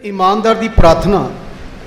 ईमानदार दी प्रार्थना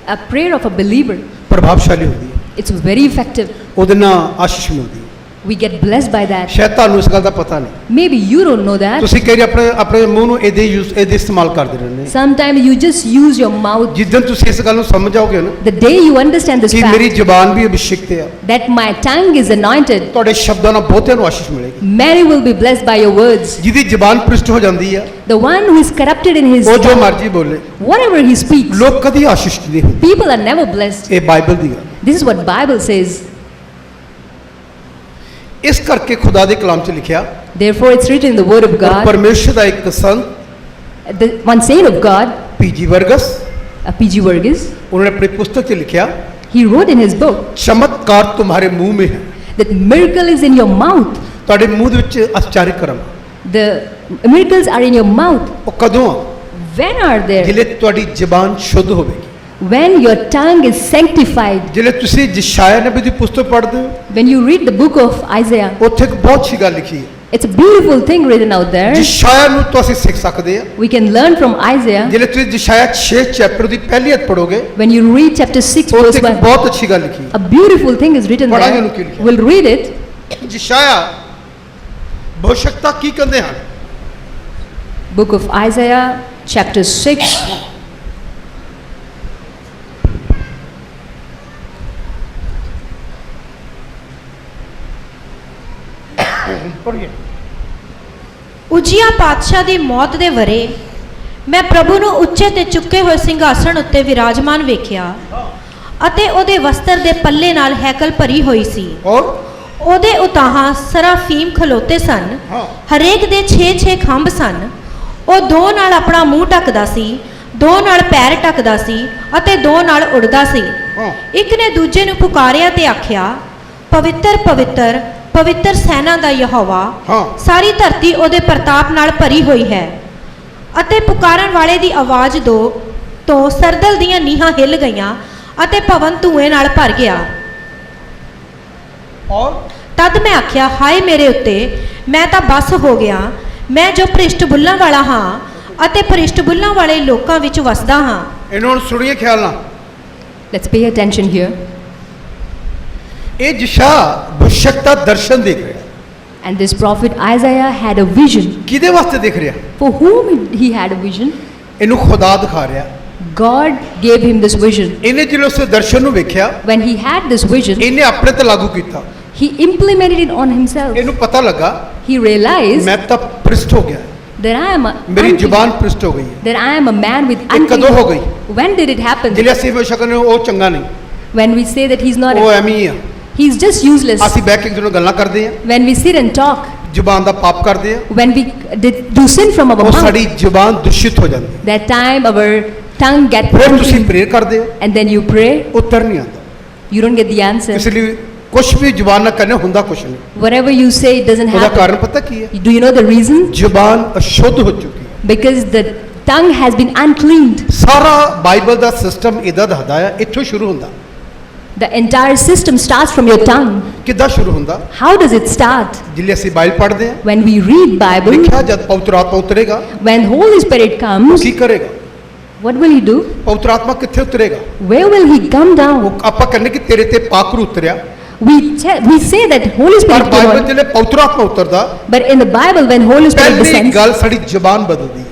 A prayer of a believer, प्रभावशाली होती है, it's very effective. ਉਹਦੇ ਨਾਲ ਆਸ਼ੀਸ਼ ਮਿਲਦੀ ਹੈ। We get blessed by that. ਸ਼ਾਇਦ ਤੁਹਾਨੂੰ ਇਸ ਗੱਲ ਦਾ ਪਤਾ ਨਹੀਂ, Maybe you don't know that. ਤੁਸੀਂ ਕਈ ਵਾਰੀ ਆਪਣੇ ਮੂੰਹ ਨੂੰ ਇਹਦੇ ਇਸਤੇਮਾਲ ਕਰਦੇ ਰਹਿੰਦੇ। Sometimes you just use your mouth. ਜਿੱਦਣ ਤੁਸੀਂ ਇਸ ਗੱਲ ਨੂੰ ਸਮਝ ਜਾਓਗੇ ਨਾ The day you understand this ਕਿ ਮੇਰੀ fact, ਜ਼ੁਬਾਨ ਵੀ ਅਭਿਸ਼ੇਕਤ ਹੈ, that my tongue is anointed, ਤੁਹਾਡੇ ਸ਼ਬਦਾਂ ਨਾਲ ਬਹੁਤਿਆਂ ਨੂੰ ਆਸ਼ੀਸ਼ ਮਿਲੇਗੀ। many will be blessed by your words. ਜਿਹਦੀ ਜ਼ੁਬਾਨ ਭ੍ਰਿਸ਼ਟ ਹੋ ਜਾਂਦੀ ਹੈ, The one who is corrupted in his ਉਹ ਜੋ tongue, ਮਰਜ਼ੀ ਬੋਲੇ, whatever he speaks, ਲੋਕ ਕਦੀ ਆਸ਼ੀਸ਼ ਨਹੀਂ ਹੁੰਦੇ। people are never blessed. ਇਹ ਬਾਈਬਲ ਦੀ ਗੱਲ। This is what Bible says. ਇਸ ਕਰਕੇ ਖੁਦਾ ਦੇ ਕਲਾਮ 'ਚ ਲਿਖਿਆ, Therefore it's written in the word of God, ਪਰਮੇਸ਼ਰ ਦਾ ਇੱਕ ਸੰਤ the one saint of God, PG Vargas, P.G. Vargas, ਉਹਨੇ ਆਪਣੀ ਪੁਸਤਕ 'ਚ ਲਿਖਿਆ, he wrote in his book ਚਮਤਕਾਰ तुम्हारे मुंह में है, that miracle is in your mouth. ਤੁਹਾਡੇ ਮੂੰਹ ਦੇ ਵਿੱਚ ਆਸ਼ਚर्य ਕਰਮ। The miracles are in your mouth. ਉਹ ਕਦੋਂ ਆ? When are they? ਜਿਲੇ ਤੁਹਾਡੀ ਜ਼ਬਾਨ ਸ਼ੁੱਧ ਹੋਵੇਗੀ, When your tongue is sanctified. ਜਿਲੇ ਤੁਸੀਂ ਯਸ਼ਾਇਆ ਨਬੀ ਦੀ ਪੁਸਤਕ ਪੜ੍ਹਦੇ ਹੋ, When you read the book of Isaiah, ਉੱਥੇ ਇੱਕ ਬਹੁਤ ਅੱਛੀ ਗੱਲ ਲਿਖੀ ਹੈ। it's a beautiful thing written out there. ਯਸ਼ਾਇਆ ਨੂੰ ਤੋਂ ਅਸੀਂ ਸਿੱਖ ਸਕਦੇ ਹਾਂ। We can learn from Isaiah. ਜਿਲੇ ਤੁਸੀਂ ਯਸ਼ਾਇਆ 6 ਚੈਪਟਰ ਦੀ ਪਹਿਲੀ ਅਧ ਪੜੋਗੇ, When you read chapter 6 ਉੱਥੇ verse ਇੱਕ 1, ਬਹੁਤ ਅੱਛੀ ਗੱਲ ਲਿਖੀ a beautiful thing is written ਪੜ੍ਹਾਂਗੇ there. ਉਹਨੂੰ ਕੀ ਲਿਖਿਆ। We'll read it. ਹੈ। ਯਸ਼ਾਇਆ ਭਵਿਸ਼ਕਤਾ ਕੀ ਕਹਿੰਦੇ ਹਨ? Book of Isaiah chapter 6. ਪੜ੍ਹੀਏ। ਉਜੀਆ ਪਾਤਸ਼ਾਹ ਦੀ ਮੌਤ ਦੇ ਵਰੇ ਮੈਂ ਪ੍ਰਭੂ ਨੂੰ ਉੱਚੇ ਤੇ ਚੁੱਕੇ ਹੋਏ ਸਿੰਘਾਸਣ ਉੱਤੇ ਵਿਰਾਜਮਾਨ ਵੇਖਿਆ ਅਤੇ ਉਹਦੇ ਵਸਤਰ ਦੇ ਪੱਲੇ ਨਾਲ ਹੈਕਲ ਭਰੀ ਹੋਈ ਸੀ। ਔਰ ਉਹਦੇ ਉਤਾਹਾਂ ਸਰਾਫੀਮ ਖਲੋਤੇ ਸਨ, ਹਾਂ। ਹਰੇਕ ਦੇ 6-6 ਖੰਭ ਸਨ। ਉਹ ਦੋ ਨਾਲ ਆਪਣਾ ਮੂੰਹ ਢੱਕਦਾ ਸੀ, ਦੋ ਨਾਲ ਪੈਰ ਢੱਕਦਾ ਸੀ ਅਤੇ ਦੋ ਨਾਲ ਉੜਦਾ ਸੀ। ਹਾਂ। ਇੱਕ ਨੇ ਦੂਜੇ ਨੂੰ ਪੁਕਾਰਿਆ ਤੇ ਆਖਿਆ, ਪਵਿੱਤਰ ਪਵਿੱਤਰ ਪਵਿੱਤਰ ਸੈਨਾ ਦਾ ਯਹੋਵਾ, ਹਾਂ। ਸਾਰੀ ਧਰਤੀ ਉਹਦੇ ਪ੍ਰਤਾਪ ਨਾਲ ਭਰੀ ਹੋਈ ਹੈ। ਅਤੇ ਪੁਕਾਰਨ ਵਾਲੇ ਦੀ ਆਵਾਜ਼ ਤੋਂ ਸਰਦਲ ਦੀਆਂ ਨੀਹਾਂ ਹਿੱਲ ਗਈਆਂ ਅਤੇ ਭਵਨ ਧੂਏ ਨਾਲ ਭਰ ਗਿਆ। ਔਰ ਤਦ ਮੈਂ ਆਖਿਆ, ਹਾਏ ਮੇਰੇ ਉੱਤੇ, ਮੈਂ ਤਾਂ ਬਸ ਹੋ ਗਿਆ, ਮੈਂ ਜੋ ਭ੍ਰਿਸ਼ਟ ਬੁੱਲਾਂ ਵਾਲਾ ਹਾਂ ਅਤੇ ਭ੍ਰਿਸ਼ਟ ਬੁੱਲਾਂ ਵਾਲੇ ਲੋਕਾਂ ਵਿੱਚ ਵਸਦਾ ਹਾਂ। ਇਹਨੂੰ ਹੁਣ ਸੁਣੀਏ ਖਿਆਲ ਨਾਲ। Let's pay attention here. ਇਹ ਯਸ਼ਾ ਭਵਿਸ਼ਕਤਾ ਦਰਸ਼ਨ ਦੇਖ ਰਿਹਾ। And this prophet Isaiah had a vision. ਕਿਹਦੇ ਵਾਸਤੇ ਦੇਖ ਰਿਹਾ? For whom he had a vision? ਇਹਨੂੰ ਖੁਦਾ ਦਿਖਾ ਰਿਹਾ। God gave him this vision. ਇਹਨੇ ਜਦੋਂ ਉਸ ਦਰਸ਼ਨ ਨੂੰ ਵੇਖਿਆ, When he had this vision, ਇਹਨੇ ਆਪਣੇ ਤੇ ਲਾਗੂ ਕੀਤਾ। he implemented it on himself. ਇਹਨੂੰ ਪਤਾ ਲੱਗਾ He realized ਮੈਂ ਤਾਂ ਭ੍ਰਿਸ਼ਟ ਹੋ ਗਿਆ, that I am ਮੇਰੀ unclean, ਜ਼ੁਬਾਨ ਭ੍ਰਿਸ਼ਟ ਹੋ ਗਈ ਹੈ। that I am a man with ਇਹ ਕਦੋਂ ਹੋ unclean. ਗਈ? When did it happen? ਜਿਹੜੇ ਅਸੀਂ ਹਮੇਸ਼ਾ ਕਹਿੰਦੇ ਉਹ ਚੰਗਾ ਨਹੀਂ, When we say that he's not, ਉਹ ਐਵੇਂ ਹੀ ਆ। he's just useless. ਅਸੀਂ ਬੈਠ ਕੇ ਇੱਕ ਦੂਜੇ ਨਾਲ ਗੱਲਾਂ ਕਰਦੇ ਆ, When we sit and talk, ਜ਼ੁਬਾਨ ਦਾ ਪਾਪ ਕਰਦੇ ਆ, when we do sin from our ਉਹ mouth, ਸਾਡੀ ਜ਼ੁਬਾਨ ਦੂਸ਼ਿਤ ਹੋ ਜਾਂਦੀ ਹੈ। that time our tongue gets ਫਿਰ ਤੁਸੀਂ unclean. ਪ੍ਰੇਅਰ ਕਰਦੇ ਆ, And then you pray, ਉੱਤਰ ਨਹੀਂ ਆਉਂਦਾ। you don't get the answer. ਇਸ ਲਈ ਕੁਝ ਵੀ ਜ਼ੁਬਾਨ ਨਾਲ ਕਰਨੇ ਹੁੰਦਾ ਕੁਝ ਨਹੀਂ। Whatever you say, it doesn't ਉਹਦਾ happen. ਕਾਰਨ ਪਤਾ ਕੀ ਹੈ? Do you know the reason? ਜ਼ੁਬਾਨ ਅਸ਼ੁੱਧ ਹੋ ਚੁੱਕੀ ਹੈ। Because the tongue has been uncleaned. ਸਾਰਾ ਬਾਈਬਲ ਦਾ ਸਿਸਟਮ ਇਹਦਾ ਦੱਸਦਾ ਹੈ, ਇੱਥੋਂ ਸ਼ੁਰੂ ਹੁੰਦਾ। The entire system starts from your tongue. ਕਿੱਦਾਂ ਸ਼ੁਰੂ ਹੁੰਦਾ? How does it start? ਜਿਲੇ ਅਸੀਂ ਬਾਈਬਲ ਪੜ੍ਹਦੇ ਆ, When we read Bible, ਲਿਖਿਆ ਜਦ ਪਵਿੱਤਰ ਆਤਮਾ ਉਤਰੇਗਾ, when Holy Spirit ਉਹ comes, ਕੀ ਕਰੇਗਾ? what will he do? ਪਵਿੱਤਰ ਆਤਮਾ ਕਿੱਥੇ ਉਤਰੇਗਾ? Where will he come down? ਉਹ ਆਪਾਂ ਕਹਿੰਦੇ ਕਿ ਤੇਰੇ ਤੇ ਪਾਕਰੂ ਉਤਰਿਆ, We say that Holy ਪਰ Spirit came ਬਾਈਬਲ on, ਜਿਲੇ ਪਵਿੱਤਰ ਆਤਮਾ ਉਤਰਦਾ, but in the Bible, when Holy Spirit ਪਹਿਲੀ descends, ਗੱਲ ਸਾਡੀ ਜ਼ੁਬਾਨ ਬਦਲਦੀ ਹੈ।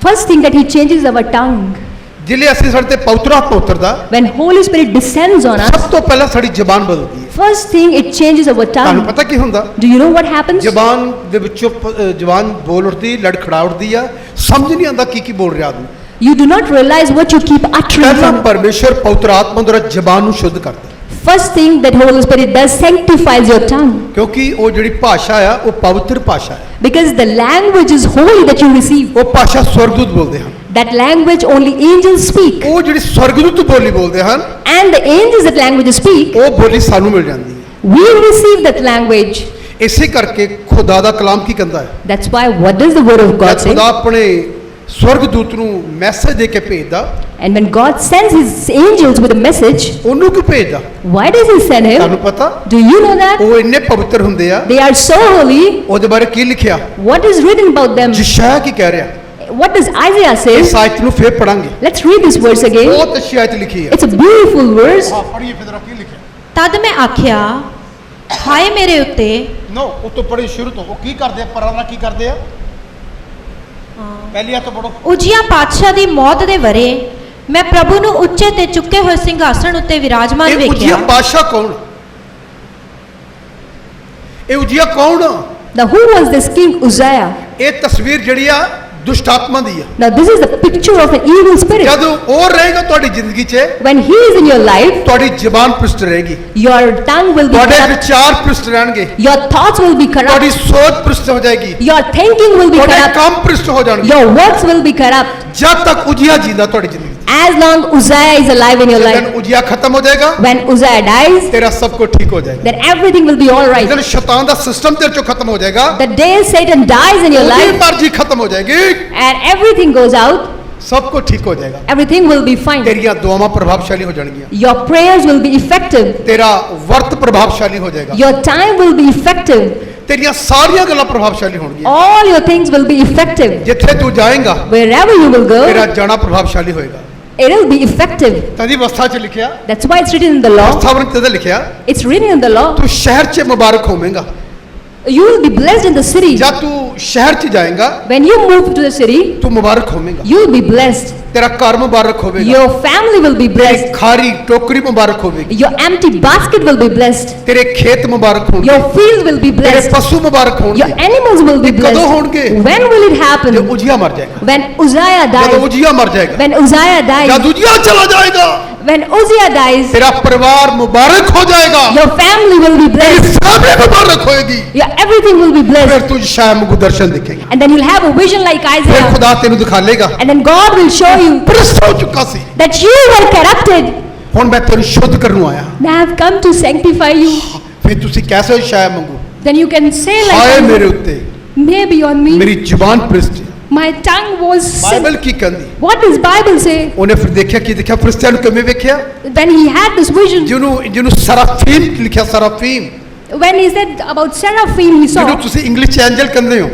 first thing that he changes our tongue. ਜਿਲੇ ਅਸੀਂ ਸਾਡੇ ਤੇ ਪਵਿੱਤਰ ਆਤਮਾ ਉਤਰਦਾ, When Holy Spirit descends on us, ਸਭ ਤੋਂ ਪਹਿਲਾਂ ਸਾਡੀ ਜ਼ੁਬਾਨ ਬਦਲਦੀ ਹੈ। first thing it changes our ਤੁਹਾਨੂੰ tongue. ਪਤਾ ਕੀ ਹੁੰਦਾ? Do you know what happens? ਜ਼ੁਬਾਨ ਦੇ ਵਿੱਚੋਂ ਜ਼ੁਬਾਨ ਬੋਲ ਉੱਠਦੀ, ਲੜਖੜਾ ਉੱਠਦੀ ਆ, ਸਮਝ ਨਹੀਂ ਆਉਂਦਾ ਕੀ ਬੋਲ ਰਿਹਾ ਆਦਮੀ। You do not realize what you keep uttering. ਪਹਿਲਾਂ from- ਪਰਮੇਸ਼ਰ ਪਵਿੱਤਰ ਆਤਮਾ ਦੁਆਰਾ ਜ਼ੁਬਾਨ ਨੂੰ ਸ਼ੁੱਧ ਕਰਦਾ, First thing that Holy Spirit does, sanctifies your tongue. ਕਿਉਂਕਿ ਉਹ ਜਿਹੜੀ ਭਾਸ਼ਾ ਆ ਉਹ ਪਵਿੱਤਰ ਭਾਸ਼ਾ ਹੈ। Because the language is holy that you receive. ਉਹ ਭਾਸ਼ਾ ਸਵਰਗਦੂਤ ਬੋਲਦੇ ਹਨ। That language only angels speak. ਉਹ ਜਿਹੜੀ ਸਵਰਗਦੂਤ ਬੋਲੀ ਬੋਲਦੇ ਹਨ, And the angels that language speak, ਉਹ ਬੋਲੀ ਸਾਨੂੰ ਮਿਲ ਜਾਂਦੀ ਹੈ। we receive that language. ਇਸੇ ਕਰਕੇ ਖੁਦਾ ਦਾ ਕਲਾਮ ਕੀ ਕਹਿੰਦਾ ਹੈ? That's why what does the word of God ਜਦ say? ਖੁਦਾ ਆਪਣੇ ਸਵਰਗਦੂਤ ਨੂੰ ਮੈਸੇਜ ਦੇ ਕੇ ਭੇਜਦਾ, And when God sends his angels with a message, ਉਹਨੂੰ ਕਿਉਂ ਭੇਜਦਾ? why does he send ਤੁਹਾਨੂੰ him? ਪਤਾ? Do you know that? ਉਹ ਇੰਨੇ ਪਵਿੱਤਰ ਹੁੰਦੇ ਆ। They are so holy. ਉਹਦੇ ਬਾਰੇ ਕੀ ਲਿਖਿਆ? What is written about them? ਯਸ਼ਾਇਆ ਕੀ ਕਹਿ ਰਿਹਾ? What does Isaiah say? ਇਸ ਆਇਤ ਨੂੰ ਫੇਰ ਪੜਾਂਗੇ। Let's read this verse again. ਬਹੁਤ ਅੱਛੀ ਆਇਤ ਲਿਖੀ ਹੈ। It's a beautiful verse. ਹਾਂ ਪੜ੍ਹੀਏ ਫਿਰ ਜ਼ਰਾ ਕੀ ਲਿਖਿਆ। ਤਦ ਮੈਂ ਆਖਿਆ, ਹਾਏ ਮੇਰੇ ਉੱਤੇ। ਨੋ ਉਹ ਤੋਂ ਪੜ੍ਹੀ ਸ਼ੁਰੂ ਤੋਂ। ਉਹ ਕੀ ਕਰਦੇ ਆ? ਪਰਾਂ ਕੀ ਕਰਦੇ ਆ? ਪਹਿਲੀ ਆਇਤ ਤੋਂ ਪੜੋ। ਉਜੀਆ ਪਾਤਸ਼ਾਹ ਦੀ ਮੌਤ ਦੇ ਵਰੇ ਮੈਂ ਪ੍ਰਭੂ ਨੂੰ ਉੱਚੇ ਤੇ ਚੁੱਕੇ ਹੋਏ ਸਿੰਘਾਸਣ ਉੱਤੇ ਵਿਰਾਜਮਾਨ ਇਹ ਉਜੀਆ ਵੇਖਿਆ। ਬਾਦਸ਼ਾਹ ਕੌਣ? ਇਹ ਉਜੀਆ ਕੌਣ? Now who was this king Uzziah? ਇਹ ਤਸਵੀਰ ਜਿਹੜੀ ਆ ਦੁਸ਼ਟ ਆਤਮਾ ਦੀ ਆ। Now this is the picture of an evil spirit. ਜਦ ਉਹ ਰਹੇਗਾ ਤੁਹਾਡੀ ਜ਼ਿੰਦਗੀ 'ਚ, When he is in your life, ਤੁਹਾਡੀ ਜ਼ਬਾਨ ਭ੍ਰਿਸ਼ਟ ਰਹੇਗੀ, your tongue will be ਤੁਹਾਡੇ corrupt. ਵਿਚਾਰ ਭ੍ਰਿਸ਼ਟ ਰਹਿਣਗੇ, Your thoughts will be ਤੁਹਾਡੀ corrupt. ਸੋਚ ਭ੍ਰਿਸ਼ਟ ਹੋ ਜਾਏਗੀ, Your thinking will be ਤੁਹਾਡੇ corrupt. ਕੰਮ ਭ੍ਰਿਸ਼ਟ ਹੋ ਜਾਣਗੇ। Your works will be corrupt. ਜਦ ਤੱਕ ਉਜੀਆ ਜਿੰਦਾ ਤੁਹਾਡੀ ਜ਼ਿੰਦਗੀ 'ਚ। As long Uzziah is alive in your ਜਦੋਂ life, ਉਜੀਆ ਖਤਮ ਹੋ ਜਾਏਗਾ, when Uzziah dies, ਤੇਰਾ ਸਭ ਕੁਝ ਠੀਕ ਹੋ ਜਾਏਗਾ। then everything will be all right. ਜਦੋਂ ਸ਼ੈਤਾਨ ਦਾ ਸਿਸਟਮ ਤੇਰੇ ਚੋਂ ਖਤਮ ਹੋ ਜਾਏਗਾ, The day Satan dies in your ਉਹਦੀ life ਮਰਜ਼ੀ ਖਤਮ ਹੋ ਜਾਏਗੀ, and everything goes out, ਸਭ ਕੁਝ ਠੀਕ ਹੋ ਜਾਏਗਾ। everything will be fine. ਤੇਰੀਆਂ ਦੁਆਵਾਂ ਪ੍ਰਭਾਵਸ਼ਾਲੀ ਹੋ ਜਾਣਗੀਆਂ, Your prayers will be effective. ਤੇਰਾ ਵਰਤ ਪ੍ਰਭਾਵਸ਼ਾਲੀ ਹੋ ਜਾਏਗਾ, Your time will be effective. ਤੇਰੀਆਂ ਸਾਰੀਆਂ ਗੱਲਾਂ ਪ੍ਰਭਾਵਸ਼ਾਲੀ ਹੋਣਗੀਆਂ। All your things will be effective. ਜਿੱਥੇ ਤੂੰ ਜਾਏਗਾ, Wherever you will ਤੇਰਾ go, ਜਾਣਾ ਪ੍ਰਭਾਵਸ਼ਾਲੀ ਹੋਏਗਾ। it will be effective. ਤਦੀ ਅਵਸਥਾ 'ਚ ਲਿਖਿਆ, That's why it's written in the law. ਅਵਸਥਾਵਰਨ ਤੇ ਲਿਖਿਆ, It's written in the law. ਤੂੰ ਸ਼ਹਿਰ 'ਚ ਮੁਬਾਰਕ ਹੋਵੇਂਗਾ। You will be blessed in the city. ਜਦ ਤੂੰ ਸ਼ਹਿਰ 'ਚ ਜਾਏਗਾ, When you move to the city, ਤੂੰ ਮੁਬਾਰਕ ਹੋਵੇਂਗਾ, you will be blessed. ਤੇਰਾ ਘਰ ਮੁਬਾਰਕ ਹੋਵੇਗਾ, Your family will be ਤੇਰੀ blessed. ਖਾਰੀ ਟੋਕਰੀ ਮੁਬਾਰਕ ਹੋਵੇਗੀ, Your empty basket will be blessed. ਤੇਰੇ ਖੇਤ ਮੁਬਾਰਕ ਹੋਣਗੇ, Your field will be ਤੇਰੇ blessed. ਪਸ਼ੂ ਮੁਬਾਰਕ Your ਹੋਣਗੇ। animals will be ਇਹ ਕਦੋਂ blessed. ਹੋਣਗੇ? When will it ਜੇ happen? ਉਜੀਆ ਮਰ ਜਾਏਗਾ, When Uzziah ਜਦੋਂ dies. ਉਜੀਆ ਮਰ ਜਾਏਗਾ, When Uzziah dies. ਜਦ ਉਜੀਆ ਚਲਾ ਜਾਏਗਾ, When Uzziah dies, ਤੇਰਾ ਪਰਿਵਾਰ ਮੁਬਾਰਕ ਹੋ ਜਾਏਗਾ, your family will be ਤੇਰੀ blessed. ਫੈਮਿਲੀ ਮੁਬਾਰਕ ਹੋਏਗੀ। Your everything will be ਫਿਰ blessed. ਤੂੰ ਸ਼ਾਮ ਨੂੰ ਦਰਸ਼ਨ ਦਿਖੇਗਾ, And then you'll have a vision like ਫਿਰ Isaiah. ਖੁਦਾ ਤੈਨੂੰ ਦਿਖਾ ਲੇਗਾ And then God will show you ਭ੍ਰਿਸ਼ਟ ਹੋ ਚੁੱਕਾ ਸੀ, that you were corrupted. ਹੁਣ ਮੈਂ ਤੈਨੂੰ ਸ਼ੁੱਧ ਕਰਨ ਨੂੰ ਆਇਆ। And I have come to sanctify you. ਫਿਰ ਤੁਸੀਂ ਕੈਸੇ ਸ਼ਾਇ ਮੰਗੋ, Then you can say ਹਾਏ like, ਮੇਰੇ ਉੱਤੇ maybe on me, ਮੇਰੀ ਜ਼ੁਬਾਨ ਭ੍ਰਿਸ਼ਟ ਹੈ। my tongue was sin. Bible ਕੀ ਕਹਿੰਦੀ? What does Bible say? ਉਹਨੇ ਫਿਰ ਦੇਖਿਆ ਕੀ ਦੇਖਿਆ? ਫਰਿਸ਼ਤਿਆਂ ਨੂੰ ਕਿਵੇਂ ਵੇਖਿਆ? When he had this vision, ਜਿਹਨੂੰ ਸਰਾਫੀਮ ਲਿਖਿਆ, ਸਰਾਫੀਮ when he said about seraphim, he ਜਿਹਨੂੰ saw, ਤੁਸੀਂ ਇੰਗਲਿਸ਼ 'ਚ ਐਂਜਲ ਕਹਿੰਦੇ ਹੋ,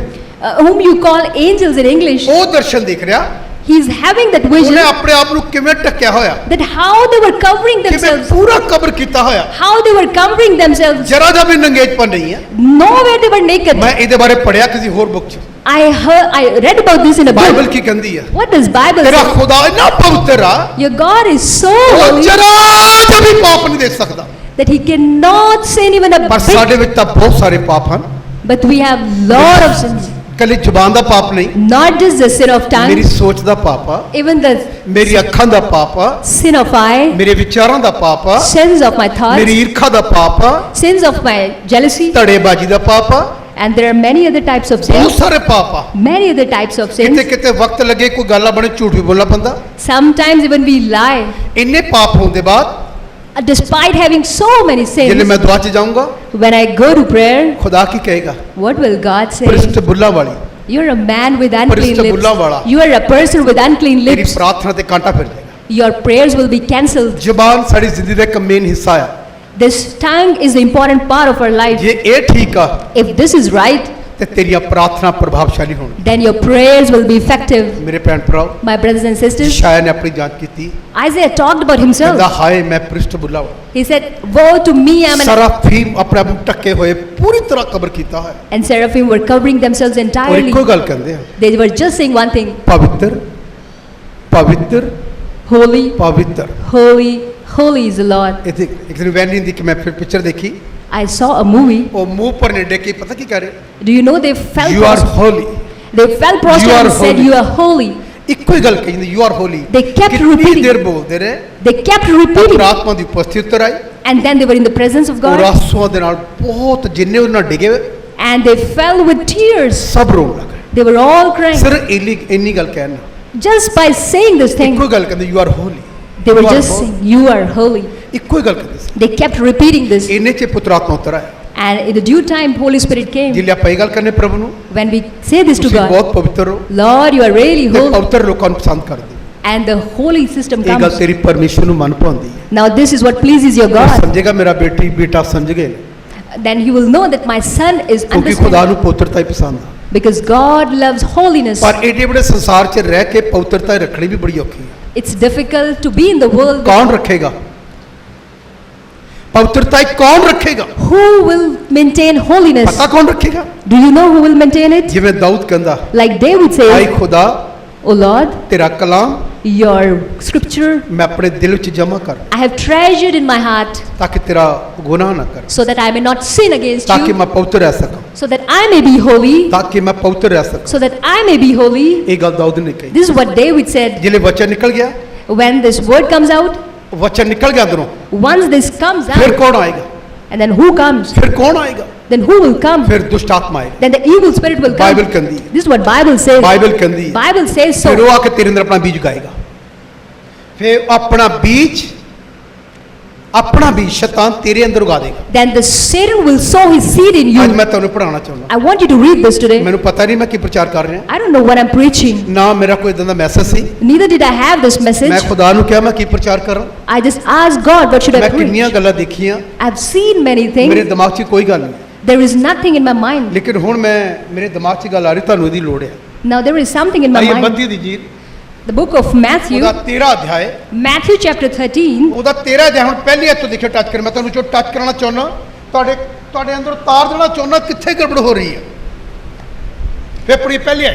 whom you call angels in English. ਉਹ ਦਰਸ਼ਨ ਦੇਖ ਰਿਹਾ। He's having that vision, ਉਹਨੇ ਆਪਣੇ ਆਪ ਨੂੰ ਕਿਵੇਂ ਢੱਕਿਆ ਹੋਇਆ, that how they were covering ਕਿਵੇਂ themselves, ਪੂਰਾ ਕਵਰ ਕੀਤਾ ਹੋਇਆ, how they were covering themselves. ਜਰਾ ਜਿਹਾ ਵੀ ਨੰਗੇਜਪਨ ਨਹੀਂ ਹੈ। Nowhere they were naked. ਮੈਂ ਇਹਦੇ ਬਾਰੇ ਪੜਿਆ ਕਿਸੇ ਹੋਰ ਬੁੱਕ 'ਚ। I read about this in a Bible book. ਕੀ ਕਹਿੰਦੀ ਹੈ? What does Bible ਤੇਰਾ say? ਖੁਦਾ ਇੰਨਾ ਪਵਿੱਤਰ ਆ, Your God is so ਉਹ holy ਜਰਾ ਜਿਹਾ ਵੀ ਪਾਪ ਨਹੀਂ ਦੇਖ ਸਕਦਾ। that he cannot sin even a ਪਰ bit. ਸਾਡੇ ਵਿੱਚ ਤਾਂ ਬਹੁਤ ਸਾਰੇ ਪਾਪ ਹਨ, But we have lot of sins. ਕੱਲੀ ਜ਼ੁਬਾਨ ਦਾ ਪਾਪ ਨਹੀਂ, Not just the sin of ਮੇਰੀ tongue, ਸੋਚ ਦਾ ਪਾਪ ਆ, even the ਮੇਰੀ ਅੱਖਾਂ ਦਾ ਪਾਪ ਆ, sin of eye, ਮੇਰੇ ਵਿਚਾਰਾਂ ਦਾ ਪਾਪ ਆ, sins of my ਮੇਰੀ thoughts, ਈਰਖਾ ਦਾ ਪਾਪ ਆ, sins of my jealousy, ਧੜੇਬਾਜ਼ੀ ਦਾ ਪਾਪ ਆ, and there are many other types of ਬਹੁਤ sins. ਸਾਰੇ ਪਾਪ ਆ। Many other types of ਕਿਤੇ sins. ਕਿਤੇ ਵਕਤ ਲੱਗੇ ਕੋਈ ਗੱਲ ਆ ਬਣੇ ਝੂਠ ਵੀ ਬੋਲਣਾ ਪੈਂਦਾ। Sometimes even we lie. ਇੰਨੇ ਪਾਪ ਹੋਣ ਦੇ ਬਾਅਦ Despite having so many ਜਿਵੇਂ sins, ਮੈਂ ਦੁਆ 'ਚ ਜਾਊਂਗਾ, when I go to prayer, ਖੁਦਾ ਕੀ ਕਹੇਗਾ? what will God say? ਭ੍ਰਿਸ਼ਟ ਬੁੱਲਾਂ ਵਾਲੀ, You're a man with unclean ਭ੍ਰਿਸ਼ਟ ਬੁੱਲਾਂ lips. ਵਾਲਾ। You are a person with unclean ਤੇਰੀ lips. ਪ੍ਰਾਰਥਨਾ ਤੇ ਕਾਂਟਾ ਫਿਰ ਜਾਏਗਾ। Your prayers will be cancelled. ਜ਼ੁਬਾਨ ਸਾਡੀ ਜ਼ਿੰਦਗੀ ਦਾ ਇੱਕ ਮੇਨ ਹਿੱਸਾ ਆ। This tongue is the important part of our life. ਜੇ ਇਹ ਠੀਕ ਆ If this is right, ਤੇ ਤੇਰੀਆਂ ਪ੍ਰਾਰਥਨਾ ਪ੍ਰਭਾਵਸ਼ਾਲੀ ਹੋਣ। then your prayers will be effective. ਮੇਰੇ ਭੈਣ ਭਰਾ, My brothers and sisters, ਸ਼ਾਇਆ ਨੇ ਆਪਣੀ ਜਾਂਚ ਕੀਤੀ, Isaiah talked about ਕਹਿੰਦਾ himself. ਹਾਏ ਮੈਂ ਭ੍ਰਿਸ਼ਟ ਬੁੱਲਾਂ ਵਾਲਾ। He said, woe to me, I'm an... ਸਰਾਫੀਮ ਆਪਣੇ ਆਪ ਨੂੰ ਢੱਕੇ ਹੋਏ ਪੂਰੀ ਤਰ੍ਹਾਂ ਕਬਰ ਕੀਤਾ ਹੋਇਆ। And seraphim were covering themselves ਔਰ entirely. ਇੱਕੋ ਗੱਲ ਕਹਿੰਦੇ ਆ, They were just saying one thing, ਪਵਿੱਤਰ ਪਵਿੱਤਰ holy, ਪਵਿੱਤਰ। holy, holy is the Lord. ਇੱਥੇ ਇੱਕ ਦਿਨ ਵੈਨੀ ਦੀ ਕਿ ਮੈਂ ਫਿਰ ਪਿਕਚਰ ਦੇਖੀ, I saw a movie. ਉਹ ਮੂੰਹ ਪਰ ਨੇ ਡੇਕੇ ਪਤਾ ਕੀ ਕਰ ਰਹੇ? Do you know they fell you are prostrate? Holi. They fell prostrate and said, holy. you are holy. ਇੱਕੋ ਹੀ ਗੱਲ ਕਹੀ, you are Holi. They kept ਕਿੰਨੀ repeating. ਦੇਰ ਬੋਲਦੇ ਰਹੇ, They kept repeating. ਪਰ ਆਤਮਾ ਦੀ ਉਪਸਥਿਤੀ ਉੱਤਰ ਆਈ, And then they were in the presence of ਔਰ God. ਆਂਸੂਆਂ ਦੇ ਨਾਲ ਬਹੁਤ ਜਿੰਨੇ ਉਹਨਾਂ ਨਾਲ ਡਿੱਗੇ And they fell with tears. ਸਭ ਰੋਣ ਲੱਗੇ। They were all crying. ਸਿਰ ਇੰਨੀ ਗੱਲ ਕਹਿਣਾ, Just by saying this thing, ਇੱਕੋ ਹੀ ਗੱਲ ਕਹਿੰਦੇ, you are Holi. they were just saying, you are holy. ਇੱਕੋ ਹੀ ਗੱਲ ਕਹਿੰਦੇ ਸੀ। They kept repeating this. ਇੰਨੇ ਚ ਪੁੱਤਰ ਆਤਮਾ ਉੱਤਰ ਆਇਆ। And in the due time, Holy Spirit came. ਜਿਲੇ ਆਪਾਂ ਇਹ ਗੱਲ ਕਰਨੇ ਪ੍ਰਭੂ ਨੂੰ, When we say this to ਤੁਸੀਂ God, ਬਹੁਤ ਪਵਿੱਤਰ ਹੋ, Lord, you are really ਤੇ holy. ਪਵਿੱਤਰ ਲੋਕਾਂ ਨੂੰ ਪਸੰਦ ਕਰਦੇ। And the holy system ਇਹ ਗੱਲ comes. ਤੇਰੀ ਪਰਮੇਸ਼ਰ ਨੂੰ ਮਨ ਭਾਉਂਦੀ ਹੈ। Now this is what pleases your ਉਹ God. ਸਮਝੇਗਾ ਮੇਰਾ ਬੇਟਾ ਸਮਝ ਗਏ, Then he will know that my son is ਕਿਉਂਕਿ ਖੁਦਾ understanding. ਨੂੰ ਪੁੱਤਰਤਾ ਹੀ ਪਸੰਦ ਆ। Because God loves holiness. ਪਰ ਏਡੇ ਬੜੇ ਸੰਸਾਰ 'ਚ ਰਹਿ ਕੇ ਪਵਿੱਤਰਤਾ ਰੱਖਣੀ ਵੀ ਬੜੀ ਔਖੀ ਹੈ। It's difficult to be in the world. ਕੌਣ ਰੱਖੇਗਾ ਪਵਿੱਤਰਤਾ? ਕੌਣ ਰੱਖੇਗਾ? Who will maintain holiness? ਪਤਾ ਕੌਣ ਰੱਖੇਗਾ? Do you know who will maintain it? ਜਿਵੇਂ ਦਾਊਦ ਕਹਿੰਦਾ, Like David ਆਏ says, ਖੁਦਾ O Lord, ਤੇਰਾ ਕਲਾਮ your scripture ਮੈਂ ਆਪਣੇ ਦਿਲ ਵਿੱਚ ਜਮ੍ਹਾਂ ਕਰ, I have treasured in my heart, ਤਾਂ ਕਿ ਤੇਰਾ ਗੁਨਾਹ ਨਾ ਕਰ, so that I may not sin against ਤਾਂ ਕਿ you, ਮੈਂ ਪਵਿੱਤਰ ਰਹਿ ਸਕਾਂ, so that I may be holy, ਤਾਂ ਕਿ ਮੈਂ ਪਵਿੱਤਰ ਰਹਿ ਸਕਾਂ। so that I may be holy. ਇਹ ਗੱਲ ਦਾਊਦ ਨੇ ਕਹੀ। This is what David said. ਜਿਹੜੇ ਵਚਨ ਨਿਕਲ ਗਿਆ, When this word comes out, ਵਚਨ ਨਿਕਲ ਗਿਆ ਅੰਦਰੋਂ, once this comes ਫਿਰ out, ਕੌਣ ਆਏਗਾ? and then who comes? ਫਿਰ ਕੌਣ ਆਏਗਾ? Then who will come? ਫਿਰ ਦੁਸ਼ਟ ਆਤਮਾ ਆਏਗਾ। Then the evil spirit will come. Bible ਕਹਿੰਦੀ ਹੈ, This is what Bible says. Bible ਕਹਿੰਦੀ ਹੈ, Bible says ਫਿਰ so. ਉਹ ਆ ਕੇ ਤੇਰੇ ਅੰਦਰ ਆਪਣਾ ਬੀਜ ਉਗਾਏਗਾ। ਫਿਰ ਆਪਣਾ ਬੀਜ ਸ਼ੈਤਾਨ ਤੇਰੇ ਅੰਦਰ ਉਗਾ ਦੇਗਾ। Then the Satan will sow his seed in ਅੱਜ you. ਮੈਂ ਤੁਹਾਨੂੰ ਪੜਾਉਣਾ ਚਾਹੁੰਦਾ। I want you to read this today. ਮੈਨੂੰ ਪਤਾ ਨਹੀਂ ਮੈਂ ਕੀ ਪ੍ਰਚਾਰ ਕਰ ਰਿਹਾ, I don't know what I'm preaching. ਨਾ ਮੇਰਾ ਕੋਈ ਇਦਾਂ ਦਾ ਮੈਸੇਜ ਸੀ। Neither did I have this ਮੈਂ message. ਖੁਦਾ ਨੂੰ ਕਿਹਾ ਮੈਂ ਕੀ ਪ੍ਰਚਾਰ ਕਰਾਂ। I just asked God, what should I ਮੈਂ ਕਿੰਨੀਆਂ preach? ਗੱਲਾਂ ਦੇਖੀਆਂ, I've seen many ਮੇਰੇ things. ਦਿਮਾਗ 'ਚ ਕੋਈ ਗੱਲ ਨਹੀਂ, There is nothing in my mind. ਲੇਕਿਨ ਹੁਣ ਮੇਰੇ ਦਿਮਾਗ 'ਚ ਗੱਲ ਆ ਰਹੀ, ਤੁਹਾਨੂੰ ਇਹਦੀ ਲੋੜ ਹੈ। Now there is something in my ਆਈਏ mind. Matti the Jeet The book of Matthew, ਉਹਦਾ 13 ਅਧਿਆਇ, Matthew chapter 13. ਉਹਦਾ 13 ਅਧਿਆਇ। ਹੁਣ ਪਹਿਲੀ ਐਤ ਤੋਂ ਦੇਖਿਓ, ਟੱਚ ਕਰ, ਮੈਂ ਤੁਹਾਨੂੰ ਜੋ ਟੱਚ ਕਰਨਾ ਚਾਹੁੰਦਾ, ਤੁਹਾਡੇ ਅੰਦਰ ਤਾਰ ਦੇਣਾ ਚਾਹੁੰਦਾ ਕਿੱਥੇ ਗੜਬੜ ਹੋ ਰਹੀ ਹੈ। ਫਿਰ ਪੜੀ ਪਹਿਲੀ ਐ।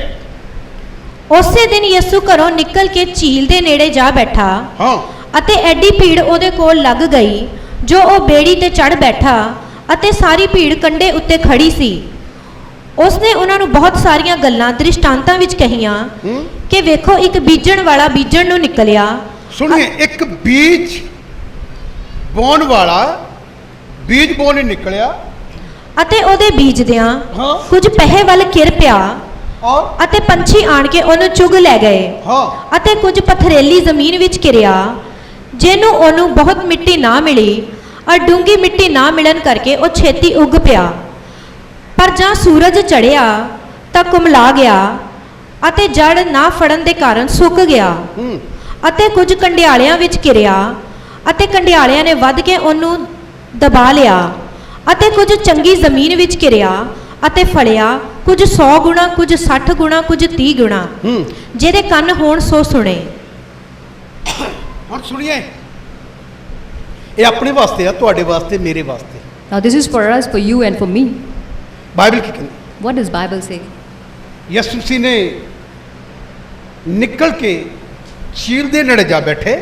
ਉਸੇ ਦਿਨ ਯਿਸੂ ਘਰੋਂ ਨਿਕਲ ਕੇ ਝੀਲ ਦੇ ਨੇੜੇ ਜਾ ਬੈਠਾ ਹਾਂ, ਅਤੇ ਐਡੀ ਭੀੜ ਉਹਦੇ ਕੋਲ ਲੱਗ ਗਈ ਜੋ ਉਹ ਬੇੜੀ ਤੇ ਚੜ ਬੈਠਾ ਅਤੇ ਸਾਰੀ ਭੀੜ ਕੰਢੇ ਉੱਤੇ ਖੜੀ ਸੀ। ਉਸਨੇ ਉਹਨਾਂ ਨੂੰ ਬਹੁਤ ਸਾਰੀਆਂ ਗੱਲਾਂ ਦ੍ਰਿਸ਼ਟਾਂਤਾਂ ਵਿੱਚ ਕਹੀਆਂ ਕਿ ਵੇਖੋ, ਇੱਕ ਬੀਜਣ ਵਾਲਾ ਬੀਜਣ ਨੂੰ ਨਿਕਲਿਆ। ਸੁਣੀਏ, ਇੱਕ ਬੀਜ ਬੋਣ ਵਾਲਾ ਬੀਜ ਬੋਣ ਨਿਕਲਿਆ, ਅਤੇ ਉਹਦੇ ਬੀਜਦਿਆਂ ਹਾਂ, ਕੁਝ ਪਹਿੇ ਵੱਲ ਕਿਰ ਪਿਆ ਔਰ ਅਤੇ ਪੰਛੀ ਆਣ ਕੇ ਉਹਨੂੰ ਚੁਗ ਲੈ ਗਏ। ਹਾਂ, ਅਤੇ ਕੁਝ ਪਥਰੇਲੀ ਜ਼ਮੀਨ ਵਿੱਚ ਕਿਰਿਆ, ਜਿਹਨੂੰ ਉਹਨੂੰ ਬਹੁਤ ਮਿੱਟੀ ਨਾ ਮਿਲੀ ਔਰ ਡੂੰਗੀ ਮਿੱਟੀ ਨਾ ਮਿਲਣ ਕਰਕੇ ਉਹ ਛੇਤੀ ਉੱਗ ਪਿਆ। ਪਰ ਜਾਂ ਸੂਰਜ ਚੜ੍ਹਿਆ ਤਾਂ ਕੁਮਲਾ ਗਿਆ ਅਤੇ ਜੜ ਨਾ ਫੜਨ ਦੇ ਕਾਰਨ ਸੁੱਕ ਗਿਆ। ਅਤੇ ਕੁਝ ਕੰਡਿਆਲਿਆਂ ਵਿੱਚ ਕਿਰਿਆ ਅਤੇ ਕੰਡਿਆਲਿਆਂ ਨੇ ਵੱਧ ਕੇ ਉਹਨੂੰ ਦਬਾ ਲਿਆ। ਅਤੇ ਕੁਝ ਚੰਗੀ ਜ਼ਮੀਨ ਵਿੱਚ ਕਿਰਿਆ ਅਤੇ ਫਲਿਆ, ਕੁਝ 100 ਗੁਣਾ, ਕੁਝ 60 ਗੁਣਾ, ਕੁਝ 30 ਗੁਣਾ। ਜਿਹਦੇ ਕੰਨ ਹੋਣ ਸੋ ਸੁਣੇ। ਹੁਣ ਸੁਣੀਏ, ਇਹ ਆਪਣੇ ਵਾਸਤੇ ਆ, ਤੁਹਾਡੇ ਵਾਸਤੇ, ਮੇਰੇ ਵਾਸਤੇ। Now this is for us, for you and for me. Bible ਕੀ ਕਹਿੰਦੀ? What does Bible say? ਯਿਸੂ ਮਸੀਹ ਨੇ ਨਿਕਲ ਕੇ ਝੀਲ ਦੇ ਨੇੜੇ ਜਾ ਬੈਠੇ।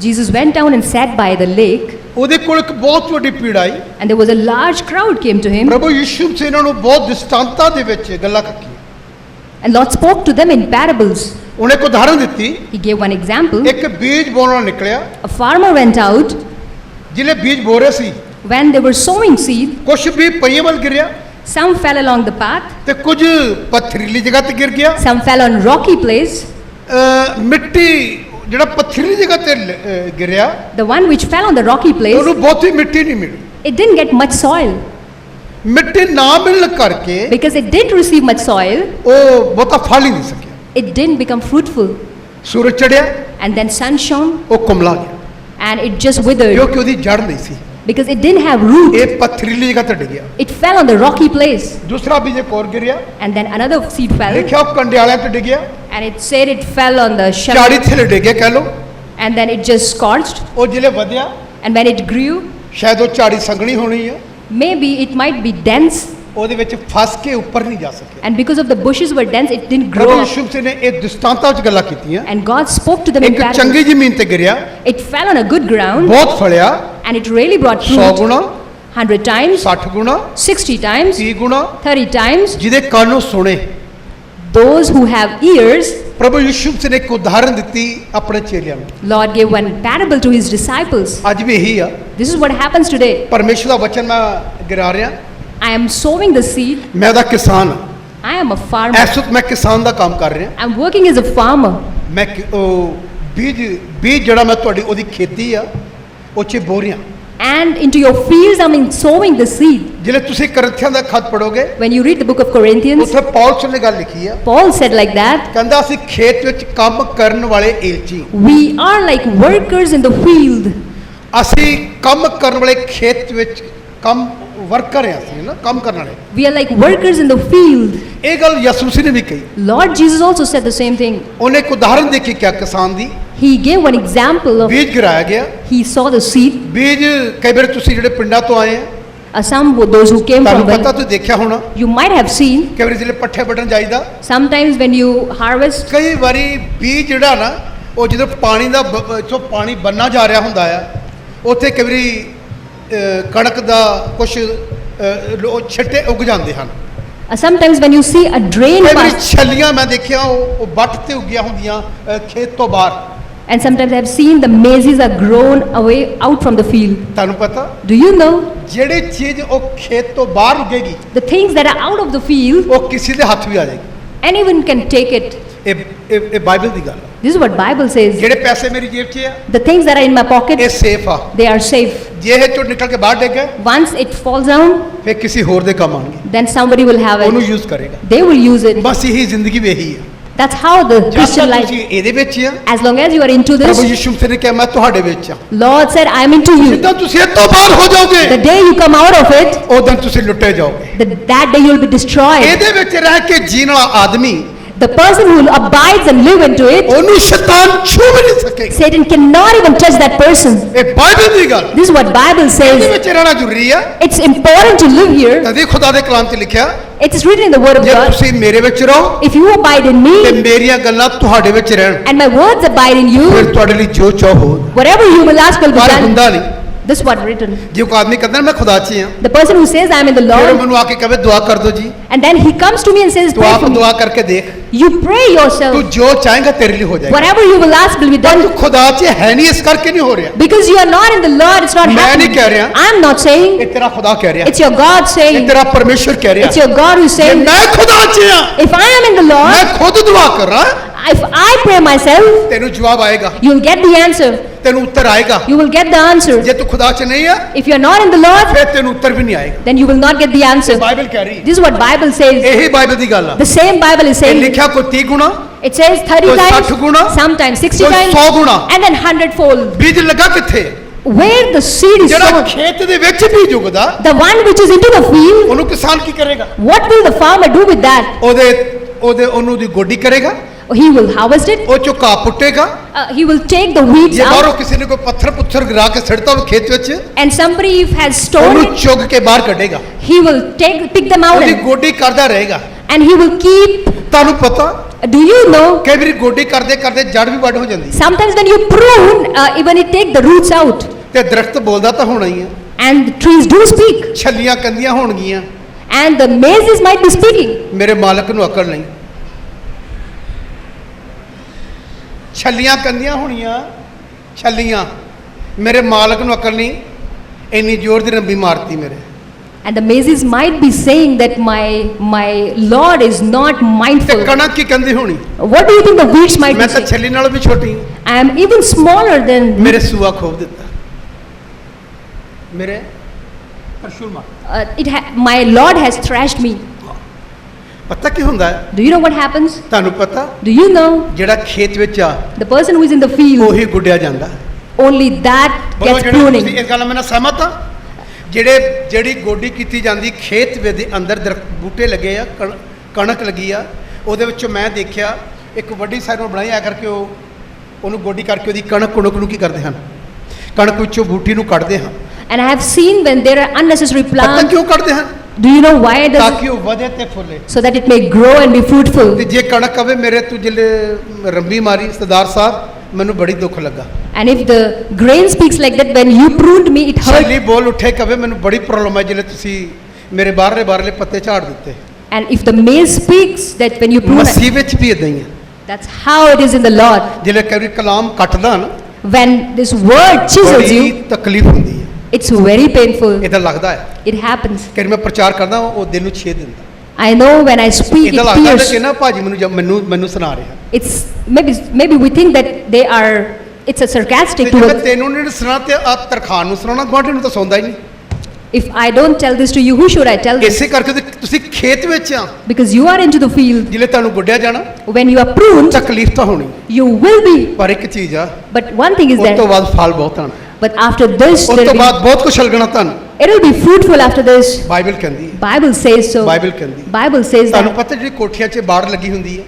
Jesus went down and sat by the lake, ਉਹਦੇ ਕੋਲ ਇੱਕ ਬਹੁਤ ਵੱਡੀ ਭੀੜ ਆਈ। and there was a large crowd came to him, ਪ੍ਰਭੂ ਯਿਸੂ ਮਸੀਹ ਇਹਨਾਂ ਨੂੰ ਬਹੁਤ ਦ੍ਰਿਸ਼ਟਾਂਤਾਂ ਦੇ ਵਿੱਚ ਗੱਲਾਂ ਕੀਤੀਆਂ। and Lord spoke to them in parables. ਉਹਨੇ ਇੱਕ ਉਦਾਹਰਨ ਦਿੱਤੀ। He gave one example. ਇੱਕ ਬੀਜ ਬੋਣਾ ਨਿਕਲਿਆ, A farmer went out. ਜਿਹਨੇ ਬੀਜ ਬੋ ਰਹੇ ਸੀ, When they were sowing seed, ਕੁਛ ਵੀ ਪਈਆਂ ਵੱਲ ਗਿਰਿਆ some fell along the path, ਤੇ ਕੁਝ ਪੱਥਰੀਲੀ ਜਗ੍ਹਾ ਤੇ ਗਿਰ ਗਿਆ। some fell on rocky place. ਮਿੱਟੀ ਜਿਹੜਾ ਪੱਥਰੀਲੀ ਜਗ੍ਹਾ ਤੇ ਗਿਰਿਆ, The one which fell on the rocky place, ਉਹਨੂੰ ਬਹੁਤੀ ਮਿੱਟੀ ਨਹੀਂ ਮਿਲੀ। it didn't get much soil. ਮਿੱਟੀ ਨਾ ਮਿਲਣ ਕਰਕੇ Because it didn't receive much soil, ਉਹ ਬਹੁਤਾ ਫਲ ਹੀ ਨਹੀਂ ਸਕਿਆ। it didn't become fruitful. ਸੂਰਜ ਚੜਿਆ, And then sun shone, ਉਹ ਕੁਮਲਾ ਗਿਆ, and it just withered. ਕਿਉਂਕਿ ਉਹਦੀ ਜੜ ਨਹੀਂ ਸੀ। Because it didn't have root. ਇਹ ਪੱਥਰੀਲੀ ਜਗ੍ਹਾ ਤੇ ਡਿੱਗਿਆ। It fell on the rocky place. ਦੂਸਰਾ ਬੀਜ ਇੱਕ ਹੋਰ ਗਿਰਿਆ, And then another seed fell. ਦੇਖਿਆ ਉਹ ਕੰਡਿਆਲਿਆਂ ਤੇ ਡਿੱਗਿਆ, And it said it fell on the ਝਾੜੀ shallow. ਥੱਲੇ ਡਿੱਗਿਆ ਕਹਿ ਲਓ। And then it just scorched. ਉਹ ਜਿਹੜੇ ਵਧਿਆ, And when it grew, ਸ਼ਾਇਦ ਉਹ ਝਾੜੀ ਸੰਘਣੀ ਹੋਣੀ ਆ, maybe it might be dense. ਉਹਦੇ ਵਿੱਚ ਫਸ ਕੇ ਉੱਪਰ ਨਹੀਂ ਜਾ ਸਕਿਆ। And because of the bushes were dense, it didn't ਪ੍ਰਭੂ grow up. ਯਿਸੂ ਮਸੀਹ ਨੇ ਇਹ ਦ੍ਰਿਸ਼ਟਾਂਤਾਂ ਵਿੱਚ ਗੱਲਾਂ ਕੀਤੀਆਂ। And God spoke to them in ਇੱਕ parables. ਚੰਗੀ ਜ਼ਮੀਨ ਤੇ ਗਿਰਿਆ, It fell on a good ground, ਬਹੁਤ ਫਲਿਆ, and it really brought 100 fruit. ਗੁਣਾ, 100 times, 60 ਗੁਣਾ, 60 times, 30 ਗੁਣਾ। 30 times. ਜਿਹਦੇ ਕੰਨ ਸੁਣੇ। Those who have ears, ਪ੍ਰਭੂ ਯਿਸੂ ਮਸੀਹ ਨੇ ਇੱਕ ਉਦਾਹਰਨ ਦਿੱਤੀ ਆਪਣੇ ਚੇਲਿਆਂ ਨੂੰ। Lord gave one parable to his disciples. ਅੱਜ ਵੀ ਇਹੀ ਆ। This is what happens today. ਪਰਮੇਸ਼ਰ ਦਾ ਵਚਨ ਮੈਂ ਗਿਰਾ ਰਿਹਾ। I am sowing the seed. ਮੈਂ ਉਹਦਾ ਕਿਸਾਨ ਹਾਂ। I am a farmer. ਇਸ ਵਕਤ ਮੈਂ ਕਿਸਾਨ ਦਾ ਕੰਮ ਕਰ ਰਿਹਾ। I'm working as a farmer. ਮੈਂ ਉਹ ਬੀਜ ਜਿਹੜਾ ਮੈਂ ਤੁਹਾਡੀ ਉਹਦੀ ਖੇਤੀ ਆ, ਉਹ 'ਚ ਬੋ ਰਿਹਾ। And into your fields, I mean sowing the seed. ਜਿਹੜੇ ਤੁਸੀਂ ਕਰੰਥੀਆਂ ਦਾ ਖਤ ਪੜੋਗੇ, When you read the book of Corinthians, ਉੱਥੇ ਪੌਲਸ ਨੇ ਗੱਲ ਲਿਖੀ ਆ। Paul said like that, ਕਹਿੰਦਾ ਅਸੀਂ ਖੇਤ ਵਿੱਚ ਕੰਮ ਕਰਨ ਵਾਲੇ ਏਲਚੀ। we are like workers in the field. ਅਸੀਂ ਕੰਮ ਕਰਨ ਵਾਲੇ ਖੇਤ ਵਿੱਚ ਕੰਮ ਵਰਕਰ ਆ ਅਸੀਂ ਨਾ, ਕੰਮ ਕਰਨ ਵਾਲੇ। We are like workers in the field. ਇਹ ਗੱਲ ਯਿਸੂ ਮਸੀਹ ਨੇ ਵੀ ਕਹੀ। Lord Jesus also said the same thing. ਉਹਨੇ ਇੱਕ ਉਦਾਹਰਨ ਦੇਖੀ ਕਿਹਾ ਕਿਸਾਨ ਦੀ। He gave one example of, ਬੀਜ ਗਿਰਾਇਆ ਗਿਆ। he saw the seed. ਬੀਜ ਕਈ ਵਾਰ ਤੁਸੀਂ ਜਿਹੜੇ ਪਿੰਡਾਂ ਤੋਂ ਆਏ ਆ, Those who came ਤੁਹਾਨੂੰ from, ਪਤਾ ਤੁਸੀਂ ਦੇਖਿਆ ਹੋਣਾ, you might have seen, ਕਈ ਵਾਰੀ ਜਿਹੜੇ ਪੱਠੇ ਵੱਢਣ ਜਾਈਦਾ, sometimes when you harvest, ਕਈ ਵਾਰੀ ਬੀਜ ਜਿਹੜਾ ਨਾ ਉਹ ਜਦੋਂ ਪਾਣੀ ਦਾ ਇੱਥੋਂ ਪਾਣੀ ਬੰਨਾ ਜਾ ਰਿਹਾ ਹੁੰਦਾ ਆ, ਉੱਥੇ ਕਈ ਵਾਰੀ ਕਣਕ ਦਾ ਕੁਝ ਛਿੱਟੇ ਉੱਗ ਜਾਂਦੇ ਹਨ। sometimes when you see a drain ਕਈ ਵਾਰੀ pass, ਛੱਲੀਆਂ ਮੈਂ ਦੇਖਿਆ ਉਹ ਵੱਟ ਤੇ ਉੱਗੀਆਂ ਹੁੰਦੀਆਂ ਖੇਤ ਤੋਂ ਬਾਹਰ। and sometimes I have seen the maize are grown away out from the field. ਤੁਹਾਨੂੰ ਪਤਾ Do you know ਜਿਹੜੀ ਚੀਜ਼ ਉਹ ਖੇਤ ਤੋਂ ਬਾਹਰ ਉੱਗੇਗੀ the things that are out of the field, ਉਹ ਕਿਸੇ ਦੇ ਹੱਥ ਵੀ ਆ ਜਾਏਗੀ। anyone can take it. ਇਹ ਬਾਈਬਲ ਦੀ ਗੱਲ ਹੈ। This is what Bible says. ਜਿਹੜੇ ਪੈਸੇ ਮੇਰੀ ਜੇਬ 'ਚ ਆ The things that are in my pocket, ਇਹ ਸੇਫ ਆ। they are safe. ਜੇ ਇਹ ਚੋਂ ਨਿਕਲ ਕੇ ਬਾਹਰ ਡਿੱਗ ਗਏ Once it falls down, ਫਿਰ ਕਿਸੇ ਹੋਰ ਦੇ ਕੰਮ ਆਣਗੇ, then somebody will have ਉਹਨੂੰ it. ਯੂਜ਼ ਕਰੇਗਾ। They will use it. ਬਸ ਇਹੀ ਜ਼ਿੰਦਗੀ ਵੀ ਇਹੀ ਆ। That's how the ਜਦ Christian ਤੱਕ life. ਤੁਸੀਂ ਇਹਦੇ ਵਿੱਚ ਆ, As long as you are into ਪ੍ਰਭੂ this, ਯਿਸੂ ਮਸੀਹ ਨੇ ਕਿਹਾ ਮੈਂ ਤੁਹਾਡੇ ਵਿੱਚ ਆ। Lord said, I am into you. ਜਿੱਦਾਂ ਤੁਸੀਂ ਇਹ ਤੋਂ ਬਾਹਰ ਹੋ The ਜਾਓਗੇ day you come out of it, ਉਦੋਂ ਤੁਸੀਂ ਲੁੱਟੇ ਜਾਓਗੇ। that day you will be destroyed. ਇਹਦੇ ਵਿੱਚ ਰਹਿ ਕੇ ਜੀਣ ਵਾਲਾ ਆਦਮੀ The person who abides and live into it, ਉਹਨੂੰ ਸ਼ੈਤਾਨ ਛੂ ਵੀ ਨਹੀਂ ਸਕੇਗਾ। Satan cannot even touch that person. ਇਹ ਬਾਈਬਲ ਦੀ ਗੱਲ। This is what Bible ਇਹਦੇ says. ਵਿੱਚ ਰਹਿਣਾ ਜ਼ਰੂਰੀ ਆ। It's important to live here. ਤਦੇ ਖੁਦਾ ਦੇ ਕਲਾਮ 'ਚ ਲਿਖਿਆ It's written in the word of ਜੇ God. ਤੁਸੀਂ ਮੇਰੇ ਵਿੱਚ ਰਹੋ If you abide in ਤੇ me ਮੇਰੀਆਂ ਗੱਲਾਂ ਤੁਹਾਡੇ ਵਿੱਚ ਰਹਿਣ, and my words abide in you, ਫਿਰ ਤੁਹਾਡੇ ਲਈ ਜੋ ਚਾਹੋ whatever you will ask will be ਪਰ done. ਹੁੰਦਾ ਨਹੀਂ। This is what written. ਜੇ ਕੋਈ ਆਦਮੀ ਕਹਿੰਦਾ ਮੈਂ ਖੁਦਾ 'ਚ ਆ, The person who says I am in the ਫਿਰ Lord, ਮੈਨੂੰ ਆ ਕੇ ਕਹੇ ਦੁਆ ਕਰ ਦੋ ਜੀ, and then he comes to me and says, ਤੂੰ pray ਆਪ for me. ਦੁਆ ਕਰਕੇ ਦੇਖ, You pray yourself. ਤੂੰ ਜੋ ਚਾਹੇਗਾ ਤੇਰੇ ਲਈ ਹੋ ਜਾਏਗਾ। Whatever you will ask will be ਪਰ done. ਤੂੰ ਖੁਦਾ 'ਚ ਹੈ ਨਹੀਂ, ਇਸ ਕਰਕੇ ਨਹੀਂ ਹੋ ਰਿਹਾ। Because you are not in the Lord, it's not ਮੈਂ ਨਹੀਂ happening. ਕਹਿ ਰਿਹਾ, I'm not saying. ਇਹ ਤੇਰਾ ਖੁਦਾ ਕਹਿ ਰਿਹਾ, It's your God ਇਹ saying. ਤੇਰਾ ਪਰਮੇਸ਼ਰ ਕਹਿ ਰਿਹਾ। It's your God who is ਜੇ saying. ਮੈਂ ਖੁਦਾ 'ਚ ਆ, If I am in the ਮੈਂ Lord, ਖੁਦ ਦੁਆ ਕਰ ਰਹਾ, if I pray myself, ਤੈਨੂੰ ਜਵਾਬ ਆਏਗਾ, you will get the answer. ਤੈਨੂੰ ਉੱਤਰ ਆਏਗਾ। You will get the answer. ਜੇ ਤੂੰ ਖੁਦਾ 'ਚ ਨਹੀਂ ਆ, If you are not in the Lord, ਫਿਰ ਤੈਨੂੰ ਉੱਤਰ ਵੀ ਨਹੀਂ ਆਏਗਾ। then you will not get the answer. Bible ਕਹਿ ਰਹੀ, This is what Bible says. ਇਹੀ ਬਾਈਬਲ ਦੀ ਗੱਲ ਆ। The same Bible is ਇਹ saying. ਲਿਖਿਆ ਕੋਈ 30 ਗੁਣਾ, It says 30 ਕੋਈ 60 times, ਗੁਣਾ, sometimes 60 ਕੋਈ times, 100 ਗੁਣਾ। and then 100-fold. ਬੀਜ ਲੱਗਾ ਕਿੱਥੇ? Where the seed is ਜਿਹੜਾ sown, ਖੇਤ ਦੇ ਵਿੱਚ ਬੀਜ ਉਗਦਾ, the one which is into the field, ਉਹਨੂੰ ਕਿਸਾਨ ਕੀ ਕਰੇਗਾ? what will the farmer do with that? ਉਹਨੂੰ ਦੀ ਗੋਡੀ ਕਰੇਗਾ, He will harvest it. ਉਹ ਚੋਂ ਘਾਹ ਪੁੱਟੇਗਾ। He will take the weeds ਜੇ ਬਾਹਰੋਂ out, ਕਿਸੇ ਨੇ ਕੋਈ ਪੱਥਰ ਪੁੱਥਰ ਗਿਰਾ ਕੇ ਸਿੱਟਦਾ ਉਹ ਖੇਤ ਵਿੱਚ, and somebody if has stored ਉਹਨੂੰ it, ਚੁੱਗ ਕੇ ਬਾਹਰ ਕੱਢੇਗਾ, he will pick them out, ਉਹਦੀ ਗੋਡੀ ਕਰਦਾ ਰਹੇਗਾ। and he will keep. ਤੁਹਾਨੂੰ ਪਤਾ Do you know? ਕਈ ਵਾਰੀ ਗੋਡੀ ਕਰਦੇ ਕਰਦੇ ਜੜ ਵੀ ਵੱਢ ਹੋ ਜਾਂਦੀ Sometimes when you prune, even it take the roots out, ਤੇ ਦਰਖਤ ਬੋਲਦਾ ਤਾਂ ਹੋਣਾ ਹੀ ਆ, and the trees do speak, ਛੱਲੀਆਂ ਕੰਦੀਆਂ ਹੋਣਗੀਆਂ, and the mazes might be speaking. ਮੇਰੇ ਮਾਲਕ ਨੂੰ ਅਕਲ ਨਹੀਂ। ਛੱਲੀਆਂ ਕੰਦੀਆਂ ਹੋਣੀਆਂ, ਛੱਲੀਆਂ, ਮੇਰੇ ਮਾਲਕ ਨੂੰ ਅਕਲ ਨਹੀਂ, ਇੰਨੀ ਜ਼ੋਰ ਦੀ ਰੰਬੀ ਮਾਰਤੀ ਮੇਰੇ। And the mazes might be saying that my Lord is not ਤੇ mindful. ਕਣਕ ਕੀ ਕੰਦੀ ਹੋਣੀ? What do you think the weeds might ਮੈਂ be ਤਾਂ saying? ਛੱਲੀ ਨਾਲੋਂ ਵੀ ਛੋਟੀ ਹਾਂ, I am even smaller than. ਮੇਰੇ ਸੂਆ ਖੋਬ ਦਿੱਤਾ, ਮੇਰੇ ਅਰਸ਼ੁਲ ਮਾਰ। My Lord has thrashed me. ਪਤਾ ਕੀ ਹੁੰਦਾ ਹੈ? Do you know what happens? ਤੁਹਾਨੂੰ ਪਤਾ, Do you know? ਜਿਹੜਾ ਖੇਤ ਵਿੱਚ ਆ The person who is in the field, ਉਹੀ ਗੁੱਡਿਆ ਜਾਂਦਾ। only that ਬੋਲੋ gets ਜਿਹੜੇ pruning. ਤੁਸੀਂ ਇਸ ਗੱਲ ਨਾਲ ਮੈਂ ਸਹਿਮਤ ਹਾਂ। ਜਿਹੜੀ ਗੋਡੀ ਕੀਤੀ ਜਾਂਦੀ ਖੇਤ ਦੇ ਅੰਦਰ ਦਰਖਤ ਬੂਟੇ ਲੱਗੇ ਆ, ਕਣਕ ਲੱਗੀ ਆ, ਉਹਦੇ ਵਿੱਚੋਂ ਮੈਂ ਦੇਖਿਆ ਇੱਕ ਵੱਡੀ ਸਾਈਡ ਨੂੰ ਬਣਾਈ ਆ ਕਰਕੇ ਉਹਨੂੰ ਗੋਡੀ ਕਰਕੇ ਉਹਦੀ ਕਣਕ ਨੂੰ ਕੀ ਕਰਦੇ ਹਨ? ਕਣਕ ਵਿੱਚੋਂ ਬੂਟੀ ਨੂੰ ਕੱਢਦੇ ਹਨ। And I have seen when there are unnecessary ਪਤਾ plants. ਕਿਉਂ ਕੱਢਦੇ ਹਨ? Do you know why? ਤਾਂ Does ਕਿ ਉਹ ਵਧੇ ਤੇ ਫੁੱਲੇ। so that it may grow and be fruitful. ਤੇ ਜੇ ਕਣਕ ਕਵੇ ਮੇਰੇ ਤੂੰ ਜਿਹੜੇ ਰੰਬੀ ਮਾਰੀ ਸਰਦਾਰ ਸਾਹਿਬ, ਮੈਨੂੰ ਬੜੀ ਦੁੱਖ ਲੱਗਾ। And if the grain speaks like that, when you pruned me, it hurt. ਛੱਲੀ ਬੋਲ ਉੱਠੇ ਕਵੇ ਮੈਨੂੰ ਬੜੀ ਪ੍ਰੋਬਲਮ ਹੈ ਜਿਹੜੇ ਤੁਸੀਂ ਮੇਰੇ ਬਾਹਰਲੇ ਪੱਤੇ ਝਾੜ ਦਿੱਤੇ। And if the maize speaks that when you prune, ਮਸੀਹ ਵਿੱਚ ਵੀ ਇਦਾਂ ਹੀ ਹੈ। that's how it is in the Lord. ਜਿਹੜੇ ਕਈ ਕਲਾਮ ਕੱਟਦਾ ਨਾ, When this word chisels ਬੜੀ you, ਤਕਲੀਫ ਹੁੰਦੀ ਹੈ, it's very painful. ਇਹਦਾ ਲੱਗਦਾ ਹੈ। It happens. ਕਿ ਮੈਂ ਪ੍ਰਚਾਰ ਕਰਦਾ ਉਹ ਦਿਲ ਨੂੰ ਛੇਦ ਦਿੰਦਾ। I know when I speak, ਇਹਦਾ it ਲੱਗਦਾ ਹੈ pierces. ਕਿ ਨਾ ਭਾਜੀ ਮੈਨੂੰ ਸੁਣਾ ਰਿਹਾ। It's maybe we think that it's a ਤੇ sarcastic ਜੇ ਮੈਂ towards. ਤੈਨੂੰ ਨਹੀਂ ਸੁਣਾ ਤੇ ਆ ਤਰਖਾਨ ਨੂੰ ਸੁਣਾਉਣਾ, ਗੁਆਂਢੀ ਨੂੰ ਤਾਂ ਸੌਂਦਾ ਹੀ ਨਹੀਂ। If I don't tell this to you, who should I tell this? ਇਸੇ ਕਰਕੇ ਤੁਸੀਂ ਖੇਤ ਵਿੱਚ ਆ, Because you are into the field. ਜਿਲੇ ਤੁਹਾਨੂੰ ਗੁੱਡਿਆ ਜਾਣਾ, When you are pruned, ਤਕਲੀਫ ਤਾਂ ਹੋਣੀ, you will be. ਪਰ ਇੱਕ ਚੀਜ਼ ਆ, But one thing is ਉਸ ਤੋਂ that. ਬਾਅਦ ਫਲ ਬਹੁਤ ਆਣਾ, But after this, ਉਸ there ਤੋਂ will ਬਾਅਦ ਬਹੁਤ ਕੁਛ ਲੱਗਣਾ ਤੁਹਾਨੂੰ। It will be fruitful after this. Bible ਕਹਿੰਦੀ ਹੈ, Bible says so. ਬਾਈਬਲ ਕਹਿੰਦੀ ਹੈ। Bible says ਤੁਹਾਨੂੰ that. ਪਤਾ ਜਿਹੜੀ ਕੋਠੀਆਂ 'ਚ ਬਾੜ ਲੱਗੀ ਹੁੰਦੀ ਹੈ,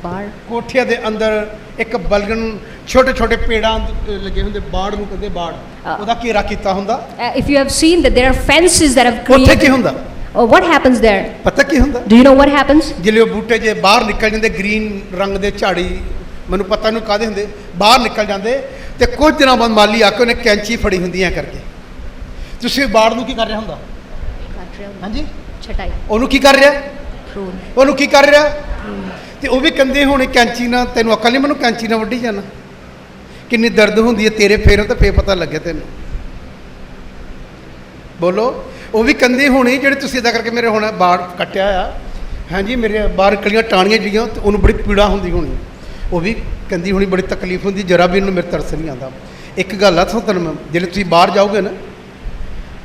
Bar. ਕੋਠੀਆਂ ਦੇ ਅੰਦਰ ਇੱਕ ਬਲਗਨ ਛੋਟੇ ਛੋਟੇ ਪੇੜਾਂ ਲੱਗੇ ਹੁੰਦੇ, ਬਾੜ ਨੂੰ ਕਹਿੰਦੇ ਬਾੜ, ਉਹਦਾ ਘੇਰਾ ਕੀਤਾ ਹੁੰਦਾ। If you have seen that there are fences that have ਉੱਥੇ ਕੀ created. ਹੁੰਦਾ What happens there? ਪਤਾ ਕੀ ਹੁੰਦਾ? Do you know what happens? ਜਿਹੜੇ ਉਹ ਬੂਟੇ ਜੇ ਬਾਹਰ ਨਿਕਲ ਜਾਂਦੇ, ਗ੍ਰੀਨ ਰੰਗ ਦੇ ਝਾੜੀ, ਮੈਨੂੰ ਪਤਾ ਨਹੀਂ ਕਾਹਦੇ ਹੁੰਦੇ, ਬਾਹਰ ਨਿਕਲ ਜਾਂਦੇ ਤੇ ਕੁਝ ਦਿਨਾਂ ਬਾਅਦ ਮਾਲੀ ਆ ਕੇ ਉਹਨੇ ਕੈਂਚੀ ਫੜੀ ਹੁੰਦੀ ਐ ਕਰਕੇ। ਤੁਸੀਂ ਬਾੜ ਨੂੰ ਕੀ ਕਰ ਰਿਹਾ ਹੁੰਦਾ? ਹਾਂਜੀ, Chatai. ਉਹਨੂੰ ਕੀ ਕਰ ਰਿਹਾ? Prune. ਉਹਨੂੰ ਕੀ ਕਰ ਰਿਹਾ? ਤੇ ਉਹ ਵੀ ਕਹਿੰਦੇ ਹੋਣੇ ਕੈਂਚੀ ਨਾਲ, ਤੈਨੂੰ ਅਕਲ ਨਹੀਂ ਮੈਨੂੰ ਕੈਂਚੀ ਨਾਲ ਵੱਢੀ ਜਾਣਾ, ਕਿੰਨੀ ਦਰਦ ਹੁੰਦੀ ਹੈ ਤੇਰੇ ਫੇਰ ਤਾਂ ਫੇਰ ਪਤਾ ਲੱਗਿਆ ਤੈਨੂੰ। ਬੋਲੋ। ਉਹ ਵੀ ਕੰਦੇ ਹੋਣੇ ਜਿਹੜੇ ਤੁਸੀਂ ਇਦਾਂ ਕਰਕੇ ਮੇਰੇ ਹੁਣ ਬਾੜ ਕੱਟਿਆ ਆ, ਹਾਂਜੀ ਮੇਰੇ ਬਾਹਰ ਕਲੀਆਂ ਟਾਣੀਆਂ ਜਿਹੜੀਆਂ, ਤੇ ਉਹਨੂੰ ਬੜੀ ਪੀੜਾ ਹੁੰਦੀ ਹੋਣੀ, ਉਹ ਵੀ ਕਹਿੰਦੀ ਹੋਣੀ ਬੜੀ ਤਕਲੀਫ ਹੁੰਦੀ, ਜਰਾ ਵੀ ਇਹਨੂੰ ਮੇਰੇ ਤਰਸ ਨਹੀਂ ਆਉਂਦਾ। ਇੱਕ ਗੱਲ ਆ ਤੁਹਾਨੂੰ ਮੈਂ, ਜਿਹੜੇ ਤੁਸੀਂ ਬਾਹਰ ਜਾਓਗੇ ਨਾ,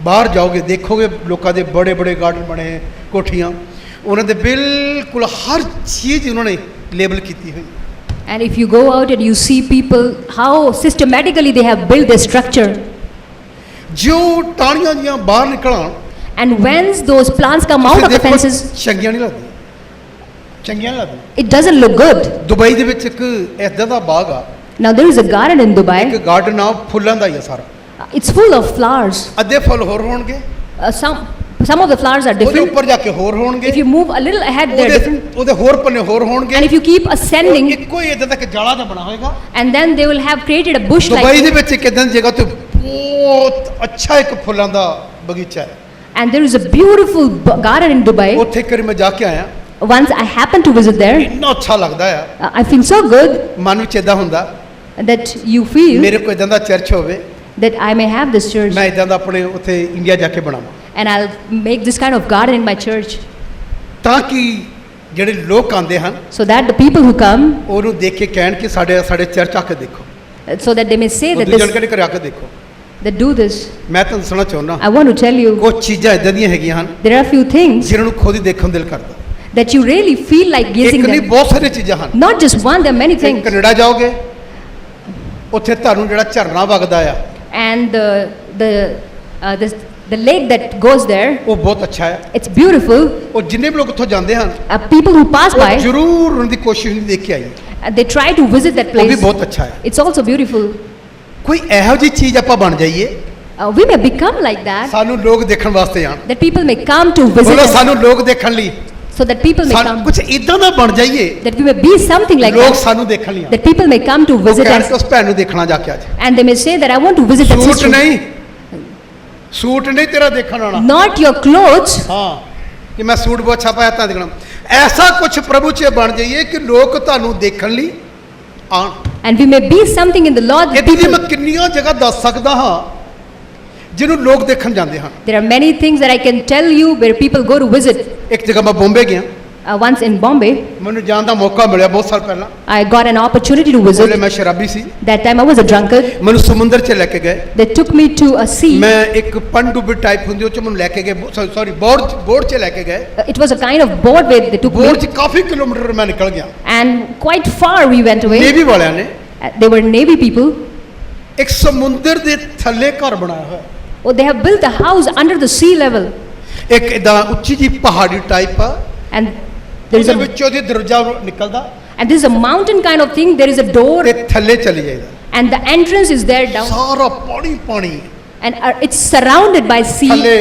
ਬਾਹਰ ਜਾਓਗੇ ਦੇਖੋਗੇ ਲੋਕਾਂ ਦੇ ਬੜੇ ਬੜੇ ਗਾਰਡਨ ਬਣੇ, ਕੋਠੀਆਂ, ਉਹਨਾਂ ਦੇ ਬਿਲਕੁਲ ਹਰ ਚੀਜ਼ ਉਹਨਾਂ ਨੇ ਲੇਬਲ ਕੀਤੀ ਹੋਈ। And if you go out and you see people, how systematically they have built their structure. ਜੋ ਟਾਣੀਆਂ ਦੀਆਂ ਬਾਹਰ ਨਿਕਲਣ, And once those plants come out of the fences, ਚੰਗੀਆਂ ਨਹੀਂ ਲੱਗਦੀਆਂ, ਚੰਗੀਆਂ ਨਹੀਂ ਲੱਗਦੀਆਂ। it doesn't look good. Dubai ਦੇ ਵਿੱਚ ਇੱਕ ਇੱਦਾਂ ਦਾ ਬਾਗ ਆ, Now there is a garden in ਇੱਕ Dubai. ਗਾਰਡਨ ਆ, ਫੁੱਲਾਂ ਦਾ ਹੀ ਆ ਸਾਰਾ, It's full of flowers. ਅੱਧੇ ਫੁੱਲ ਹੋਰ ਹੋਣਗੇ, Some of the flowers are ਉਹਦੇ different. ਉੱਪਰ ਜਾ ਕੇ ਹੋਰ ਹੋਣਗੇ, If you move a little ahead, they're different. ਉਹਦੇ ਹੋਰ ਪੰਨੇ ਹੋਰ ਹੋਣਗੇ, And if you keep ascending, ਇੱਕੋ ਹੀ ਇੱਦਾਂ ਦਾ ਇੱਕ ਜਾਲਾ ਜਿਹਾ ਬਣਾ ਹੋਏਗਾ। and then they will have created a bush Dubai like. ਦੇ ਵਿੱਚ ਇੱਕ ਇੱਦਾਂ ਦੀ ਜਗ੍ਹਾ ਤੇ ਬਹੁਤ ਅੱਛਾ ਇੱਕ ਫੁੱਲਾਂ ਦਾ ਬਗੀਚਾ ਹੈ, And there is a beautiful garden in Dubai. ਉੱਥੇ ਇੱਕ ਵਾਰੀ ਮੈਂ ਜਾ ਕੇ ਆਇਆ, Once I happened to visit there, ਇੰਨਾ ਅੱਛਾ ਲੱਗਦਾ ਆ, I feel so good ਮਨ ਵਿੱਚ ਇੱਦਾਂ ਹੁੰਦਾ that you feel ਮੇਰੇ ਕੋਲ ਇੱਦਾਂ ਦਾ ਚਰਚ ਹੋਵੇ, that I may have this church, ਮੈਂ ਇੱਦਾਂ ਦਾ ਆਪਣੇ ਉੱਥੇ ਇੰਡੀਆ ਜਾ ਕੇ ਬਣਾਵਾਂ, and I'll make this kind of garden in my church, ਤਾਂ ਕਿ ਜਿਹੜੇ ਲੋਕ ਆਉਂਦੇ ਹਨ so that the people who come, ਉਹਨੂੰ ਦੇਖ ਕੇ ਕਹਿਣ ਕਿ ਸਾਡੇ ਚਰਚ ਆ ਕੇ ਦੇਖੋ, so that they may say ਉਹ that ਦੂਜੇ this, ਜਣ ਘਰੇ ਆ ਕੇ ਦੇਖੋ। that do this. ਮੈਂ ਤੁਹਾਨੂੰ ਦੱਸਣਾ ਚਾਹੁੰਦਾ, I want to tell you, ਕੁਝ ਚੀਜ਼ਾਂ ਇਦਾਂ ਦੀਆਂ ਹੈਗੀਆਂ ਹਨ there are few things ਜਿਨ੍ਹਾਂ ਨੂੰ ਖੁਦ ਹੀ ਦੇਖਣ ਨੂੰ ਦਿਲ ਕਰਦਾ। that you really feel like gazing ਇੱਕ ਨਹੀਂ, them. ਬਹੁਤ ਸਾਰੀਆਂ ਚੀਜ਼ਾਂ ਹਨ। Not just one, there are many ਤੁਸੀਂ things. ਕੈਨੇਡਾ ਜਾਓਗੇ, ਉੱਥੇ ਤੁਹਾਨੂੰ ਜਿਹੜਾ ਝਰਨਾ ਵਗਦਾ ਆ, And the lake that goes there, ਉਹ ਬਹੁਤ ਅੱਛਾ ਹੈ। it's beautiful. ਉਹ ਜਿੰਨੇ ਵੀ ਲੋਕ ਉੱਥੋਂ ਜਾਂਦੇ ਹਨ, People who pass ਉਹ by, ਜ਼ਰੂਰ ਉਹਨਾਂ ਦੀ ਕੋਸ਼ਿਸ਼ ਨਹੀਂ ਦੇਖ ਕੇ ਆਈ, they try to visit that ਉਹ ਵੀ place. ਬਹੁਤ ਅੱਛਾ ਹੈ। It's also beautiful. ਕੋਈ ਇਹੋ ਜਿਹੀ ਚੀਜ਼ ਆਪਾਂ ਬਣ ਜਾਈਏ, We may become like that, ਸਾਨੂੰ ਲੋਕ ਦੇਖਣ ਵਾਸਤੇ ਆਣ, that people may come to visit ਬੋਲੋ us, ਸਾਨੂੰ ਲੋਕ ਦੇਖਣ ਲਈ, so that people may ਸਾਨੂੰ come, ਕੁਝ ਇਦਾਂ ਦਾ ਬਣ ਜਾਈਏ, that we may be something like ਲੋਕ that, ਸਾਨੂੰ ਦੇਖਣ ਲਈ ਆਣ। that people may come to ਉਹ visit ਕਹਿਣ us, ਕਿ ਉਸ ਭੈਣ ਨੂੰ ਦੇਖਣਾ ਜਾ ਕੇ ਅੱਜ, and they may say that I want to visit that suit sister. ਨਹੀਂ, ਸੂਟ ਨਹੀਂ ਤੇਰਾ ਦੇਖਣ ਆਉਣਾ, Not your clothes, ਹਾਂ ਕਿ ਮੈਂ ਸੂਟ ਬਹੁਤ ਅੱਛਾ ਪਾਇਆ ਤਾਂ ਦੇਖਣਾ। ਐਸਾ ਕੁਝ ਪ੍ਰਭੂ 'ਚ ਬਣ ਜਾਈਏ ਕਿ ਲੋਕ ਤੁਹਾਨੂੰ ਦੇਖਣ ਲਈ ਆਣ। and we may be something in the Lord. that ਇਹਦੀ people- ਮੈਂ ਕਿੰਨੀਆਂ ਜਗ੍ਹਾ ਦੱਸ ਸਕਦਾ ਹਾਂ ਜਿਹਨੂੰ ਲੋਕ ਦੇਖਣ ਜਾਂਦੇ ਹਨ। There are many things that I can tell you where people go to visit. ਇੱਕ ਜਗ੍ਹਾ ਮੈਂ ਬੰਬੇ ਗਿਆ, Once in Bombay, ਮੈਨੂੰ ਜਾਣ ਦਾ ਮੌਕਾ ਮਿਲਿਆ ਬਹੁਤ ਸਾਲ ਪਹਿਲਾਂ, I got an opportunity to ਪਹਿਲੇ visit. ਮੈਂ ਸ਼ਰਾਬੀ ਸੀ, That time I was a drunkard. ਮੈਨੂੰ ਸਮੁੰਦਰ 'ਚ ਲੈ ਕੇ ਗਏ, They took me to a sea. ਮੈਂ ਇੱਕ ਪਣਡੁੱਬੀ ਟਾਈਪ ਹੁੰਦੀ ਉਹ 'ਚ ਮੈਨੂੰ ਲੈ ਕੇ ਗਏ, ਸੌਰੀ ਬੋਰਡ 'ਚ ਲੈ ਕੇ ਗਏ, It was a kind of boat where they took board me, 'ਚ ਕਾਫੀ ਕਿਲੋਮੀਟਰ ਮੈਂ ਨਿਕਲ ਗਿਆ। and quite far we went away. Navy ਵਾਲਿਆਂ ਨੇ They were Navy people. ਇੱਕ ਸਮੁੰਦਰ ਦੇ ਥੱਲੇ ਘਰ ਬਣਾਇਆ ਹੋਇਆ, Oh, they have built a house under the sea level, ਇੱਕ ਇਦਾਂ ਉੱਚੀ ਜੀ ਪਹਾੜੀ ਟਾਈਪ ਆ, and there is ਉਹਦੇ a ਵਿੱਚੋਂ ਦੀ ਦਰਵਾਜ਼ਾ ਨਿਕਲਦਾ and this is a mountain kind of thing. There is a door, ਤੇ ਥੱਲੇ ਚਲੀ ਜਾਈਦਾ, and the entrance is there down, ਸਾਰਾ ਪਾਣੀ ਪਾਣੀ। and it's surrounded by sea. ਥੱਲੇ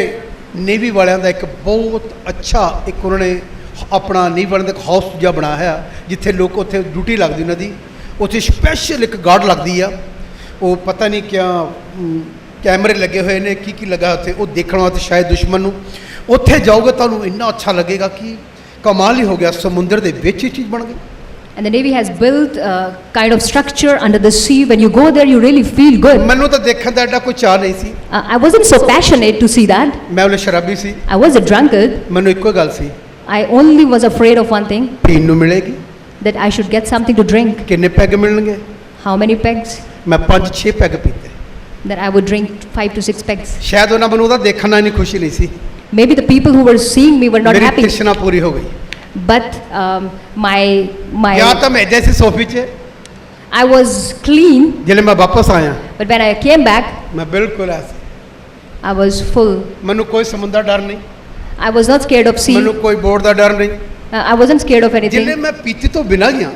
ਨੇਵੀ ਵਾਲਿਆਂ ਦਾ ਇੱਕ ਬਹੁਤ ਅੱਛਾ ਇੱਕ ਉਹਨਾਂ ਨੇ ਆਪਣਾ ਨੇਵੀ ਵਾਲਿਆਂ ਦਾ ਹਾਊਸ ਜਿਹਾ ਬਣਾਇਆ ਹੈ, ਜਿੱਥੇ ਲੋਕ ਉੱਥੇ ਡਿਊਟੀ ਲੱਗਦੀ ਉਹਨਾਂ ਦੀ, ਉੱਥੇ ਸਪੈਸ਼ਲ ਇੱਕ ਗਾਰਡ ਲੱਗਦੀ ਆ, ਉਹ ਪਤਾ ਨਹੀਂ ਕਿਆ ਕੈਮਰੇ ਲੱਗੇ ਹੋਏ ਨੇ, ਕੀ ਲੱਗਾ ਉੱਥੇ, ਉਹ ਦੇਖਣ ਵਾਸਤੇ ਸ਼ਾਇਦ ਦੁਸ਼ਮਣ ਨੂੰ। ਉੱਥੇ ਜਾਓਗੇ ਤੁਹਾਨੂੰ ਇੰਨਾ ਅੱਛਾ ਲੱਗੇਗਾ ਕਿ ਕਮਾਲ ਹੀ ਹੋ ਗਿਆ, ਸਮੁੰਦਰ ਦੇ ਵਿੱਚ ਹੀ ਚੀਜ਼ ਬਣ ਗਈ। And the Navy has built a kind of structure under the sea. When you go there, you really feel good. ਮੈਨੂੰ ਤਾਂ ਦੇਖਣ ਦਾ ਐਡਾ ਕੋਈ ਚਾਹ ਨਹੀਂ ਸੀ, I wasn't so passionate to see that. ਮੈਂ ਉਹਲੇ ਸ਼ਰਾਬੀ ਸੀ, I was a drunkard. ਮੈਨੂੰ ਇੱਕੋ ਗੱਲ ਸੀ, I only was afraid of one thing, ਪੀਣ ਨੂੰ ਮਿਲੇਗੀ, that I should get something to drink. ਕਿੰਨੇ ਪੈਗ ਮਿਲਣਗੇ। How many pegs? ਮੈਂ 5-6 peg ਪੀਤੇ, That I would drink 5 to 6 pegs. ਸ਼ਾਇਦ ਉਹਨਾਂ ਮੈਨੂੰ ਉਹਦਾ ਦੇਖਣ ਨਾਲ ਇੰਨੀ ਖੁਸ਼ੀ ਨਹੀਂ ਸੀ, Maybe the people who were seeing me were not ਮੇਰੀ happy. ਤ੍ਰਿਸ਼ਨਾ ਪੂਰੀ ਹੋ ਗਈ। But ਜਾਂ ਤਾਂ ਮੈਂ ਇੱਦਾਂ ਸੀ ਸੋਫੀ 'ਚ, I was clean. ਜਦੋਂ ਮੈਂ ਵਾਪਸ ਆਇਆ But when I came back, ਮੈਂ ਬਿਲਕੁਲ ਐਸੀ I was full. ਮੈਨੂੰ ਕੋਈ ਸਮੁੰਦਰ ਡਰ ਨਹੀਂ, I was not scared of sea. ਮੈਨੂੰ ਕੋਈ ਬੋਰਡ ਦਾ ਡਰ ਨਹੀਂ। I wasn't scared of ਜਿੱਲੇ anything. ਮੈਂ ਪੀਤੀ ਤੋਂ ਬਿਨਾਂ ਗਿਆ,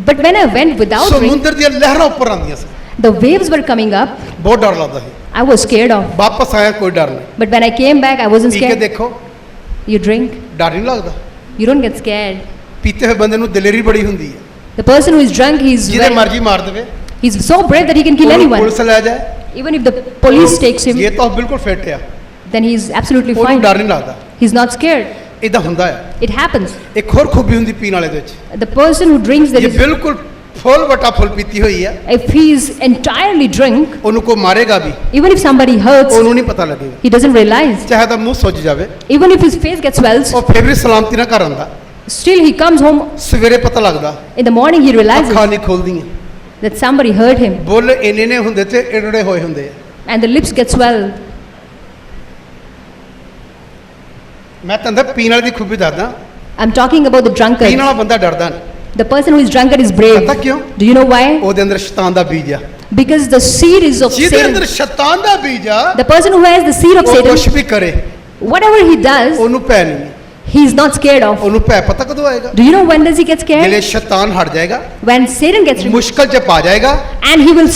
But when I went without drink, ਸਮੁੰਦਰ ਦੀਆਂ ਲਹਿਰਾਂ ਉੱਪਰ ਆਉਂਦੀਆਂ ਸੀ, the waves were coming up. ਬਹੁਤ ਡਰ ਲੱਗਦਾ ਸੀ। I was scared of. ਵਾਪਸ ਆਇਆ ਕੋਈ ਡਰ ਨਹੀਂ। But when I came back, I wasn't P K scared. ਦੇਖੋ, You drink, ਡਰ ਨਹੀਂ ਲੱਗਦਾ। you don't get scared. ਪੀਤੇ ਹੋਏ ਬੰਦੇ ਨੂੰ ਦਲੇਰੀ ਬੜੀ ਹੁੰਦੀ ਹੈ, The person who is drunk, ਜਿਹਦੇ ਮਰਜ਼ੀ ਮਾਰ ਦੇਵੇ, he's so brave that he can kill ਉਹਨੂੰ anyone. ਪੁਲਿਸ ਲੈ ਜਾਏ, Even if the police takes him, ਇਹ ਤਾਂ ਬਿਲਕੁਲ ਫਿੱਟ ਆ, then he's absolutely ਉਹਨੂੰ fine. ਡਰ ਨਹੀਂ ਲੱਗਦਾ। He's not scared. ਇਦਾਂ ਹੁੰਦਾ ਹੈ। It happens. ਇੱਕ ਹੋਰ ਖੂਬੀ ਹੁੰਦੀ ਪੀਣ ਵਾਲੇ ਦੇ ਵਿੱਚ, The person who drinks, that ਜੇ is, ਬਿਲਕੁਲ ਫੁੱਲ ਵਟਾ ਫੁੱਲ ਪੀਤੀ ਹੋਈ ਹੈ, if he is entirely drunk, ਉਹਨੂੰ ਕੋਈ ਮਾਰੇਗਾ ਵੀ, even if somebody hurts, ਉਹਨੂੰ ਨਹੀਂ ਪਤਾ ਲੱਗੇਗਾ, he doesn't realize. ਚਾਹੇ ਤਾਂ ਮੂੰਹ ਸੁੱਜ ਜਾਵੇ, Even if his face gets swells, ਉਹ ਫਿਰ ਵੀ ਸਲਾਮਤੀ ਨਾਲ ਘਰ ਆਉਂਦਾ। still he comes home. ਸਵੇਰੇ ਪਤਾ ਲੱਗਦਾ, In the morning, he realizes ਅੱਖਾਂ ਨਹੀਂ ਖੁੱਲਦੀਆਂ, that somebody hurt him, ਬੁੱਲ ਇੰਨੇ ਨੇ ਹੁੰਦੇ ਤੇ ਏੜੜੇ ਹੋਏ ਹੁੰਦੇ ਆ। and the lips get swelled. ਮੈਂ ਤਾਂ ਪੀਣ ਵਾਲੇ ਦੀ ਖੂਬੀ ਦੱਸਦਾ, I'm talking about the drunkard. ਪੀਣ ਵਾਲਾ ਬੰਦਾ ਡਰਦਾ ਨਹੀਂ। The person who is drunkard is brave. ਪਤਾ ਕਿਉਂ? Do you know why? ਉਹਦੇ ਅੰਦਰ ਸ਼ੈਤਾਨ ਦਾ ਬੀਜ ਆ। Because the seed is of ਜਿਹਦੇ ਅੰਦਰ Satan. ਸ਼ੈਤਾਨ ਦਾ ਬੀਜ ਆ, The person who has the seed of ਉਹ Satan, ਕੁਛ ਵੀ ਕਰੇ, whatever he does, ਉਹਨੂੰ ਭੈ ਨਹੀਂ। he is not scared of. ਉਹਨੂੰ ਭੈ ਪਤਾ ਕਦੋਂ ਆਏਗਾ? Do you know when does he get ਜਿਹੜੇ scared? ਸ਼ੈਤਾਨ ਹਟ ਜਾਏਗਾ, When Satan gets removed, ਮੁਸ਼ਕਲ 'ਚ ਪਾ ਜਾਏਗਾ, and he will,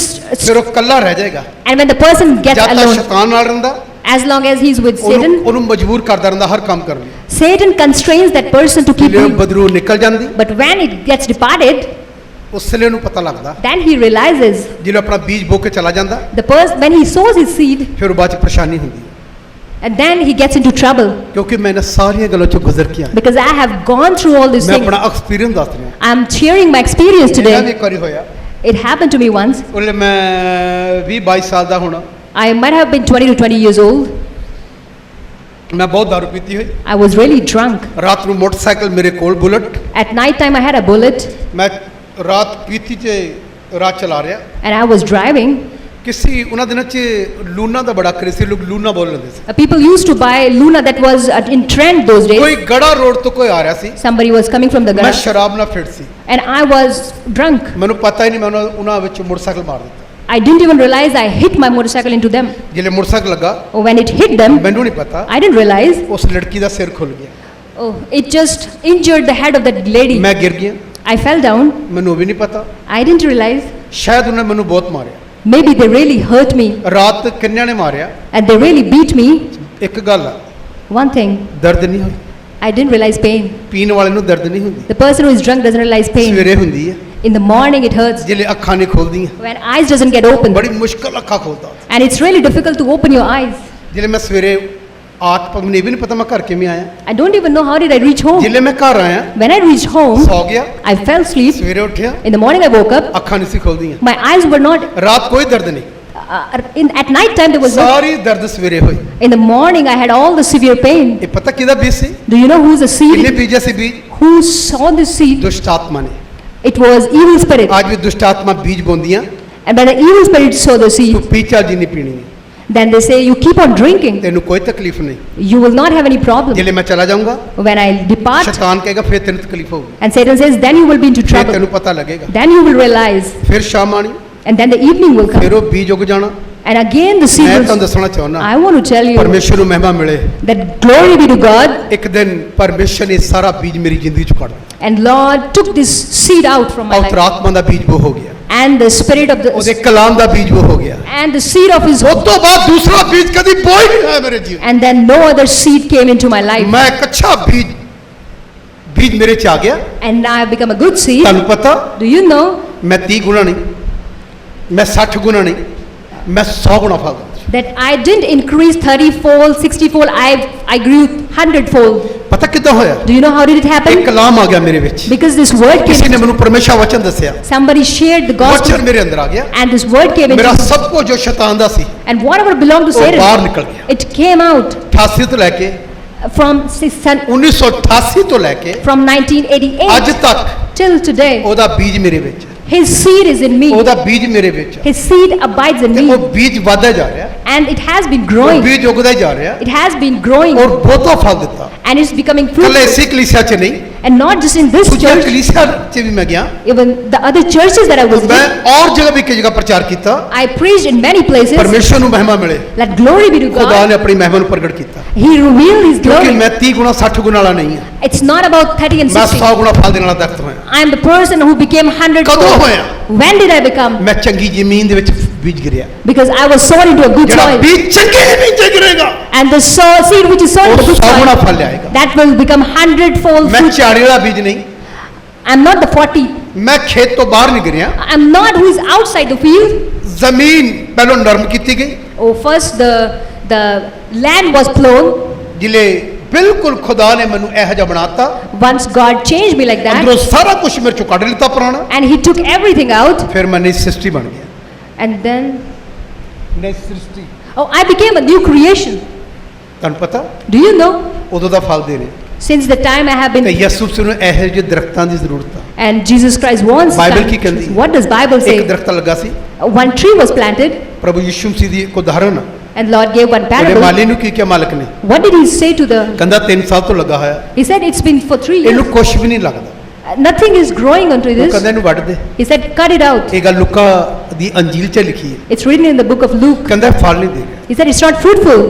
ਫਿਰ ਉਹ ਕੱਲਾ ਰਹਿ ਜਾਏਗਾ। and when the person gets ਜਦ ਤੱਕ alone, ਸ਼ੈਤਾਨ ਨਾਲ ਰਹਿੰਦਾ, as long as he is with Satan, ਉਹਨੂੰ ਮਜਬੂਰ ਕਰਦਾ ਰਹਿੰਦਾ ਹਰ ਕੰਮ ਕਰਨ ਲਈ। Satan constrains that person to keep ਜਦੋਂ doing. ਬਦਰੂ ਨਿਕਲ ਜਾਂਦੀ, But when it gets departed, ਉਸ ਵੇਲੇ ਉਹਨੂੰ ਪਤਾ ਲੱਗਦਾ, then he realizes ਜਦੋਂ ਆਪਣਾ ਬੀਜ ਬੋ ਕੇ ਚਲਾ ਜਾਂਦਾ, the person, when he sows his seed, ਫਿਰ ਉਹ ਬਾਅਦ 'ਚ ਪਰੇਸ਼ਾਨੀ ਹੁੰਦੀ ਹੈ। and then he gets into trouble. ਕਿਉਂਕਿ ਮੈਂ ਇਹਨਾਂ ਸਾਰੀਆਂ ਗੱਲਾਂ 'ਚੋਂ ਗੁਜ਼ਰ ਕੇ ਆਇਆ। Because I have gone through all these ਮੈਂ things. ਆਪਣਾ ਐਕਸਪੀਰੀਅੰਸ ਦੱਸ ਰਿਹਾ। I'm sharing my experience ਇਹਦਾ ਵੀ today. ਇੱਕ ਵਾਰੀ ਹੋਇਆ, It happened to me once. ਉਹਲੇ ਮੈਂ 20-22 ਸਾਲ ਦਾ ਹੋਣਾ, I might have been 20 to 20 years old. ਮੈਂ ਬਹੁਤ ਦਾਰੂ ਪੀਤੀ ਹੋਈ। I was really drunk. ਰਾਤ ਨੂੰ ਮੋਟਰਸਾਈਕਲ ਮੇਰੇ ਕੋਲ, bullet, At night time, I had a bullet, ਮੈਂ ਰਾਤ ਪੀਤੀ 'ਚ ਰਾਤ ਚਲਾ ਰਿਹਾ। and I was driving. ਕਿਸੇ ਉਹਨਾਂ ਦਿਨਾਂ 'ਚ ਲੂਨਾ ਦਾ ਬੜਾ ਕ੍ਰੇਜ਼ ਸੀ, ਲੋਕ ਲੂਨਾ ਬੋਲ ਲੈਂਦੇ ਸੀ। People used to buy Luna, that was in trend those ਕੋਈ days. ਗੜਾ ਰੋਡ ਤੋਂ ਕੋਈ ਆ ਰਿਹਾ ਸੀ, Somebody was coming from the ਮੈਂ garage, ਸ਼ਰਾਬ ਨਾਲ fit C, and I was drunk. ਮੈਨੂੰ ਪਤਾ ਹੀ ਨਹੀਂ, ਮੈਂ ਉਹਨਾਂ ਵਿੱਚ ਮੋਟਰਸਾਈਕਲ ਮਾਰ ਦਿੱਤਾ। I didn't even realize I hit my motorcycle into them. ਜਿਹੜੇ ਮੋਟਰਸਾਈਕਲ ਲੱਗਾ, Oh, when it hit them, ਮੈਨੂੰ ਨਹੀਂ ਪਤਾ, I didn't realize. ਉਸ ਲੜਕੀ ਦਾ ਸਿਰ ਖੁੱਲ ਗਿਆ, Oh, it just injured the head of that lady. ਮੈਂ ਗਿਰ ਗਿਆ, I fell down. ਮੈਨੂੰ ਉਹ ਵੀ ਨਹੀਂ ਪਤਾ, I didn't realize. ਸ਼ਾਇਦ ਉਹਨੇ ਮੈਨੂੰ ਬਹੁਤ ਮਾਰਿਆ। Maybe they really hurt me, ਰਾਤ ਕਿੰਨਿਆਂ ਨੇ ਮਾਰਿਆ? and they really beat me. ਇੱਕ ਗੱਲ ਆ, One thing, ਦਰਦ ਨਹੀਂ ਹੋਈ, I didn't realize pain. ਪੀਣ ਵਾਲੇ ਨੂੰ ਦਰਦ ਨਹੀਂ ਹੁੰਦੀ, The person who is drunk doesn't realize pain. ਸਵੇਰੇ ਹੁੰਦੀ ਹੈ, In the morning it hurts. ਜਿਹੜੇ ਅੱਖਾਂ ਨਹੀਂ ਖੋਲਦੀਆਂ, When eyes doesn't get open. ਬੜੀ ਮੁਸ਼ਕਲ ਅੱਖਾਂ ਖੋਲਦਾ। And it's really difficult to open your eyes. ਜਿਹੜੇ ਮੈਂ ਸਵੇਰੇ ਆਤ ਮੈਨੂੰ ਇਹ ਵੀ ਨਹੀਂ ਪਤਾ ਮੈਂ ਘਰ ਕਿਵੇਂ ਆਇਆ। I don't even know how did I reach home. ਜਿਹੜੇ ਮੈਂ ਘਰ ਆਇਆ, When I reached home, ਸੌ ਗਿਆ, I fell asleep. ਸਵੇਰੇ ਉੱਠਿਆ, In the morning I woke up. ਅੱਖਾਂ ਨਹੀਂ ਸੀ ਖੋਲਦੀਆਂ, My eyes were not, ਰਾਤ ਕੋਈ ਦਰਦ ਨਹੀਂ, at night time there was no, ਸਾਰੀ ਦਰਦ ਸਵੇਰੇ ਹੋਈ। in the morning I had all the severe pain. ਇਹ ਪਤਾ ਕਿਹਦਾ ਬੀਜ ਸੀ? Do you know who's the ਕਿੰਨੇ seed? ਬੀਜੇ ਸੀ ਬੀਜ? Who saw the seed? ਦੁਸ਼ਟ ਆਤਮਾ ਨੇ। It was evil spirit. ਅੱਜ ਵੀ ਦੁਸ਼ਟ ਆਤਮਾ ਬੀਜ ਬੋਂਦੀਆਂ, And when the evil spirit saw the ਤੂੰ seed, ਪੀ ਚਾਹ ਜੀ ਨਹੀਂ ਪੀਣੀ, then they say you keep on drinking. ਤੈਨੂੰ ਕੋਈ ਤਕਲੀਫ ਨਹੀਂ, You will not have any problem. ਜਿਹੜੇ ਮੈਂ ਚਲਾ ਜਾਊਂਗਾ, When I depart, ਸ਼ੈਤਾਨ ਕਹੇਗਾ ਫਿਰ ਤੈਨੂੰ ਤਕਲੀਫ ਹੋਊਗੀ, and Satan says, then you will be into ਫਿਰ trouble. ਤੈਨੂੰ ਪਤਾ ਲੱਗੇਗਾ, Then you will realize. ਫਿਰ ਸ਼ਾਮ ਆਣੀ, And then the evening will come. ਫਿਰ ਉਹ ਬੀਜ ਉੱਗ ਜਾਣਾ। And again the seed ਮੈਂ will. ਤੁਹਾਨੂੰ ਦੱਸਣਾ ਚਾਹੁੰਦਾ, I want to tell you ਪਰਮੇਸ਼ਰ ਨੂੰ ਮਹਿਮਾ ਮਿਲੇ। that glory be to God. ਇੱਕ ਦਿਨ ਪਰਮੇਸ਼ਰ ਨੇ ਸਾਰਾ ਬੀਜ ਮੇਰੀ ਜ਼ਿੰਦਗੀ ਚੋਂ ਕੱਢ ਦਿੱਤਾ, And Lord took this seed out from my ਪਵਿੱਤਰ life. ਆਤਮਾ ਦਾ ਬੀਜ ਉਹ ਹੋ ਗਿਆ, And the spirit of ਉਹਦੇ the, ਕਲਾਮ ਦਾ ਬੀਜ ਉਹ ਹੋ ਗਿਆ। and the seed of his, ਉਸ ਤੋਂ ਬਾਅਦ ਦੂਸਰਾ ਬੀਜ ਕਦੀ ਬੋਈ ਨਹੀਂ ਹੋਇਆ ਮੇਰੇ ਜੀਵਨ। and then no other seed came into my life. ਮੈਂ ਇੱਕ ਅੱਛਾ ਬੀਜ ਮੇਰੇ ਚ ਆ ਗਿਆ। And now I have become a good seed. ਤੁਹਾਨੂੰ ਪਤਾ, Do you know ਮੈਂ 30 ਗੁਣਾ ਨਹੀਂ, ਮੈਂ 60 ਗੁਣਾ ਨਹੀਂ, ਮੈਂ 100 ਗੁਣਾ ਫਲ ਦਿੰਦਾ। that I didn't increase 30-fold, 60-fold, I grew 100-fold. ਪਤਾ ਕਿੱਦਾਂ ਹੋਇਆ? Do you know how did it ਇੱਕ happen? ਕਲਾਮ ਆ ਗਿਆ ਮੇਰੇ ਵਿੱਚ, Because this word ਕਿਸੇ came, ਨੇ ਮੈਨੂੰ ਪਰਮੇਸ਼ਰ ਵਚਨ ਦੱਸਿਆ, somebody shared the ਵਚਨ gospel, ਮੇਰੇ ਅੰਦਰ ਆ ਗਿਆ, and this word came ਮੇਰਾ into, ਸਭ ਕੁਝ ਜੋ ਸ਼ੈਤਾਨ ਦਾ ਸੀ and whatever belonged to ਉਹ ਬਾਹਰ Satan, ਨਿਕਲ ਗਿਆ। it came out 88 ਤੋਂ ਲੈ ਕੇ from 1988 ਤੋਂ ਲੈ ਕੇ from 1988 ਅੱਜ ਤੱਕ till today. ਉਹਦਾ ਬੀਜ ਮੇਰੇ ਵਿੱਚ ਹੈ, His seed is in me. ਉਹਦਾ ਬੀਜ ਮੇਰੇ ਵਿੱਚ ਹੈ, His seed abides in ਤੇ me, ਉਹ ਬੀਜ ਵਧਦਾ ਜਾ ਰਿਹਾ, and it has been ਉਹ growing. ਬੀਜ ਉਗਦਾ ਜਾ ਰਿਹਾ It has been growing, ਔਰ ਬਹੁਤਾ ਫਲ ਦਿੱਤਾ। and it's becoming ਕੱਲੇ fruitful. ਇਸੇ ਕਲੀਸਿਆ 'ਚ ਨਹੀਂ, And not just in this ਦੂਜੀਆਂ church, ਕਲੀਸਿਆ 'ਚ ਵੀ ਮੈਂ ਗਿਆ, even the other churches that I was ਮੈਂ in, ਔਰ ਜਗ੍ਹਾ ਵੀ ਕਈ ਜਗ੍ਹਾ ਪ੍ਰਚਾਰ ਕੀਤਾ। I preached in many places. ਪਰਮੇਸ਼ਰ ਨੂੰ ਮਹਿਮਾ ਮਿਲੇ, Let glory be to ਖੁਦਾ God. ਨੇ ਆਪਣੀ ਮਹਿਮਾ ਨੂੰ ਪ੍ਰਗਟ ਕੀਤਾ। He revealed His ਕਿਉਂਕਿ glory. ਮੈਂ 30 ਗੁਣਾ 60 ਗੁਣਾ ਵਾਲਾ ਨਹੀਂ ਹਾਂ, It's not about 30 and ਮੈਂ 60. 100 ਗੁਣਾ ਫਲ ਦੇਣ ਵਾਲਾ ਦਰਖਤ ਹੋਇਆ। I am the person who became 100 ਕਦੋਂ fold. ਹੋਇਆ? When did I become? ਮੈਂ ਚੰਗੀ ਜ਼ਮੀਨ ਦੇ ਵਿੱਚ ਬੀਜ ਗਿਰਿਆ। Because I was sown into a good ਜਿਹੜਾ soil. ਬੀਜ ਚੰਗੇ ਜ਼ਮੀਨ 'ਚ ਗਿਰੇਗਾ And the seed which is sown ਉਹ into good 100 ਗੁਣਾ soil, ਫਲ ਲਿਆਏਗਾ। that will become 100-fold ਮੈਂ fruit. 40 ਵਾਲਾ ਬੀਜ ਨਹੀਂ, I'm not the 40. ਮੈਂ ਖੇਤ ਤੋਂ ਬਾਹਰ ਨਹੀਂ ਗਿਰਿਆ। I'm not who is outside the field. ਜ਼ਮੀਨ ਪਹਿਲਾਂ ਨਰਮ ਕੀਤੀ ਗਈ, Oh, first the land was plown. ਜਿਲੇ ਬਿਲਕੁਲ ਖੁਦਾ ਨੇ ਮੈਨੂੰ ਇਹੋ ਜਿਹਾ ਬਣਾਤਾ, Once God changed me like that, ਅੰਦਰੋਂ ਸਾਰਾ ਕੁਝ ਮੇਰੇ ਚੋਂ ਕੱਢ ਲਿੱਤਾ ਪੁਰਾਣਾ, and He took everything out, ਫਿਰ ਮੈਂ ਨਈ ਸ੍ਰਿਸ਼ਟੀ ਬਣ ਗਿਆ। and then, ਨਈ ਸ੍ਰਿਸ਼ਟੀ oh, I became a new creation. ਤੁਹਾਨੂੰ ਪਤਾ Do you know? ਉਦੋਂ ਦਾ ਫਲ ਦੇ ਰਹੇ Since the time I have ਤੇ been, ਯਿਸੂ ਨੂੰ ਇਹੋ ਜਿਹੇ ਦਰਖਤਾਂ ਦੀ ਜ਼ਰੂਰਤ ਆ। and Jesus Christ wants Bible that. ਕੀ ਕਹਿੰਦੀ? What does Bible say? ਇੱਕ ਦਰਖਤ ਲੱਗਾ ਸੀ, One tree was planted, ਪ੍ਰਭੂ ਯਿਸੂ ਮਸੀਹ ਦੀ ਇੱਕ ਉਦਾਹਰਣ ਆ। and Lord gave one ਉਹਦੇ parable. ਮਾਲੀ ਨੂੰ ਕੀ ਕਿਹਾ ਮਾਲਕ ਨੇ? What did He say to the? ਕਹਿੰਦਾ 3 ਸਾਲ ਤੋਂ ਲੱਗਾ ਹੋਇਆ, He said it's been for 3 ਇਹਨੂੰ years. ਕੁਝ ਵੀ ਨਹੀਂ ਲੱਗਦਾ। Nothing is growing onto ਉਹ this. ਕਹਿੰਦਾ ਇਹਨੂੰ ਵੱਢ ਦੇ। He said, cut it out. ਇਹ ਗੱਲ ਲੂਕਾ ਦੀ ਅੰਜੀਲ 'ਚ ਲਿਖੀ ਹੈ। It's written in the book of Luke. ਕਹਿੰਦਾ ਇਹ ਫਲ ਨਹੀਂ ਦੇਗਾ। He said it's not fruitful.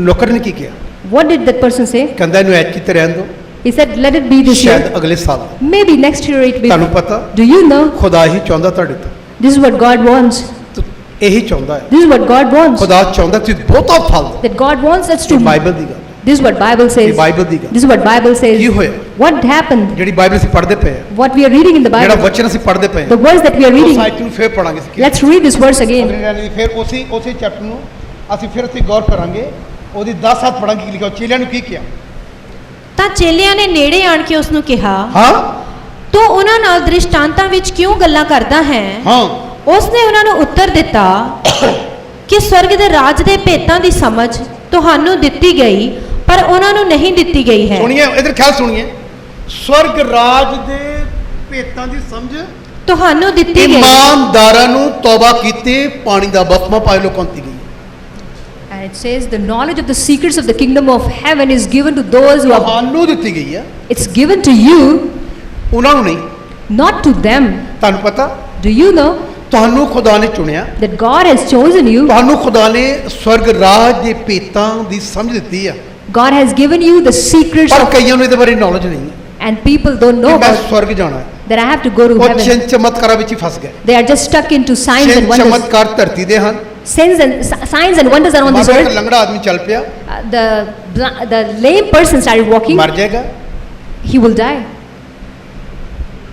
ਨੌਕਰ ਨੇ ਕੀ ਕਿਹਾ? What did that person say? ਕਹਿੰਦਾ ਇਹਨੂੰ ਐਤਕੀ ਤੇ ਰਹਿਣ ਦਿਓ, He said, let it be this ਸ਼ਾਇਦ year. ਅਗਲੇ ਸਾਲ। Maybe next year it will ਤੁਹਾਨੂੰ be. ਪਤਾ Do you know? ਖੁਦਾ ਹੀ ਚਾਹੁੰਦਾ ਤੁਹਾਡੇ ਤੋਂ, This is what God wants. ਇਹੀ ਚਾਹੁੰਦਾ ਹੈ। This is what God wants. ਖੁਦਾ ਚਾਹੁੰਦਾ ਤੁਸੀਂ ਬਹੁਤਾ ਫਲ ਦਿਓ। That God wants us ਇਹ to. ਬਾਈਬਲ ਦੀ ਗੱਲ, This is what Bible ਇਹ says. ਬਾਈਬਲ ਦੀ ਗੱਲ। This is what Bible Ki says. ਹੋਇਆ? What happened? ਜਿਹੜੀ ਬਾਈਬਲ ਅਸੀਂ ਪੜ੍ਹਦੇ ਪਏ ਆ, What we are reading in the ਜਿਹੜਾ Bible. ਵਚਨ ਅਸੀਂ ਪੜ੍ਹਦੇ ਪਏ The words that we are ਆ, reading. ਸਾਈਟ ਨੂੰ ਫੇਰ ਪੜਾਂਗੇ ਅਸੀਂ। Let's read this verse again. ਫਿਰ ਉਸੇ ਚੈਪਟਰ ਨੂੰ ਅਸੀਂ ਫਿਰ ਅਸੀਂ ਗੌਰ ਕਰਾਂਗੇ। ਉਹਦੀ 10 ਹੱਥ ਪੜਾਂਗੇ ਕੀ ਲਿਖਿਆ, ਚੇਲਿਆਂ ਨੂੰ ਕੀ ਕਿਹਾ। ਤਾਂ ਚੇਲਿਆਂ ਨੇ ਨੇੜੇ ਆਣ ਕੇ ਉਸ ਨੂੰ ਕਿਹਾ, ਹਾਂ ਤੂੰ ਉਹਨਾਂ ਨਾਲ ਦ੍ਰਿਸ਼ਟਾਂਤਾਂ ਵਿੱਚ ਕਿਉਂ ਗੱਲਾਂ ਕਰਦਾ ਹੈ? ਹਾਂ ਉਸ ਨੇ ਉਹਨਾਂ ਨੂੰ ਉੱਤਰ ਦਿੱਤਾ ਕਿ ਸਵਰਗ ਦੇ ਰਾਜ ਦੇ ਭੇਤਾਂ ਦੀ ਸਮਝ ਤੁਹਾਨੂੰ ਦਿੱਤੀ ਗਈ, ਪਰ ਉਹਨਾਂ ਨੂੰ ਨਹੀਂ ਦਿੱਤੀ ਗਈ ਹੈ। ਸੁਣੀਏ, ਇਧਰ ਖਿਆਲ ਸੁਣੀਏ। ਸਵਰਗ ਰਾਜ ਦੇ ਭੇਤਾਂ ਦੀ ਸਮਝ ਤੁਹਾਨੂੰ ਦਿੱਤੀ ਗਈ, ਇਮਾਨਦਾਰਾਂ ਨੂੰ ਤੌਬਾ ਕੀਤੇ ਪਾਣੀ ਦਾ ਬਪਤਿਸਮਾ ਪਾਏ ਲੋਕਾਂ ਨੂੰ ਦਿੱਤੀ ਗਈ। And it says the knowledge of the secrets of the kingdom of heaven is given to those who are. ਤੁਹਾਨੂੰ ਦਿੱਤੀ ਗਈ ਆ, It's given to you, ਉਹਨਾਂ ਨੂੰ ਨਹੀਂ। not to them. ਤੁਹਾਨੂੰ ਪਤਾ Do you know ਤੁਹਾਨੂੰ ਖੁਦਾ ਨੇ ਚੁਣਿਆ, that God has chosen you? ਤੁਹਾਨੂੰ ਖੁਦਾ ਨੇ ਸਵਰਗ ਰਾਜ ਦੇ ਭੇਤਾਂ ਦੀ ਸਮਝ ਦਿੱਤੀ ਆ, God has given you the secrets ਪਰ of, ਕਈਆਂ ਨੂੰ ਇਹਦੇ ਬਾਰੇ ਨੌਲੇਜ ਨਹੀਂ ਹੈ and people don't ਕਿ know ਮੈਂ about ਸਵਰਗ ਜਾਣਾ ਹੈ। that I have to go to ਉਹ heaven. ਚਿੰਨ ਚਮਤਕਾਰਾਂ ਵਿੱਚ ਹੀ ਫਸ ਗਏ। They are just stuck into signs ਚਿੰਨ and wonders. ਚਮਤਕਾਰ ਧਰਤੀ ਦੇ ਹਨ। Signs and wonders are on this ਬਾਬਾ ਇੱਕ earth. ਲੰਗੜਾ ਆਦਮੀ ਚੱਲ ਪਿਆ, The lame person started walking. ਮਰ ਜਾਏਗਾ। He will die.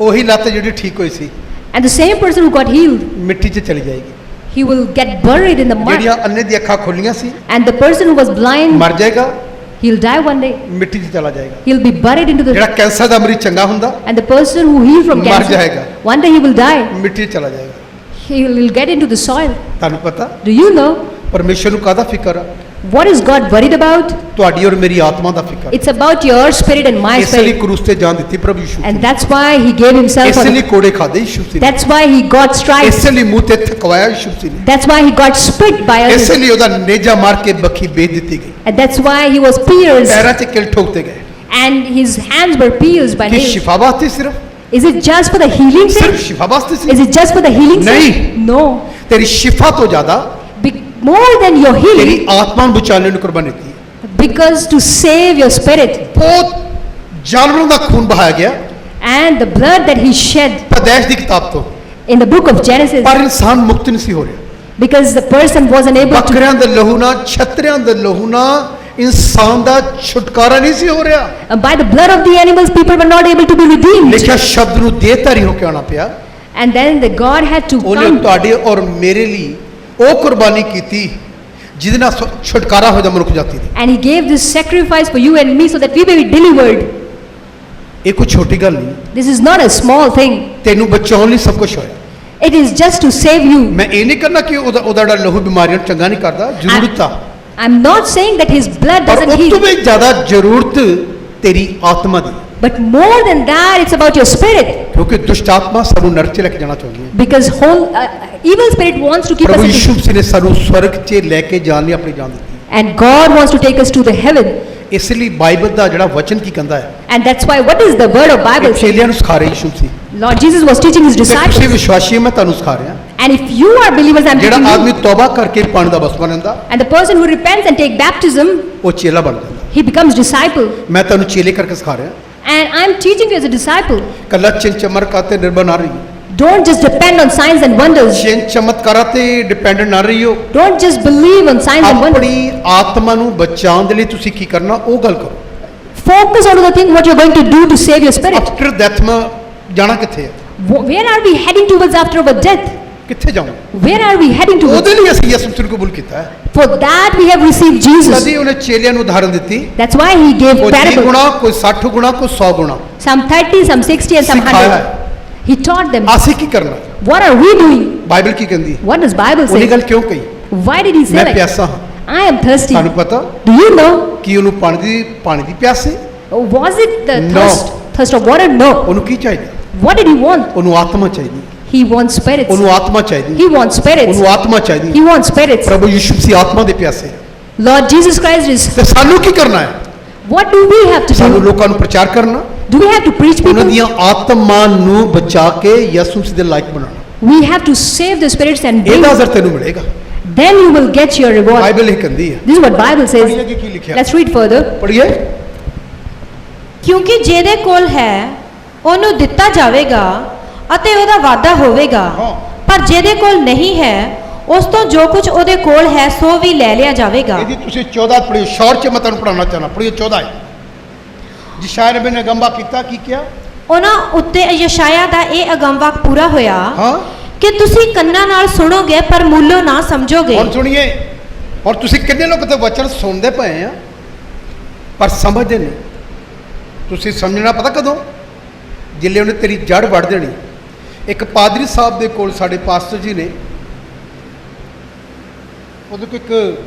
ਉਹੀ ਲੱਤ ਜਿਹੜੀ ਠੀਕ ਹੋਈ ਸੀ And the same person who got healed, ਮਿੱਟੀ 'ਚ ਚਲੀ ਜਾਏਗੀ। he will get buried in the mud. ਜਿਹੜੀਆਂ ਅੰਨੇ ਦੀ ਅੱਖਾਂ ਖੁੱਲੀਆਂ ਸੀ And the person who was blind, ਮਰ ਜਾਏਗਾ, he'll die one day. ਮਿੱਟੀ 'ਚ ਚਲਾ ਜਾਏਗਾ। He'll be buried into ਜਿਹੜਾ the. ਕੈਂਸਰ ਦਾ ਮਰੀਜ਼ ਚੰਗਾ ਹੁੰਦਾ And the person who healed from ਮਰ cancer, ਜਾਏਗਾ। one day he will die. ਮਿੱਟੀ 'ਚ ਚਲਾ ਜਾਏਗਾ। He will get into the soil. ਤੁਹਾਨੂੰ ਪਤਾ Do you know ਪਰਮੇਸ਼ਰ ਨੂੰ ਕਾਹਦਾ ਫਿਕਰ ਆ? what is God worried about? ਤੁਹਾਡੀ ਔਰ ਮੇਰੀ ਆਤਮਾ ਦਾ ਫਿਕਰ। It's about your spirit and my ਇਸ ਲਈ spirit. ਕਰੂਸ ਤੇ ਜਾਨ ਦਿੱਤੀ ਪ੍ਰਭੂ ਯਿਸੂ And that's why he gave himself ਇਸ for ਲਈ ਕੋੜੇ ਖਾਦੇ ਯਿਸੂ ਨੇ, That's why he got stripes. ਇਸ ਲਈ ਮੂੰਹ ਤੇ ਥਕਵਾਇਆ ਯਿਸੂ ਨੇ, That's why he got spit by ਇਸ others. ਲਈ ਉਹਦਾ ਨੇਜਾ ਮਾਰ ਕੇ ਬੱਖੀ ਵੇਚ ਦਿੱਤੀ ਗਈ, And that's why he was pierced. ਪੈਰਾਂ 'ਚ ਕਿਲ ਠੋਕਤੇ ਗਏ। And his hands were pierced by ਕਿ nails. ਸ਼ਿਫਾ ਵਾਸਤੇ ਸਿਰਫ Is it just for the healing ਸਿਰਫ sake? ਸ਼ਿਫਾ ਵਾਸਤੇ Is C? it just for the healing नहीं. sake? No. ਤੇਰੀ ਸ਼ਿਫਾ ਤੋਂ ਜ਼ਿਆਦਾ More than your ਤੇਰੀ healing, ਆਤਮਾ ਨੂੰ ਬਚਾਉਣ ਨੂੰ ਕੁਰਬਾਨੀ ਦਿੱਤੀ ਹੈ। because to save your spirit. ਬਹੁਤ ਜਾਨਵਰਾਂ ਦਾ ਖੂਨ ਬਹਾਇਆ ਗਿਆ And the blood that he shed ਪਦੈਸ਼ ਦੀ ਕਿਤਾਬ ਤੋਂ, in the book of Genesis, ਪਰ ਇਨਸਾਨ ਮੁਕਤ ਨਹੀਂ ਸੀ ਹੋ ਰਿਹਾ। because the person wasn't able to. ਬੱਕਰਿਆਂ ਦੇ ਲਹੂ ਨਾਲ, ਛਤਰਿਆਂ ਦੇ ਲਹੂ ਨਾਲ ਇਨਸਾਨ ਦਾ ਛੁਟਕਾਰਾ ਨਹੀਂ ਸੀ ਹੋ ਰਿਹਾ। By the blood of the animals, people were not able to be redeemed. ਲਿਖਿਆ ਸ਼ਬਦ ਨੂੰ ਦੇਹਧਾਰੀ ਹੋ ਕੇ ਆਉਣਾ ਪਿਆ। And then the God had to ਉਹਨੇ come. ਤੁਹਾਡੇ ਔਰ ਮੇਰੇ ਲਈ ਉਹ ਕੁਰਬਾਨੀ ਕੀਤੀ ਜਿਹਦੇ ਨਾਲ ਛੁਟਕਾਰਾ ਹੋ ਜਾ ਮਨੁੱਖ ਜਾਤੀ ਦੀ। And he gave this sacrifice for you and me so that we may be delivered. ਇਹ ਕੋਈ ਛੋਟੀ ਗੱਲ ਨਹੀਂ, This is not a small thing. ਤੈਨੂੰ ਬਚਾਉਣ ਲਈ ਸਭ ਕੁਝ ਹੋਇਆ। It is just to save you. ਮੈਂ ਇਹ ਨਹੀਂ ਕਰਨਾ ਕਿ ਉਹਦਾ ਜਿਹੜਾ ਲਹੂ ਬਿਮਾਰੀਆਂ ਨੂੰ ਚੰਗਾ ਨਹੀਂ ਕਰਦਾ, ਜ਼ਰੂਰਤ ਆ, I'm not saying that his blood ਪਰ doesn't ਉਸ ਤੋਂ heal. ਵੀ ਜ਼ਿਆਦਾ ਜ਼ਰੂਰਤ ਤੇਰੀ ਆਤਮਾ ਦੀ, But more than that, it's about your spirit. ਕਿਉਂਕਿ ਦੁਸ਼ਟ ਆਤਮਾ ਸਾਨੂੰ ਨਰਕ 'ਚ ਲੈ ਕੇ ਜਾਣਾ ਚਾਹੁੰਦੀ ਹੈ। Because evil spirit wants to keep ਪ੍ਰਭੂ us ਯਿਸੂ in. ਮਸੀਹ ਨੇ ਸਾਨੂੰ ਸਵਰਗ 'ਚ ਲੈ ਕੇ ਜਾਣ ਲਈ ਆਪਣੀ ਜਾਨ ਦਿੱਤੀ। And God wants to take us to the heaven. ਇਸ ਲਈ ਬਾਈਬਲ ਦਾ ਜਿਹੜਾ ਵਚਨ ਕੀ ਕਹਿੰਦਾ ਹੈ, And that's why what is the word of Bible ਇਹ says? ਚੇਲਿਆਂ ਨੂੰ ਸਿਖਾ ਰਿਹਾ ਯਿਸੂ ਸੀ, Lord Jesus was teaching his ਤੇ ਤੁਸੀਂ disciples. ਵਿਸ਼ਵਾਸੀ ਹੋ, ਮੈਂ ਤੁਹਾਨੂੰ ਸਿਖਾ ਰਿਹਾ। And if you are believers, I'm teaching ਜਿਹੜਾ ਆਦਮੀ you. ਤੌਬਾ ਕਰਕੇ ਪਾਣੀ ਦਾ ਬਸਮਾ ਲੈਂਦਾ, And the person who repents and take baptism, ਉਹ ਚੇਲਾ ਬਣ ਜਾਂਦਾ। he becomes disciple. ਮੈਂ ਤੁਹਾਨੂੰ ਚੇਲੇ ਕਰਕੇ ਸਿਖਾ ਰਿਹਾ। And I'm teaching you as a disciple. ਕੱਲਾ ਚਿੰਨ ਚਮਤਕਾਰ ਤੇ ਨਿਰਭਰ ਨਾ ਰਹੀਓ, Don't just depend on signs and wonders. ਚਿੰਨ ਚਮਤਕਾਰਾਂ ਤੇ ਡਿਪੈਂਡੈਂਟ ਨਾ ਰਹੀਓ। Don't just believe on signs and wonders. ਆਪਣੀ ਆਤਮਾ ਨੂੰ ਬਚਾਉਣ ਦੇ ਲਈ ਤੁਸੀਂ ਕੀ ਕਰਨਾ ਉਹ ਗੱਲ ਕਰੋ। Focus on the thing what you're going to do to save your spirit. After death ਮੈਂ ਜਾਣਾ ਕਿੱਥੇ ਹੈ, Where are we heading towards after our death? ਕਿੱਥੇ ਜਾਵਾਂ? Where are we heading towards? ਉਹਦੇ ਲਈ ਅਸੀਂ ਯਿਸੂ ਨੂੰ ਕਬੂਲ ਕੀਤਾ ਹੈ। For that we have received Jesus. ਕਦੀ ਉਹਨੇ ਚੇਲਿਆਂ ਨੂੰ ਉਦਾਹਰਨ ਦਿੱਤੀ, That's why he gave ਕੋਈ 30 parables. ਗੁਣਾ, ਕੋਈ 60 ਗੁਣਾ, ਕੋਈ 100 ਗੁਣਾ Some 30, some 60 and some ਸਿਖਾਇਆ 100. ਹੈ। He taught them. ਅਸੀਂ ਕੀ ਕਰਨਾ? What are we doing? Bible ਕੀ ਕਹਿੰਦੀ? What does Bible ਉਹਨੇ say? ਗੱਲ ਕਿਉਂ ਕਹੀ? Why did he say ਮੈਂ like? ਪਿਆਸਾ ਹਾਂ। I am thirsty. ਤੁਹਾਨੂੰ ਪਤਾ Do you know? ਕਿ ਉਹਨੂੰ ਪਾਣੀ ਦੀ ਪਿਆਸ ਸੀ? Was it the No. thirst of water? No. ਉਹਨੂੰ ਕੀ ਚਾਹੀਦਾ? What did he want? ਉਹਨੂੰ ਆਤਮਾ ਚਾਹੀਦੀ, He wants spirits. ਉਹਨੂੰ ਆਤਮਾ ਚਾਹੀਦੀ, He wants spirits. ਉਹਨੂੰ ਆਤਮਾ ਚਾਹੀਦੀ। He wants spirits. ਪ੍ਰਭੂ ਯਿਸੂ ਸੀ ਆਤਮਾ ਦੇ ਪਿਆਸੇ। Lord Jesus Christ is. ਤੇ ਸਾਨੂੰ ਕੀ ਕਰਨਾ ਹੈ? What do we have to ਸਾਨੂੰ do? ਲੋਕਾਂ ਨੂੰ ਪ੍ਰਚਾਰ ਕਰਨਾ, Do we have to preach ਉਹਨਾਂ people? ਦੀਆਂ ਆਤਮਾ ਨੂੰ ਬਚਾ ਕੇ ਯਿਸੂ ਦੇ ਲਾਇਕ ਬਣਾਉਣਾ। We have to save the spirits and bring. ਇਹਦਾ ਅਸਰ ਤੈਨੂੰ ਮਿਲੇਗਾ। Then you will get your reward. Bible ਇਹ ਕਹਿੰਦੀ ਹੈ। This is what Bible ਪੜ੍ਹੀਏ says. ਕਿ ਕੀ ਲਿਖਿਆ? Let's read further. ਪੜ੍ਹੀਏ। ਕਿਉਂਕਿ ਜਿਹਦੇ ਕੋਲ ਹੈ ਉਹਨੂੰ ਦਿੱਤਾ ਜਾਵੇਗਾ ਅਤੇ ਉਹਦਾ ਵਾਅਦਾ ਹੋਵੇਗਾ, ਹਾਂ। ਪਰ ਜਿਹਦੇ ਕੋਲ ਨਹੀਂ ਹੈ ਉਸ ਤੋਂ ਜੋ ਕੁਝ ਉਹਦੇ ਕੋਲ ਹੈ ਸੋ ਵੀ ਲੈ ਲਿਆ ਜਾਵੇਗਾ। ਇਹਦੀ ਤੁਸੀਂ 14 ਪੜ੍ਹੀਓ, ਸ਼ੌਰ ਚ ਮੈਂ ਤੁਹਾਨੂੰ ਪੜਾਉਣਾ ਚਾਹਨਾ। ਪੜ੍ਹੀਓ 14 ਯਸ਼ਾਇਆ ਨਬੀ ਨੇ ਅਗੰਬਾ ਕੀਤਾ, ਕੀ ਕਿਹਾ? ਉਹਨਾਂ ਉੱਤੇ ਯਸ਼ਾਇਆ ਦਾ ਇਹ ਅਗੰਵਾਕ ਪੂਰਾ ਹੋਇਆ ਹਾਂ, ਕਿ ਤੁਸੀਂ ਕੰਨਾਂ ਨਾਲ ਸੁਣੋਗੇ ਪਰ ਮੂਲੋਂ ਨਾ ਸਮਝੋਗੇ। ਹੁਣ ਸੁਣੀਏ। ਔਰ ਤੁਸੀਂ ਕਿੰਨੇ ਲੋਕ ਤੇ ਵਚਨ ਸੁਣਦੇ ਪਏ ਆ ਪਰ ਸਮਝਦੇ ਨਹੀਂ। ਤੁਸੀਂ ਸਮਝਣਾ ਪਤਾ ਕਦੋਂ? ਜਿੱਲੇ ਉਹਨੇ ਤੇਰੀ ਜੜ ਵੱਢ ਦੇਣੀ। ਇੱਕ ਪਾਦਰੀ ਸਾਹਿਬ ਦੇ ਕੋਲ ਸਾਡੇ ਪਾਸਟਰ ਜੀ ਨੇ, ਉਹਦੇ ਕੋਲ ਇੱਕ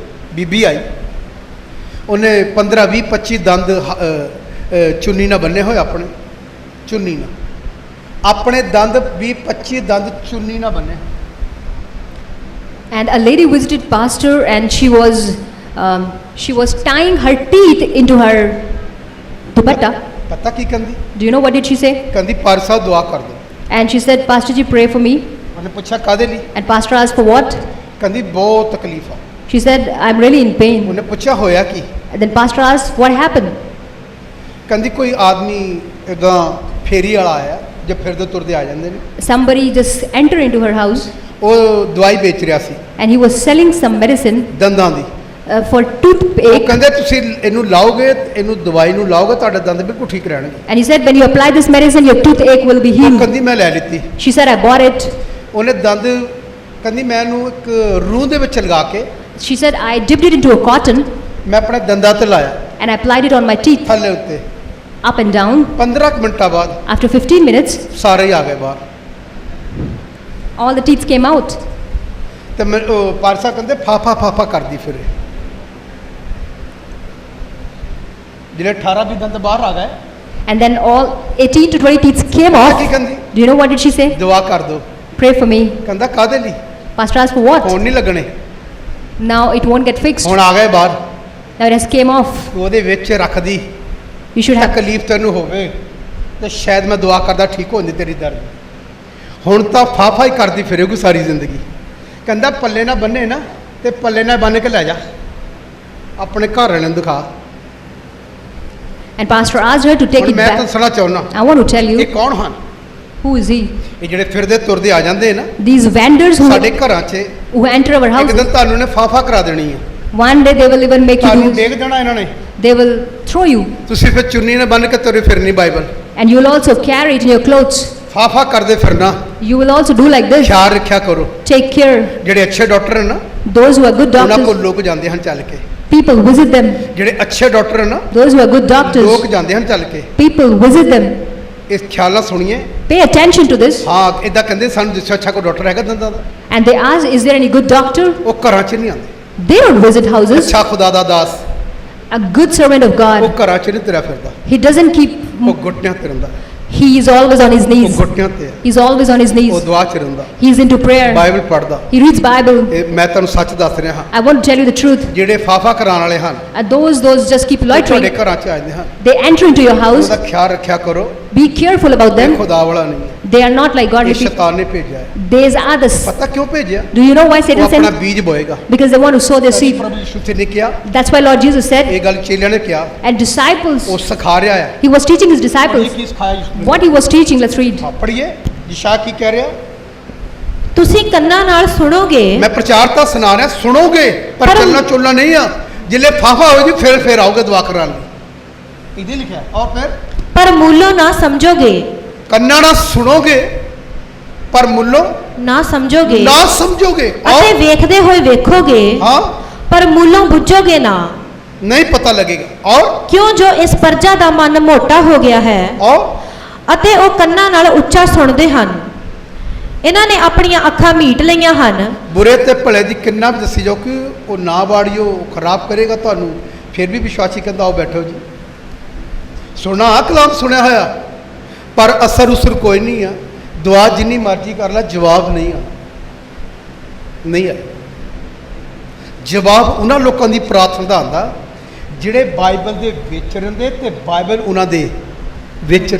ਬੀਬੀ ਆਈ, ਉਹਨੇ 15 20 25 ਦੰਦ ਚੁੰਨੀ ਨਾਲ ਬੰਨੇ ਹੋਏ, ਆਪਣੇ ਚੁੰਨੀ ਨਾਲ, ਆਪਣੇ ਦੰਦ 20 25 ਦੰਦ ਚੁੰਨੀ ਨਾਲ ਬੰਨੇ। And a lady visited pastor and she was tying her teeth into her dupatta. ਪਤਾ ਕੀ ਕਹਿੰਦੀ? Do you know what did she say? ਕਹਿੰਦੀ ਪਾਰ ਸਾਹਿਬ ਦੁਆ ਕਰ ਦਿਓ। And she said, Pastor ji, pray for me. ਉਹਨੇ ਪੁੱਛਿਆ ਕਾਹਦੇ ਲਈ? And pastor asked for what? ਕਹਿੰਦੀ ਬਹੁਤ ਤਕਲੀਫ ਆ। She said, I'm really in pain. ਉਹਨੇ ਪੁੱਛਿਆ ਹੋਇਆ ਕੀ? And then pastor asked, what happened? ਕਹਿੰਦੀ ਕੋਈ ਆਦਮੀ ਇਦਾਂ ਫੇਰੀ ਵਾਲਾ ਆਇਆ, ਜੇ ਫਿਰਦੇ ਤੁਰਦੇ ਆ ਜਾਂਦੇ ਨੇ, Somebody just entered into her house ਉਹ ਦਵਾਈ ਵੇਚ ਰਿਹਾ ਸੀ and he was selling some medicine ਦੰਦਾਂ ਦੀ। for ਉਹ toothache. ਕਹਿੰਦੇ ਤੁਸੀਂ ਇਹਨੂੰ ਲਾਓਗੇ, ਇਹਨੂੰ ਦਵਾਈ ਨੂੰ ਲਾਓਗੇ, ਤੁਹਾਡੇ ਦੰਦ ਬਿਲਕੁਲ ਠੀਕ ਰਹਿਣਗੇ। And he said, when you apply this medicine, your toothache will be ਉਹ healed. ਕਹਿੰਦੀ ਮੈਂ ਲੈ ਲਿੱਤੀ। She said, I bought it. ਉਹਨੇ ਦੰਦ, ਕਹਿੰਦੀ ਮੈਂ ਇਹਨੂੰ ਇੱਕ ਰੂਹ ਦੇ ਵਿੱਚ ਲਗਾ ਕੇ She said, I dipped it into a cotton ਮੈਂ ਆਪਣੇ ਦੰਦਾਂ ਤੇ ਲਾਇਆ, and I applied it on my teeth, ਥੱਲੇ ਉੱਤੇ। up and down. 15 ਕੁ ਮਿੰਟਾਂ ਬਾਅਦ After 15 minutes, ਸਾਰੇ ਹੀ ਆ ਗਏ ਬਾਹਰ। all the teeth came out. ਤੇ ਮੈਂ ਪਾਰਸਾ ਕਹਿੰਦੇ ਫਾਫਾ ਫਾਫਾ ਕਰਦੀ ਫਿਰੇ। ਜਿਹੜੇ 18 20 ਦੰਦ ਬਾਹਰ ਆ ਗਏ, And then all 18 to 20 teeth came ਪਤਾ off. ਕੀ ਕਹਿੰਦੀ? Do you know what did she say? ਦੁਆ ਕਰ ਦਿਓ। Pray for me. ਕਹਿੰਦਾ ਕਾਹਦੇ ਲਈ? Pastor asked for what? ਹੁਣ ਨਹੀਂ ਲੱਗਣੇ, Now it won't get fixed. ਹੁਣ ਆ ਗਏ ਬਾਹਰ। Now it has came off. ਉਹਦੇ ਵਿੱਚ ਰੱਖਦੀ, You should have. ਤਕਲੀਫ ਤੈਨੂੰ ਹੋਵੇ ਤੇ ਸ਼ਾਇਦ ਮੈਂ ਦੁਆ ਕਰਦਾ ਠੀਕ ਹੋ ਜਾਂਦੀ ਤੇਰੀ ਦਰਦ। ਹੁਣ ਤਾਂ ਫਾਫਾ ਹੀ ਕਰਦੀ ਫਿਰੇਗੀ ਸਾਰੀ ਜ਼ਿੰਦਗੀ। ਕਹਿੰਦਾ ਪੱਲੇ ਨਾਲ ਬੰਨੇ ਨਾ, ਤੇ ਪੱਲੇ ਨਾਲ ਬੰਨ ਕੇ ਲੈ ਜਾ, ਆਪਣੇ ਘਰ ਵਾਲਿਆਂ ਨੂੰ ਦਿਖਾ। And pastor asked her to take ਹੁਣ it ਮੈਂ back. ਦੱਸਣਾ ਚਾਹੁੰਦਾ, I want to tell ਇਹ you, ਕੌਣ ਹਨ? who is he? ਇਹ ਜਿਹੜੇ ਫਿਰਦੇ ਤੁਰਦੇ ਆ ਜਾਂਦੇ ਨਾ These vendors ਸਾਡੇ ਘਰਾਂ 'ਚ, who enter our ਇੱਕ house. ਦਿਨ ਤੁਹਾਨੂੰ ਨੇ ਫਾਫਾ ਕਰਾ ਦੇਣੀ ਹੈ, One day they will even make you ਤੁਹਾਨੂੰ do. ਡੇਗ ਦੇਣਾ ਇਹਨਾਂ ਨੇ। They will throw you, ਤੁਸੀਂ ਫਿਰ ਚੁੰਨੀ ਨਾਲ ਬੰਨ ਕੇ ਤੁਰੇ ਫਿਰਨੀ Bible, and you will also carry it in your clothes. ਫਾਫਾ ਕਰਦੇ ਫਿਰਨਾ। You will also do like this. ਖਿਆਲ ਰੱਖਿਆ ਕਰੋ। Take care. ਜਿਹੜੇ ਅੱਛੇ ਡਾਕਟਰ ਹਨ ਨਾ, Those who are good ਉਹਨਾਂ ਕੋਲ doctors, ਲੋਕ ਜਾਂਦੇ ਹਨ ਚੱਲ ਕੇ। people visit them. ਜਿਹੜੇ ਅੱਛੇ ਡਾਕਟਰ ਹਨ ਨਾ, Those who are good ਲੋਕ doctors, ਜਾਂਦੇ ਹਨ ਚੱਲ ਕੇ। people visit them. ਇਸ ਖਿਆਲ ਨਾਲ ਸੁਣੀਏ। Pay attention to this. ਹਾਂ, ਇਦਾਂ ਕਹਿੰਦੇ ਸਾਨੂੰ ਜਿਸ ਅੱਛਾ ਕੋਈ ਡਾਕਟਰ ਹੈਗਾ ਦੰਦਾਂ ਦਾ, And they ask, is there any good doctor? ਉਹ ਘਰਾਂ 'ਚ ਨਹੀਂ ਆਉਂਦੇ। They don't visit houses. ਅੱਛਾ ਖੁਦਾ ਦਾ ਦਾਸ, A good servant of ਉਹ God, ਘਰਾਂ 'ਚ ਨਹੀਂ ਤੁਰਿਆ ਫਿਰਦਾ, he doesn't keep, ਉਹ ਗੁੱਟਿਆਂ ਤੇ ਰਹਿੰਦਾ। He is always on his ਉਹ knees. ਘੁੱਟਿਆਂ ਤੇ ਹੈ, He's always on his ਉਹ knees. ਦੁਆ 'ਚ ਰਹਿੰਦਾ, He is into prayer. Bible ਪੜ੍ਹਦਾ। He reads Bible. ਇਹ ਮੈਂ ਤੁਹਾਨੂੰ ਸੱਚ ਦੱਸ ਰਿਹਾ ਹਾਂ, I want to tell you the truth. ਜਿਹੜੇ ਫਾਫਾ ਕਰਾਉਣ ਵਾਲੇ ਹਨ And those just keep ਉਹ ਤੁਹਾਡੇ loitering. ਘਰਾਂ 'ਚ ਆ ਜਾਂਦੇ ਹਨ, They enter into your house. ਉਹਦਾ ਖਿਆਲ ਰੱਖਿਆ ਕਰੋ। Be careful about ਇਹ them. ਖੁਦਾ ਵਾਲਾ ਨਹੀਂ ਹੈ, They are not like ਇਹ godly people. ਸ਼ੈਤਾਨ ਨੇ ਭੇਜਿਆ ਹੈ। These are the. ਪਤਾ ਕਿਉਂ ਭੇਜਿਆ? Do you know why ਉਹ Satan ਆਪਣਾ sent? ਬੀਜ ਬੋਏਗਾ। Because they want to sow their seed. ਪ੍ਰਭੂ ਯਿਸੂ ਤੇ ਨੇ ਕਿਹਾ, That's why Lord Jesus said, ਇਹ ਗੱਲ ਚੇਲਿਆਂ ਨੇ ਕਿਹਾ, and disciples, ਉਹ ਸਿਖਾ ਰਿਹਾ ਹੈ। he was teaching his disciples. ਕੀ ਸਿਖਾਇਆ ਯਿਸੂ ਨੇ? What he was teaching, let's read. ਹਾਂ, ਪੜ੍ਹੀਏ। ਯਿਸ਼ਾ ਕੀ ਕਹਿ ਰਿਹਾ? ਤੁਸੀਂ ਕੰਨਾਂ ਨਾਲ ਸੁਣੋਗੇ ਮੈਂ ਪ੍ਰਚਾਰ ਤਾਂ ਸੁਣਾ ਰਿਹਾ, ਸੁਣੋਗੇ ਪਰ ਪਰ- ਚੱਲਣਾ ਚੁੱਲਣਾ ਨਹੀਂ ਆ। ਜਿਲੇ ਫਾਫਾ ਹੋ ਜੀ ਫਿਰ ਆਓਗੇ ਦੁਆ ਕਰਾਉਣ ਲਈ। ਇਹਦੇ ਲਿਖਿਆ ਹੈ। ਔਰ ਫਿਰ ਪਰ ਮੂਲੋਂ ਨਾ ਸਮਝੋਗੇ, ਕੰਨਾਂ ਨਾਲ ਸੁਣੋਗੇ ਪਰ ਮੁੱਲੋਂ ਨਾ ਸਮਝੋਗੇ, ਨਾ ਸਮਝੋਗੇ। ਅਤੇ ਔਰ ਵੇਖਦੇ ਹੋਏ ਵੇਖੋਗੇ, ਹਾਂ, ਪਰ ਮੂਲੋਂ ਬੁੱਝੋਗੇ ਨਾ। ਨਹੀਂ ਪਤਾ ਲੱਗੇਗਾ। ਔਰ ਕਿਉਂ ਜੋ ਇਸ ਪਰਜਾ ਦਾ ਮਨ ਮੋਟਾ ਹੋ ਗਿਆ ਹੈ ਔਰ ਅਤੇ ਉਹ ਕੰਨਾਂ ਨਾਲ ਉੱਚਾ ਸੁਣਦੇ ਹਨ। ਇਹਨਾਂ ਨੇ ਆਪਣੀਆਂ ਅੱਖਾਂ ਮੀਟ ਲਈਆਂ ਹਨ। ਬੁਰੇ ਤੇ ਭਲੇ ਦੀ ਕਿੰਨਾ ਵੀ ਦੱਸੀ ਜਾਓ ਕਿ ਉਹ ਨਾ ਬਾੜੀਓ, ਉਹ ਖਰਾਬ ਕਰੇਗਾ ਤੁਹਾਨੂੰ, ਫਿਰ ਵੀ ਵਿਸ਼ਵਾਸੀ ਕਹਿੰਦਾ ਆਓ ਬੈਠੋ ਜੀ। ਸੁਣਾ ਕਲਾਮ ਸੁਣਿਆ ਹੋਇਆ ਪਰ ਅਸਰ ਉਸਰ ਕੋਈ ਨਹੀਂ ਆ। ਦੁਆ ਜਿੰਨੀ ਮਰਜ਼ੀ ਕਰ ਲੈ, ਜਵਾਬ ਨਹੀਂ ਆ, ਨਹੀਂ ਆ। ਜਵਾਬ ਉਹਨਾਂ ਲੋਕਾਂ ਦੀ ਪ੍ਰਾਰਥਨਾ ਦਾ ਆਉਂਦਾ ਜਿਹੜੇ ਬਾਈਬਲ ਦੇ ਵਿੱਚ ਰਹਿੰਦੇ ਤੇ ਬਾਈਬਲ ਉਹਨਾਂ ਦੇ ਵਿੱਚ।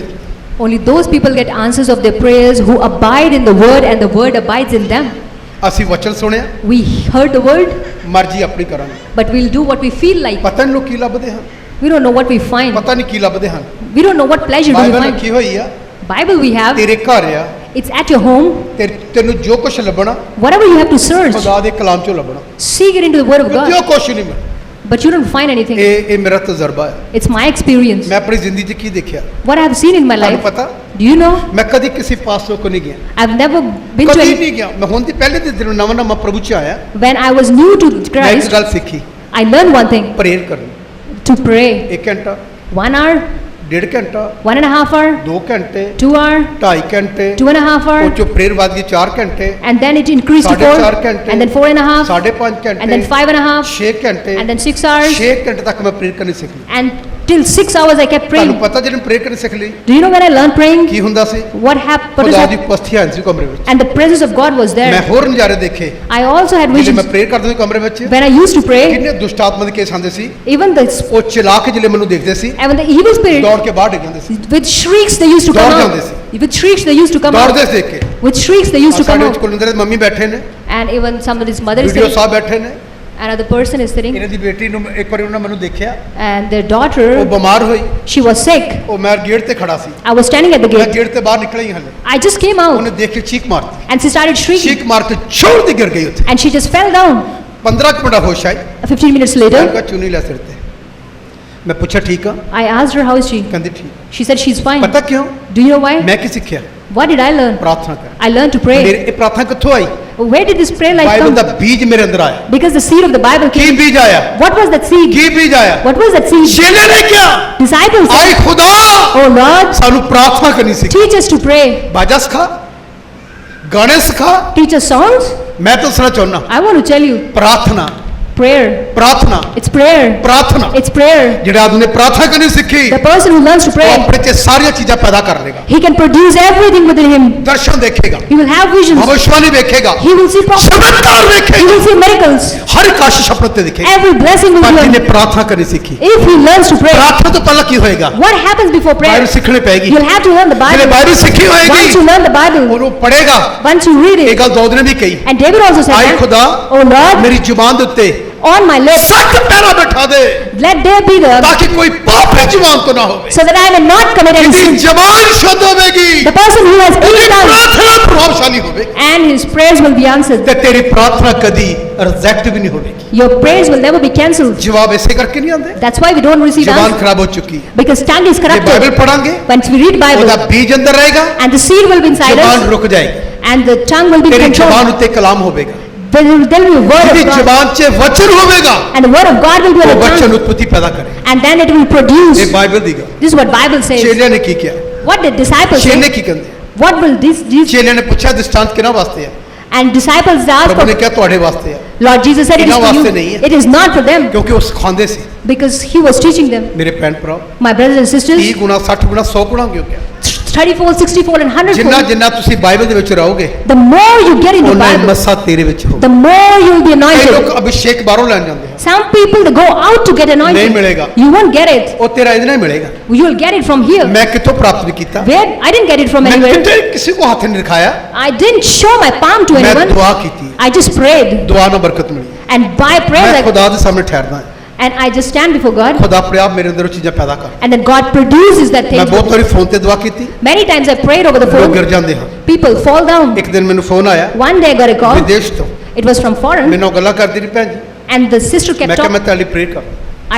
Only those people get answers of their prayers who abide in the word and the word abides in them. ਅਸੀਂ ਵਚਨ ਸੁਣਿਆ, We heard the word, ਮਰਜ਼ੀ ਆਪਣੀ ਕਰਾਂਗੇ। but we'll do what we feel like. ਪਤਾ ਨਹੀਂ ਲੋਕ ਕੀ ਲੱਭਦੇ ਹਨ, We don't know what we find. ਪਤਾ ਨਹੀਂ ਕੀ ਲੱਭਦੇ ਹਨ। We don't know what pleasure do we Bible find. ਲਿਖੀ ਹੋਈ ਆ, Bible we have, ਤੇਰੇ ਘਰ ਆ, it's at your home. ਤੈਨੂੰ ਜੋ ਕੁਝ ਲੱਭਣਾ Whatever you have to search, ਖੁਦਾ ਦੇ ਕਲਾਮ ਚੋਂ ਲੱਭਣਾ, seek it into the word of ਜੋ God. ਕੁਝ ਨਹੀਂ ਮਿਲਣਾ। But you don't find anything. ਇਹ ਮੇਰਾ ਤਜਰਬਾ ਹੈ। It's my experience. ਮੈਂ ਆਪਣੀ ਜ਼ਿੰਦਗੀ 'ਚ ਕੀ ਦੇਖਿਆ What I have seen in my ਤੁਹਾਨੂੰ life. ਪਤਾ? Do you know? ਮੈਂ ਕਦੀ ਕਿਸੇ ਪਾਸਟਰ ਕੋਲ ਨਹੀਂ ਗਿਆ, I've never been to ਕਦੀ any. ਨਹੀਂ ਗਿਆ। ਮੈਂ ਹੁਣ ਦੀ ਪਹਿਲੇ ਦੇ ਦਿਨ ਨਵਾਂ ਪ੍ਰਭੂ 'ਚ ਆਇਆ, When I was new to ਮੈਂ ਇੱਕ Christ, ਗੱਲ ਸਿੱਖੀ, I learned one thing: prayer ਕਰਨੀ। to pray. 1 ਘੰਟਾ, 1 hour, 1.5 ਘੰਟਾ, 1.5 hour, 2 ਘੰਟੇ, 2 hour, 2.5 ਘੰਟੇ, 2.5 ਉਹ hour, ਚੋਂ ਪ੍ਰੇਅਰ ਵੱਧ ਗਈ 4 ਘੰਟੇ, and then it increased to 4, 4.5 ਘੰਟੇ, and then 4.5, 5.5 ਘੰਟੇ, and then 5.5, 6 ਘੰਟੇ, and then 6 hours, 6 ਘੰਟੇ ਤੱਕ ਮੈਂ ਪ੍ਰੇਅਰ ਕਰਨੀ ਸਿੱਖ ਲਈ। and till 6 hours I kept ਤੁਹਾਨੂੰ praying. ਪਤਾ ਜਦੋਂ ਪ੍ਰੇਅਰ ਕਰਨੀ ਸਿੱਖ ਲਈ Do you know when I learned praying? ਕੀ ਹੁੰਦਾ ਸੀ? What happened? ਖੁਦਾ ਦੀ ਉਪਸਥਿਤੀ ਆਈ ਸੀ ਕਮਰੇ ਵਿੱਚ। And the presence of God was ਮੈਂ there. ਹੋਰ ਨਜ਼ਾਰੇ ਦੇਖੇ I also had ਜਦੋਂ visions. ਮੈਂ ਪ੍ਰੇਅਰ ਕਰਦਾ ਸੀ ਕਮਰੇ ਵਿੱਚ। When I used to pray, ਕਿੰਨੇ ਦੁਸ਼ਟ ਆਤਮਾ ਦੇ ਕੇਸ ਆਉਂਦੇ ਸੀ, even the ਉਹ ਚਲਾ ਕੇ ਜਿਹੜੇ ਮੈਨੂੰ ਦੇਖਦੇ ਸੀ and when the evil spirit, ਦੌੜ ਕੇ ਬਾਹਰ ਡਿੱਗ ਜਾਂਦੇ ਸੀ। with shrieks they used to come ਦੌੜ out. ਜਾਂਦੇ ਸੀ। With shrieks they used to come ਦੌੜਦੇ out. ਸੀ ਦੇਖ ਕੇ। With shrieks they used to come ਸਾਡੇ ਵਿੱਚ out. ਕੁਲਿੰਦਰ ਦੇ ਮੰਮੀ ਬੈਠੇ ਨੇ, And even somebody's mother is video sitting, ਸਾਹਿਬ ਬੈਠੇ ਨੇ। another person is sitting, ਇਹਨਾਂ ਦੀ ਬੇਟੀ ਨੂੰ ਇੱਕ ਵਾਰੀ ਉਹਨਾਂ ਮੈਨੂੰ ਦੇਖਿਆ, and their ਉਹ daughter, ਬਿਮਾਰ ਹੋਈ, she was sick. ਉਹ ਮੈਂ ਗੇਟ ਤੇ ਖੜਾ ਸੀ, I was standing at the ਮੈਂ gate. ਗੇਟ ਤੇ ਬਾਹਰ ਨਿਕਲਿਆ ਹੀ ਹਲੇ, I just came out, ਉਹਨੇ ਦੇਖ ਕੇ ਚੀਕ ਮਾਰਤੀ, and she started shrieking, ਚੀਕ ਮਾਰ ਕੇ ਜ਼ੋਰ ਦੀ ਗਿਰ ਗਈ ਉੱਥੇ। and she just fell down. 15 ਕੁ ਮਿੰਟ ਹੋਸ਼ ਆਈ, 15 minutes ਮੈਂ later, ਕਿਹਾ ਚੁੰਨੀ ਲੈ ਸਿਰ ਤੇ। ਮੈਂ ਪੁੱਛਿਆ ਠੀਕ ਆ? I asked her how is she. ਕਹਿੰਦੀ ਠੀਕ। She said she's fine. ਪਤਾ ਕਿਉਂ? Do you know why? ਮੈਂ ਕੀ ਸਿੱਖਿਆ? What did I learn? ਪ੍ਰਾਰਥਨਾ ਕਰ। I learned to pray. ਮੇਰੇ ਇਹ ਪ੍ਰਾਰਥਨਾ ਕਿੱਥੋਂ ਆਈ? Where did this prayer life Bible come? ਦਾ ਬੀਜ ਮੇਰੇ ਅੰਦਰ ਆਇਆ। Because the seed of the Bible Ki came. ਬੀਜ ਆਇਆ? What was that seed? ਕੀ ਬੀਜ ਆਇਆ? What was that seed? ਚੇਲੇ ਨੇ ਕਿਹਾ, Disciples said, ਆਏ ਖੁਦਾ oh Lord, ਸਾਨੂੰ ਪ੍ਰਾਰਥਨਾ ਕਰਨੀ ਸਿੱਖ, teach us to pray. ਬਾਜਾ ਸਿਖਾ, ਗਾਣੇ ਸਿਖਾ। Teach us songs. ਮੈਂ ਦੱਸਣਾ ਚਾਹੁੰਦਾ, I want to tell you, ਪ੍ਰਾਰਥਨਾ, prayer. ਪ੍ਰਾਰਥਨਾ, It's prayer. ਪ੍ਰਾਰਥਨਾ। It's prayer. ਜਿਹੜੇ ਆਦਮੀ ਨੇ ਪ੍ਰਾਰਥਨਾ ਕਰਨੀ ਸਿੱਖੀ, The person who learns to ਉਹ pray, ਆਪਣੇ ਚ ਸਾਰੀਆਂ ਚੀਜ਼ਾਂ ਪੈਦਾ ਕਰ ਲੇਗਾ। he can produce everything within him. ਦਰਸ਼ਨ ਦੇਖੇਗਾ, He will have visions. ਭਵਿष्यवाणी ਵੇਖੇਗਾ, He will see prophets. ਚਮਤਕਾਰ He ਵੇਖੇਗਾ, will see miracles. ਹਰ ਇੱਕ ਆਸ਼ੀਸ਼ ਆਪਣੇ ਤੇ ਦਿਖੇਗੀ। Every blessing will ਪਰ be ਜਿਹਨੇ on. ਪ੍ਰਾਰਥਨਾ ਕਰਨੀ ਸਿੱਖੀ, If he learns to pray, ਪ੍ਰਾਰਥਨਾ ਤੋਂ ਪਹਿਲਾਂ ਕੀ ਹੋਏਗਾ? what happens before prayer? Bible ਸਿੱਖਣੀ ਪੈਗੀ। You'll have to learn the ਜਿਹਨੇ Bible. ਬਾਈਬਲ ਸਿੱਖੀ Once you ਹੋਏਗੀ, learn the Bible, ਉਹਨੂੰ ਪੜ੍ਹੇਗਾ। once you read ਇਹ it, ਗੱਲ ਦਾਊਦ ਨੇ ਵੀ ਕਹੀ, and David also said ਆਏ that, ਖੁਦਾ oh Lord, ਮੇਰੀ ਜ਼ੁਬਾਨ ਦੇ ਉੱਤੇ on my lips, ਸੱਚ ਪੈਰਾ ਬਿਠਾ ਦੇ, let there be the, ਤਾਂ ਕਿ ਕੋਈ ਪਾਪ ਦੀ ਜ਼ੁਬਾਨ ਤੋਂ ਨਾ ਹੋਵੇ। so that I may not commit any ਇਹਦੀ sin. ਜ਼ੁਬਾਨ ਸ਼ੁੱਧ ਹੋਵੇਗੀ, The person who has ਉਹਦੀ clean tongue, ਪ੍ਰਾਰਥਨਾ ਪ੍ਰਭਾਵਸ਼ਾਲੀ ਹੋਵੇਗੀ, and his prayers will be answered. ਤੇ ਤੇਰੀ ਪ੍ਰਾਰਥਨਾ ਕਦੀ ਰਿਜੈਕਟ ਵੀ ਨਹੀਂ ਹੋਵੇਗੀ। Your prayers will never be cancelled. ਜਵਾਬ ਇਸੇ ਕਰਕੇ ਨਹੀਂ ਆਉਂਦੇ, That's why we don't receive ਜ਼ੁਬਾਨ answers, ਖਰਾਬ ਹੋ ਚੁੱਕੀ ਹੈ। because tongue is ਜੇ Bible corrupted. ਪੜਾਂਗੇ, Once we read Bible, ਉਹਦਾ ਬੀਜ ਅੰਦਰ ਰਹੇਗਾ, and the seed will be inside ਜ਼ੁਬਾਨ us, ਰੁਕ ਜਾਏਗੀ, and the tongue will be ਤੇਰੀ ਜ਼ੁਬਾਨ controlled. ਉੱਤੇ ਕਲਾਮ ਹੋਵੇਗਾ, There will be a word ਜਿਹਦੀ of God, ਜ਼ੁਬਾਨ 'ਚ ਵਚਨ ਹੋਵੇਗਾ, and the word of God will be on ਉਹ the ਵਚਨ tongue, ਉਤਪਤੀ ਪੈਦਾ ਕਰੇ। and then it will produce. ਇਹ ਬਾਈਬਲ ਦੀ ਗੱਲ। This is what Bible says. ਚੇਲਿਆਂ ਨੇ ਕੀ ਕਿਹਾ? What did disciples ਚੇਲੇ say? ਕੀ ਕਹਿੰਦੇ? What will these ਚੇਲਿਆਂ ਨੇ ਪੁੱਛਿਆ ਦ੍ਰਿਸ਼ਟਾਂਤ ਕਿਹਨਾਂ ਵਾਸਤੇ ਹੈ? and disciples asked ਪ੍ਰਭੂ ਨੇ for, ਕਿਹਾ ਤੁਹਾਡੇ ਵਾਸਤੇ ਹੈ, Lord Jesus said it is ਇਹਨਾਂ for ਵਾਸਤੇ you. ਨਹੀਂ ਹੈ। It is not for them, ਕਿਉਂਕਿ ਉਹ ਸਿਖਾਉਂਦੇ ਸੀ। because he was teaching them. ਮੇਰੇ ਭੈਣ ਭਰਾ, My brothers and 30 sisters, ਗੁਣਾ 60 ਗੁਣਾ 100 ਗੁਣਾ ਕਿਉਂ ਕਿਹਾ? 30-fold, 60-fold and ਜਿੰਨਾ 100-fold. ਜਿੰਨਾ ਤੁਸੀਂ ਬਾਈਬਲ ਦੇ ਵਿੱਚ ਰਹੋਗੇ The more you get in the ਉਹਨਾਂ Bible, ਮੱਸਾ ਤੇਰੇ ਵਿੱਚ ਹੋ। the more you will be ਕਈ anointed. ਲੋਕ ਅਭਿਸ਼ੇਕ ਬਾਹਰੋਂ ਲੈਣ ਜਾਂਦੇ ਹਨ, Some people they go out to get anointed. ਨਹੀਂ ਮਿਲੇਗਾ। You won't get it. ਉਹ ਤੇਰਾ ਇਹਦੇ ਨਾਲ ਹੀ ਮਿਲੇਗਾ। You will get it from here. ਮੈਂ ਕਿੱਥੋਂ ਪ੍ਰਾਪਤ ਨਹੀਂ ਕੀਤਾ, Where? I didn't get it from ਮੈਂ anywhere. ਕਿਤੇ ਕਿਸੇ ਕੋ ਹੱਥ ਨਹੀਂ ਦਿਖਾਇਆ, I didn't show my palm to ਮੈਂ anyone. ਦੁਆ ਕੀਤੀ, I just prayed. ਦੁਆ ਨਾਲ ਬਰਕਤ ਮਿਲੀ। And by prayer, ਮੈਂ like, ਖੁਦਾ ਦੇ ਸਾਹਮਣੇ ਠਹਿਰਦਾ ਹਾਂ, and I just stand before God. ਖੁਦਾ ਆਪਣੇ ਆਪ ਮੇਰੇ ਅੰਦਰ ਉਹ ਚੀਜ਼ਾਂ ਪੈਦਾ ਕਰ। And then God produces that ਮੈਂ thing. ਬਹੁਤ ਵਾਰੀ ਫੋਨ ਤੇ ਦੁਆ ਕੀਤੀ, Many times I prayed over the ਲੋਕ ਗਿਰ phone. ਜਾਂਦੇ ਹਨ। People fall down. ਇੱਕ ਦਿਨ ਮੈਨੂੰ ਫੋਨ ਆਇਆ One day I got a call. ਵਿਦੇਸ਼ ਤੋਂ, It was from foreign. ਮੈਨੂੰ ਗੱਲਾਂ ਕਰਦੀ ਰਹੀ ਭੈਣ ਜੀ, And the sister ਮੈਂ kept ਕਿਹਾ ਮੈਂ talking. ਤੁਹਾਡੀ ਪ੍ਰੇਅਰ ਕਰ।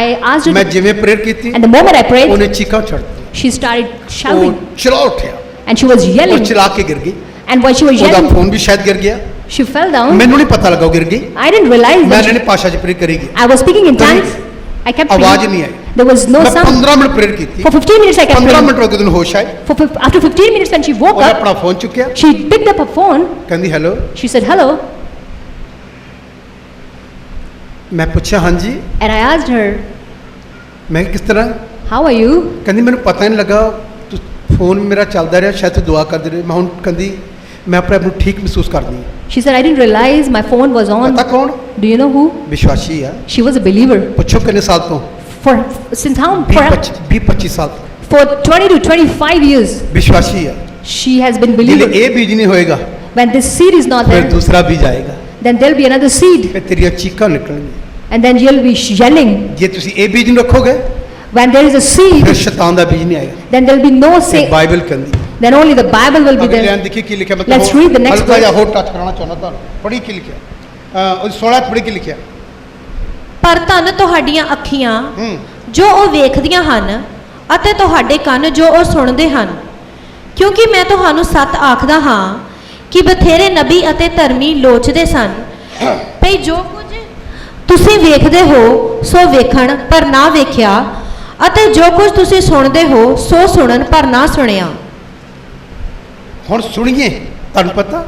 I asked ਮੈਂ her. ਜਿਵੇਂ ਪ੍ਰੇਅਰ ਕੀਤੀ And the moment I prayed, ਉਹਨੇ ਚੀਕਾਂ ਛੱਡਤੀ, she started ਉਹ shouting. ਚਲਾ ਉੱਠਿਆ, And she was ਉਹ yelling. ਚਲਾ ਕੇ ਗਿਰ ਗਈ, And while she was ਉਹਦਾ yelling, ਫੋਨ ਵੀ ਸ਼ਾਇਦ ਗਿਰ ਗਿਆ, she fell down. ਮੈਨੂੰ ਨਹੀਂ ਪਤਾ ਲੱਗਾ ਉਹ ਗਿਰ ਗਈ। I didn't realize ਮੈਂ that. ਇਹਨੇ ਭਾਸ਼ਾ 'ਚ ਪ੍ਰੇਅਰ ਕਰੀ ਗਈ, I was speaking in tongues. I kept ਆਵਾਜ਼ praying. ਨਹੀਂ ਆਈ। There was no ਮੈਂ sound. 15 ਮਿੰਟ ਪ੍ਰੇਅਰ ਕੀਤੀ, For 15 minutes I kept 15 praying. Minute ਹੋ ਕੇ ਤੈਨੂੰ ਹੋਸ਼ ਆਈ, After 15 minutes when she woke ਉਹਨੇ up, ਆਪਣਾ ਫੋਨ ਚੁੱਕਿਆ, she picked up her phone. ਕਹਿੰਦੀ ਹੈਲੋ। She said hello. ਮੈਂ ਪੁੱਛਿਆ ਹਾਂਜੀ, And I asked her, ਮੈਂ ਕਿਹਾ, ਕਿਸ ਤਰ੍ਹਾਂ? how are you? ਕਹਿੰਦੀ ਮੈਨੂੰ ਪਤਾ ਹੀ ਨਹੀਂ ਲੱਗਾ, ਤੂੰ ਫੋਨ ਮੇਰਾ ਚੱਲਦਾ ਰਿਹਾ, ਸ਼ਾਇਦ ਤੂੰ ਦੁਆ ਕਰਦੀ ਰਹੀ। ਮੈਂ ਹੁਣ ਕਹਿੰਦੀ ਮੈਂ ਆਪਣੇ ਆਪ ਨੂੰ ਠੀਕ ਮਹਿਸੂਸ ਕਰਦੀ ਹਾਂ। She said, I didn't realize my phone was on. ਪਤਾ ਕੌਣ? Do you know who? ਵਿਸ਼ਵਾਸੀ ਆ। She was a believer. ਪੁੱਛੋ ਕਿੰਨੇ ਸਾਲ ਤੋਂ? For since how? 20-25 ਸਾਲ ਤੋਂ For 20 to 25 years, ਵਿਸ਼ਵਾਸੀ ਆ। she has been ਜਿਹੜੇ believer. ਇਹ ਬੀਜ ਨਹੀਂ ਹੋਏਗਾ When this seed is not ਫਿਰ there, ਦੂਸਰਾ ਬੀਜ ਆਏਗਾ, then there'll be another seed. ਫਿਰ ਤੇਰੀਆਂ ਚੀਕਾਂ ਨਿਕਲਣਗੀਆਂ। And then you'll be yelling. ਜੇ ਤੁਸੀਂ ਇਹ ਬੀਜ ਨੂੰ ਰੱਖੋਗੇ When there is a seed, ਫਿਰ ਸ਼ੈਤਾਨ ਦਾ ਬੀਜ ਨਹੀਂ ਆਏਗਾ। then there'll be no ਇਹ say. ਬਾਈਬਲ ਕਹਿੰਦੀ। Then only the Bible will be ਅਗਲੇ there. ਲਾਈਨ ਦੇਖੀ ਕੀ ਲਿਖਿਆ, ਮੈਂ Let's read the next ਹਲਕਾ ਜਿਹਾ verse. ਹੋਰ ਟੱਚ ਕਰਾਉਣਾ ਚਾਹੁੰਦਾ ਤੁਹਾਨੂੰ। ਪੜ੍ਹੀ ਕੀ ਲਿਖਿਆ? ਉਹ 16 ਪੜ੍ਹੀ ਕੀ ਲਿਖਿਆ? ਪਰ ਧੰਨ ਤੁਹਾਡੀਆਂ ਅੱਖੀਆਂ ਹੂੰ ਜੋ ਉਹ ਵੇਖਦੀਆਂ ਹਨ ਅਤੇ ਤੁਹਾਡੇ ਕੰਨ ਜੋ ਉਹ ਸੁਣਦੇ ਹਨ, ਕਿਉਂਕਿ ਮੈਂ ਤੁਹਾਨੂੰ ਸੱਚ ਆਖਦਾ ਹਾਂ ਕਿ ਬਥੇਰੇ ਨਬੀ ਅਤੇ ਧਰਮੀ ਲੋਚਦੇ ਸਨ ਭਈ ਜੋ ਕੁਝ ਤੁਸੀਂ ਵੇਖਦੇ ਹੋ ਸੋ ਵੇਖਣ ਪਰ ਨਾ ਵੇਖਿਆ, ਅਤੇ ਜੋ ਕੁਝ ਤੁਸੀਂ ਸੁਣਦੇ ਹੋ ਸੋ ਸੁਣਨ ਪਰ ਨਾ ਸੁਣਿਆ। ਹੁਣ ਸੁਣੀਏ, ਤੁਹਾਨੂੰ ਪਤਾ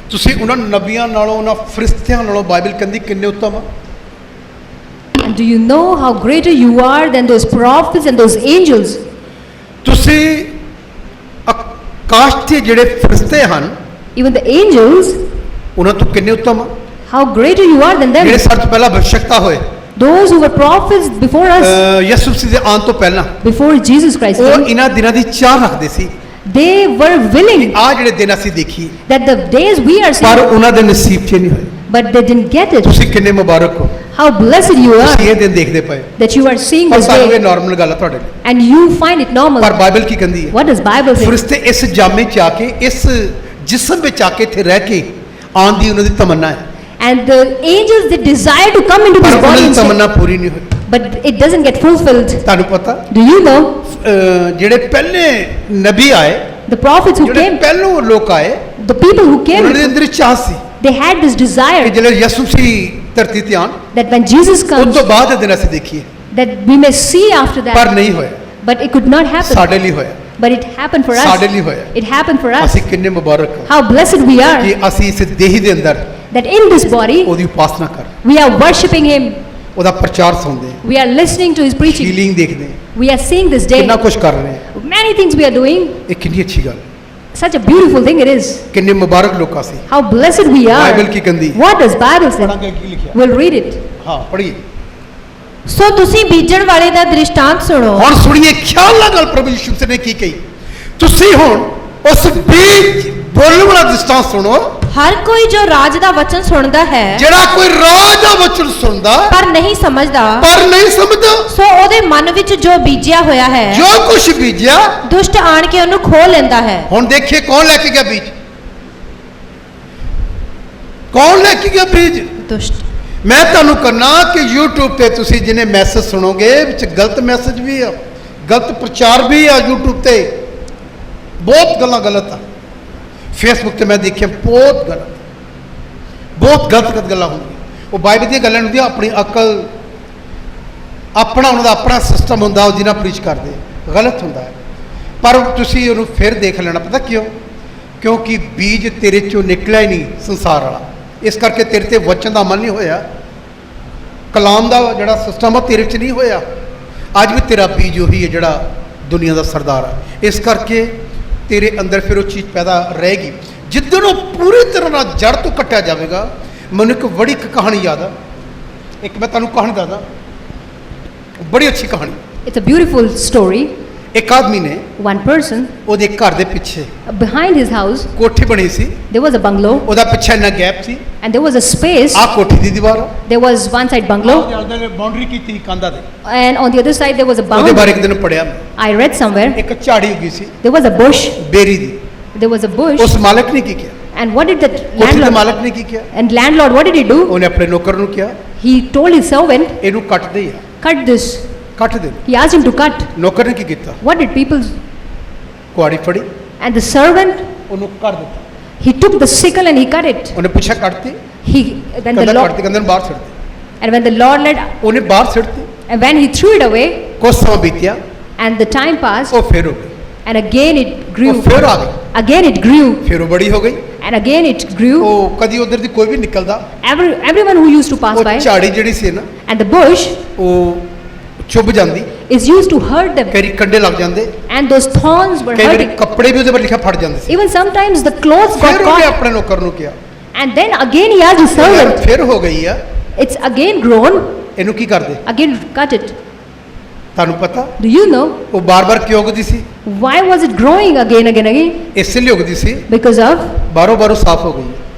ਤੁਸੀਂ ਉਹਨਾਂ ਨਬੀਆਂ ਨਾਲੋਂ, ਉਹਨਾਂ ਫਰਿਸ਼ਤਿਆਂ ਨਾਲੋਂ ਬਾਈਬਲ ਕਹਿੰਦੀ ਕਿੰਨੇ ਉੱਤਮ ਆ। And do you know how greater you are than those prophets and those angels? ਤੁਸੀਂ ਆਕਾਸ਼ ਦੇ ਜਿਹੜੇ ਫਰਿਸ਼ਤੇ ਹਨ Even the angels, ਉਹਨਾਂ ਤੋਂ ਕਿੰਨੇ ਉੱਤਮ ਆ। how greater you are than ਜਿਹੜੇ them. ਸਾਡੇ ਤੋਂ ਪਹਿਲਾਂ ਭਵਿਸ਼ਕਤਾ ਹੋਏ, Those who were prophets before us, ਯਿਸੂ ਮਸੀਹ ਦੇ ਆਉਣ ਤੋਂ ਪਹਿਲਾਂ, before Jesus Christ ਉਹ came, ਇਹਨਾਂ ਦਿਨਾਂ ਦੀ ਚਾਹ ਰੱਖਦੇ ਸੀ। they were willing ਆਹ ਜਿਹੜੇ ਦਿਨ ਅਸੀਂ ਦੇਖੀਏ, that the days we are ਪਰ seeing, ਉਹਨਾਂ ਦੇ ਨਸੀਬ 'ਚ ਨਹੀਂ ਹੋਏ। but they didn't get it. ਤੁਸੀਂ ਕਿੰਨੇ ਮੁਬਾਰਕ ਹੋ, How blessed you are ਤੁਸੀਂ ਇਹ ਦਿਨ ਦੇਖਦੇ ਪਏ। that you are seeing ਪਰ this ਸਾਨੂੰ ਇਹ day ਨਾਰਮਲ ਗੱਲ ਆ ਤੁਹਾਡੇ ਲਈ, and you find it normal. ਪਰ ਬਾਈਬਲ ਕੀ ਕਹਿੰਦੀ ਹੈ? What does Bible say? ਫਰਿਸ਼ਤੇ ਇਸ ਜਾਮੇ 'ਚ ਆ ਕੇ, ਇਸ ਜਿਸਮ ਵਿੱਚ ਆ ਕੇ ਇੱਥੇ ਰਹਿ ਕੇ ਆਉਣ ਦੀ ਉਹਨਾਂ ਦੀ ਤਮੰਨਾ ਹੈ, And the angels, they desire to come into ਪਰ this ਉਹਨਾਂ body ਦੀ and say, ਤਮੰਨਾ ਪੂਰੀ ਨਹੀਂ ਹੋਈ। but it doesn't get fulfilled. ਤੁਹਾਨੂੰ ਪਤਾ Do you know ਜਿਹੜੇ ਪਹਿਲੇ ਨਬੀ ਆਏ, the prophets who ਜਿਹੜੇ came, ਪਹਿਲੋਂ ਲੋਕ ਆਏ, the people who came, ਉਹਨਾਂ ਦੇ ਅੰਦਰ ਚਾਹ ਸੀ they had this ਕਿ desire ਜਿਹੜੇ ਯਿਸੂ ਸੀ ਧਰਤੀ ਤੇ ਆਉਣ, that when Jesus ਉਸ comes, ਤੋਂ ਬਾਅਦ ਇਹ ਦਿਨ ਅਸੀਂ ਦੇਖੀਏ, that we may see after ਪਰ that. ਨਹੀਂ ਹੋਇਆ। But it could not happen. ਸਾਡੇ ਲਈ ਹੋਇਆ, But it happened for ਸਾਡੇ us. ਲਈ ਹੋਇਆ। It happened for us. ਅਸੀਂ ਕਿੰਨੇ ਮੁਬਾਰਕ ਹਾਂ How blessed we ਕਿ are ਅਸੀਂ ਇਸ ਦੇਹੀ ਦੇ ਅੰਦਰ that in this body ਉਹਦੀ ਉਪਾਸਨਾ ਕਰ, we are worshipping Him. ਉਹਦਾ ਪ੍ਰਚਾਰ ਸੁਣਦੇ, We are listening to His preaching. Healing ਦੇਖਦੇ, We are seeing this day. ਕਿੰਨਾ ਕੁਝ ਕਰ ਰਹੇ ਹਾਂ। Many things we are doing. ਇਹ ਕਿੰਨੀ ਅੱਛੀ ਗੱਲ, Such a beautiful thing it is. ਕਿੰਨੇ ਮੁਬਾਰਕ ਲੋਕਾਂ ਸੀ। How blessed we are. Bible ਕੀ ਕਹਿੰਦੀ? What does Bible say? ਪੜਾਂਗੇ ਕੀ ਲਿਖਿਆ? We'll read it. ਹਾਂ ਪੜ੍ਹੀਏ। ਸੋ ਤੁਸੀਂ ਬੀਜਣ ਵਾਲੇ ਦਾ ਦ੍ਰਿਸ਼ਟਾਂਤ ਸੁਣੋ। ਹੁਣ ਸੁਣੀਏ ਖਿਆਲ ਨਾਲ ਪ੍ਰਭੂ ਯਿਸੂ ਮਸੀਹ ਨੇ ਕੀ ਕਹੀ। ਤੁਸੀਂ ਹੁਣ ਉਸ ਬੀਜ ਬੋਲਣ ਵਾਲਾ ਦ੍ਰਿਸ਼ਟਾਂਤ ਸੁਣੋ। ਹਰ ਕੋਈ ਜੋ ਰਾਜ ਦਾ ਵਚਨ ਸੁਣਦਾ ਹੈ ਜਿਹੜਾ ਕੋਈ ਰਾਜ ਦਾ ਵਚਨ ਸੁਣਦਾ ਪਰ ਨਹੀਂ ਸਮਝਦਾ, ਪਰ ਨਹੀਂ ਸਮਝਦਾ, ਸੋ ਉਹਦੇ ਮਨ ਵਿੱਚ ਜੋ ਬੀਜਿਆ ਹੋਇਆ ਹੈ ਜੋ ਕੁਛ ਬੀਜਿਆ ਦੁਸ਼ਟ ਆਣ ਕੇ ਉਹਨੂੰ ਖੋਹ ਲੈਂਦਾ ਹੈ। ਹੁਣ ਦੇਖੀਏ ਕੌਣ ਲੈ ਕੇ ਗਿਆ ਬੀਜ, ਕੌਣ ਲੈ ਕੇ ਗਿਆ ਬੀਜ। ਦੁਸ਼ਟ। ਮੈਂ ਤੁਹਾਨੂੰ ਕਰਨਾ ਕਿ YouTube ਤੇ ਤੁਸੀਂ ਜਿਹਨੇ ਮੈਸੇਜ ਸੁਣੋਗੇ ਵਿੱਚ ਗਲਤ ਮੈਸੇਜ ਵੀ ਆ, ਗਲਤ ਪ੍ਰਚਾਰ ਵੀ ਆ YouTube ਤੇ, ਬਹੁਤ ਗੱਲਾਂ ਗਲਤ ਆ। Facebook ਤੇ ਮੈਂ ਦੇਖਿਆ ਬਹੁਤ ਗਲਤ ਗੱਲਾਂ ਹੁੰਦੀਆਂ। ਉਹ ਬਾਈਬਲ ਦੀਆਂ ਗੱਲਾਂ ਹੁੰਦੀਆਂ, ਆਪਣੀ ਅਕਲ, ਆਪਣਾ ਉਹਨਾਂ ਦਾ ਆਪਣਾ ਸਿਸਟਮ ਹੁੰਦਾ, ਉਹ ਜਿਹਨਾਂ ਪ੍ਰੀਚ ਕਰਦੇ, ਗਲਤ ਹੁੰਦਾ ਹੈ। ਪਰ ਤੁਸੀਂ ਉਹਨੂੰ ਫਿਰ ਦੇਖ ਲੈਣਾ, ਪਤਾ ਕਿਉਂ? ਕਿਉਂਕਿ ਬੀਜ ਤੇਰੇ ਚੋਂ ਨਿਕਲਿਆ ਹੀ ਨਹੀਂ ਸੰਸਾਰ ਵਾਲਾ, ਇਸ ਕਰਕੇ ਤੇਰੇ ਤੇ ਵਚਨ ਦਾ ਅਮਲ ਨਹੀਂ ਹੋਇਆ, ਕਲਾਮ ਦਾ ਜਿਹੜਾ ਸਿਸਟਮ ਆ ਤੇਰੇ 'ਚ ਨਹੀਂ ਹੋਇਆ। ਅੱਜ ਵੀ ਤੇਰਾ ਬੀਜ ਉਹੀ ਹੈ ਜਿਹੜਾ ਦੁਨੀਆ ਦਾ ਸਰਦਾਰ ਹੈ। ਇਸ ਕਰਕੇ ਤੇਰੇ ਅੰਦਰ ਫਿਰ ਉਹ ਚੀਜ਼ ਪੈਦਾ ਰਹੇਗੀ। ਜਿੱਦਣ ਉਹ ਪੂਰੀ ਤਰ੍ਹਾਂ ਨਾਲ ਜੜ ਤੋਂ ਕੱਟਿਆ ਜਾਵੇਗਾ। ਮੈਨੂੰ ਇੱਕ ਬੜੀ ਇੱਕ ਕਹਾਣੀ ਯਾਦ ਆ, ਇੱਕ ਮੈਂ ਤੁਹਾਨੂੰ ਕਹਾਣੀ ਦੱਸਦਾ, ਬੜੀ ਅੱਛੀ ਕਹਾਣੀ। It's a beautiful story. ਇੱਕ ਆਦਮੀ ਨੇ One person, ਉਹਦੇ ਘਰ ਦੇ ਪਿੱਛੇ behind his house, ਕੋਠੀ ਬਣੀ ਸੀ, there was a bungalow, ਉਹਦਾ ਪਿੱਛੇ ਇੰਨਾ gap C, and there was a space. ਆਹ ਕੋਠੀ ਦੀ ਦੀਵਾਰ ਆ, There was one side bungalow, boundary ਕੀਤੀ ਕੰਧਾਂ ਦੇ। and on the other side there was a ਉਹਦੇ ਬਾਰੇ boundary. ਇੱਕ ਦਿਨ ਪੜਿਆ, I read somewhere ਇੱਕ ਝਾੜੀ ਉੱਗੀ ਸੀ there was a bush. Berry the. There was a bush, ਉਸ ਮਾਲਕ ਨੇ ਕੀ ਕੀਤਾ? and what did the ਕੋਠੀ ਦੇ landlord? ਮਾਲਕ ਨੇ ਕੀ ਕੀਤਾ? And landlord, what did he do? ਉਹਨੇ ਆਪਣੇ ਨੌਕਰ ਨੂੰ ਕਿਹਾ He told his servant, ਇਹਨੂੰ ਕੱਟ ਦੇ ਯਾਰ, cut this. ਕੱਟ ਦੇ। He asked him to cut. ਨੌਕਰ ਨੇ ਕੀ ਕੀਤਾ? What did people? ਕੁਹਾੜੀ ਫੜੀ, And the servant, ਉਹਨੂੰ ਕਰ ਦਿੱਤਾ। he took the sickle and he cut it. ਉਹਨੇ ਪੁੱਛਿਆ ਕੱਟਤੀ? Then the ਕਹਿੰਦਾ Lord, ਕੱਟਤੀ, ਕਹਿੰਦੇ ਨੇ ਬਾਹਰ ਛੱਡਤੀ। and when the Lord led, ਉਹਨੇ ਬਾਹਰ ਛੱਡਤੀ। and when he threw it away, ਕੁਝ ਸਮਾਂ ਬੀਤਿਆ, and the time passed, ਉਹ ਫੇਰ ਹੋ ਗਈ, and again it ਉਹ grew, ਫੇਰ ਆ ਗਈ, again it grew, ਫੇਰ ਉਹ ਬੜੀ ਹੋ ਗਈ। and again it grew. ਉਹ ਕਦੀ ਉਧਰ ਦੀ ਕੋਈ ਵੀ ਨਿਕਲਦਾ, Everyone who used to pass ਉਹ by, ਝਾੜੀ ਜਿਹੜੀ ਸੀ ਨਾ, and the bush ਉਹ ਚੁੱਭ ਜਾਂਦੀ, is used to hurt them, ਕਈ ਕੰਡੇ ਲੱਗ ਜਾਂਦੇ, and those thorns were ਕਈ ਵਾਰੀ hurting. ਕੱਪੜੇ ਵੀ ਉਹਦੇ ਪਰ ਲਿਖਿਆ ਫਟ ਜਾਂਦੇ ਸੀ। Even sometimes the clothes got ਫਿਰ ਉਹਨੇ caught, ਆਪਣੇ ਨੌਕਰ ਨੂੰ ਕਿਹਾ, and then again he asked his ਯਾਰ servant, ਫਿਰ ਹੋ ਗਈ ਆ, it's again grown, ਇਹਨੂੰ ਕੀ ਕਰਦੇ? again cut it. ਤੁਹਾਨੂੰ ਪਤਾ Do you know ਉਹ ਬਾਰ-ਬਾਰ ਕਿਉਂ ਉਗਦੀ ਸੀ? why was it growing again? ਇਸੇ ਲਈ ਉਗਦੀ ਸੀ, Because of ਬਾਹਰੋਂ ਬਾਹਰੋਂ ਸਾਫ਼ ਹੋ ਗਈ।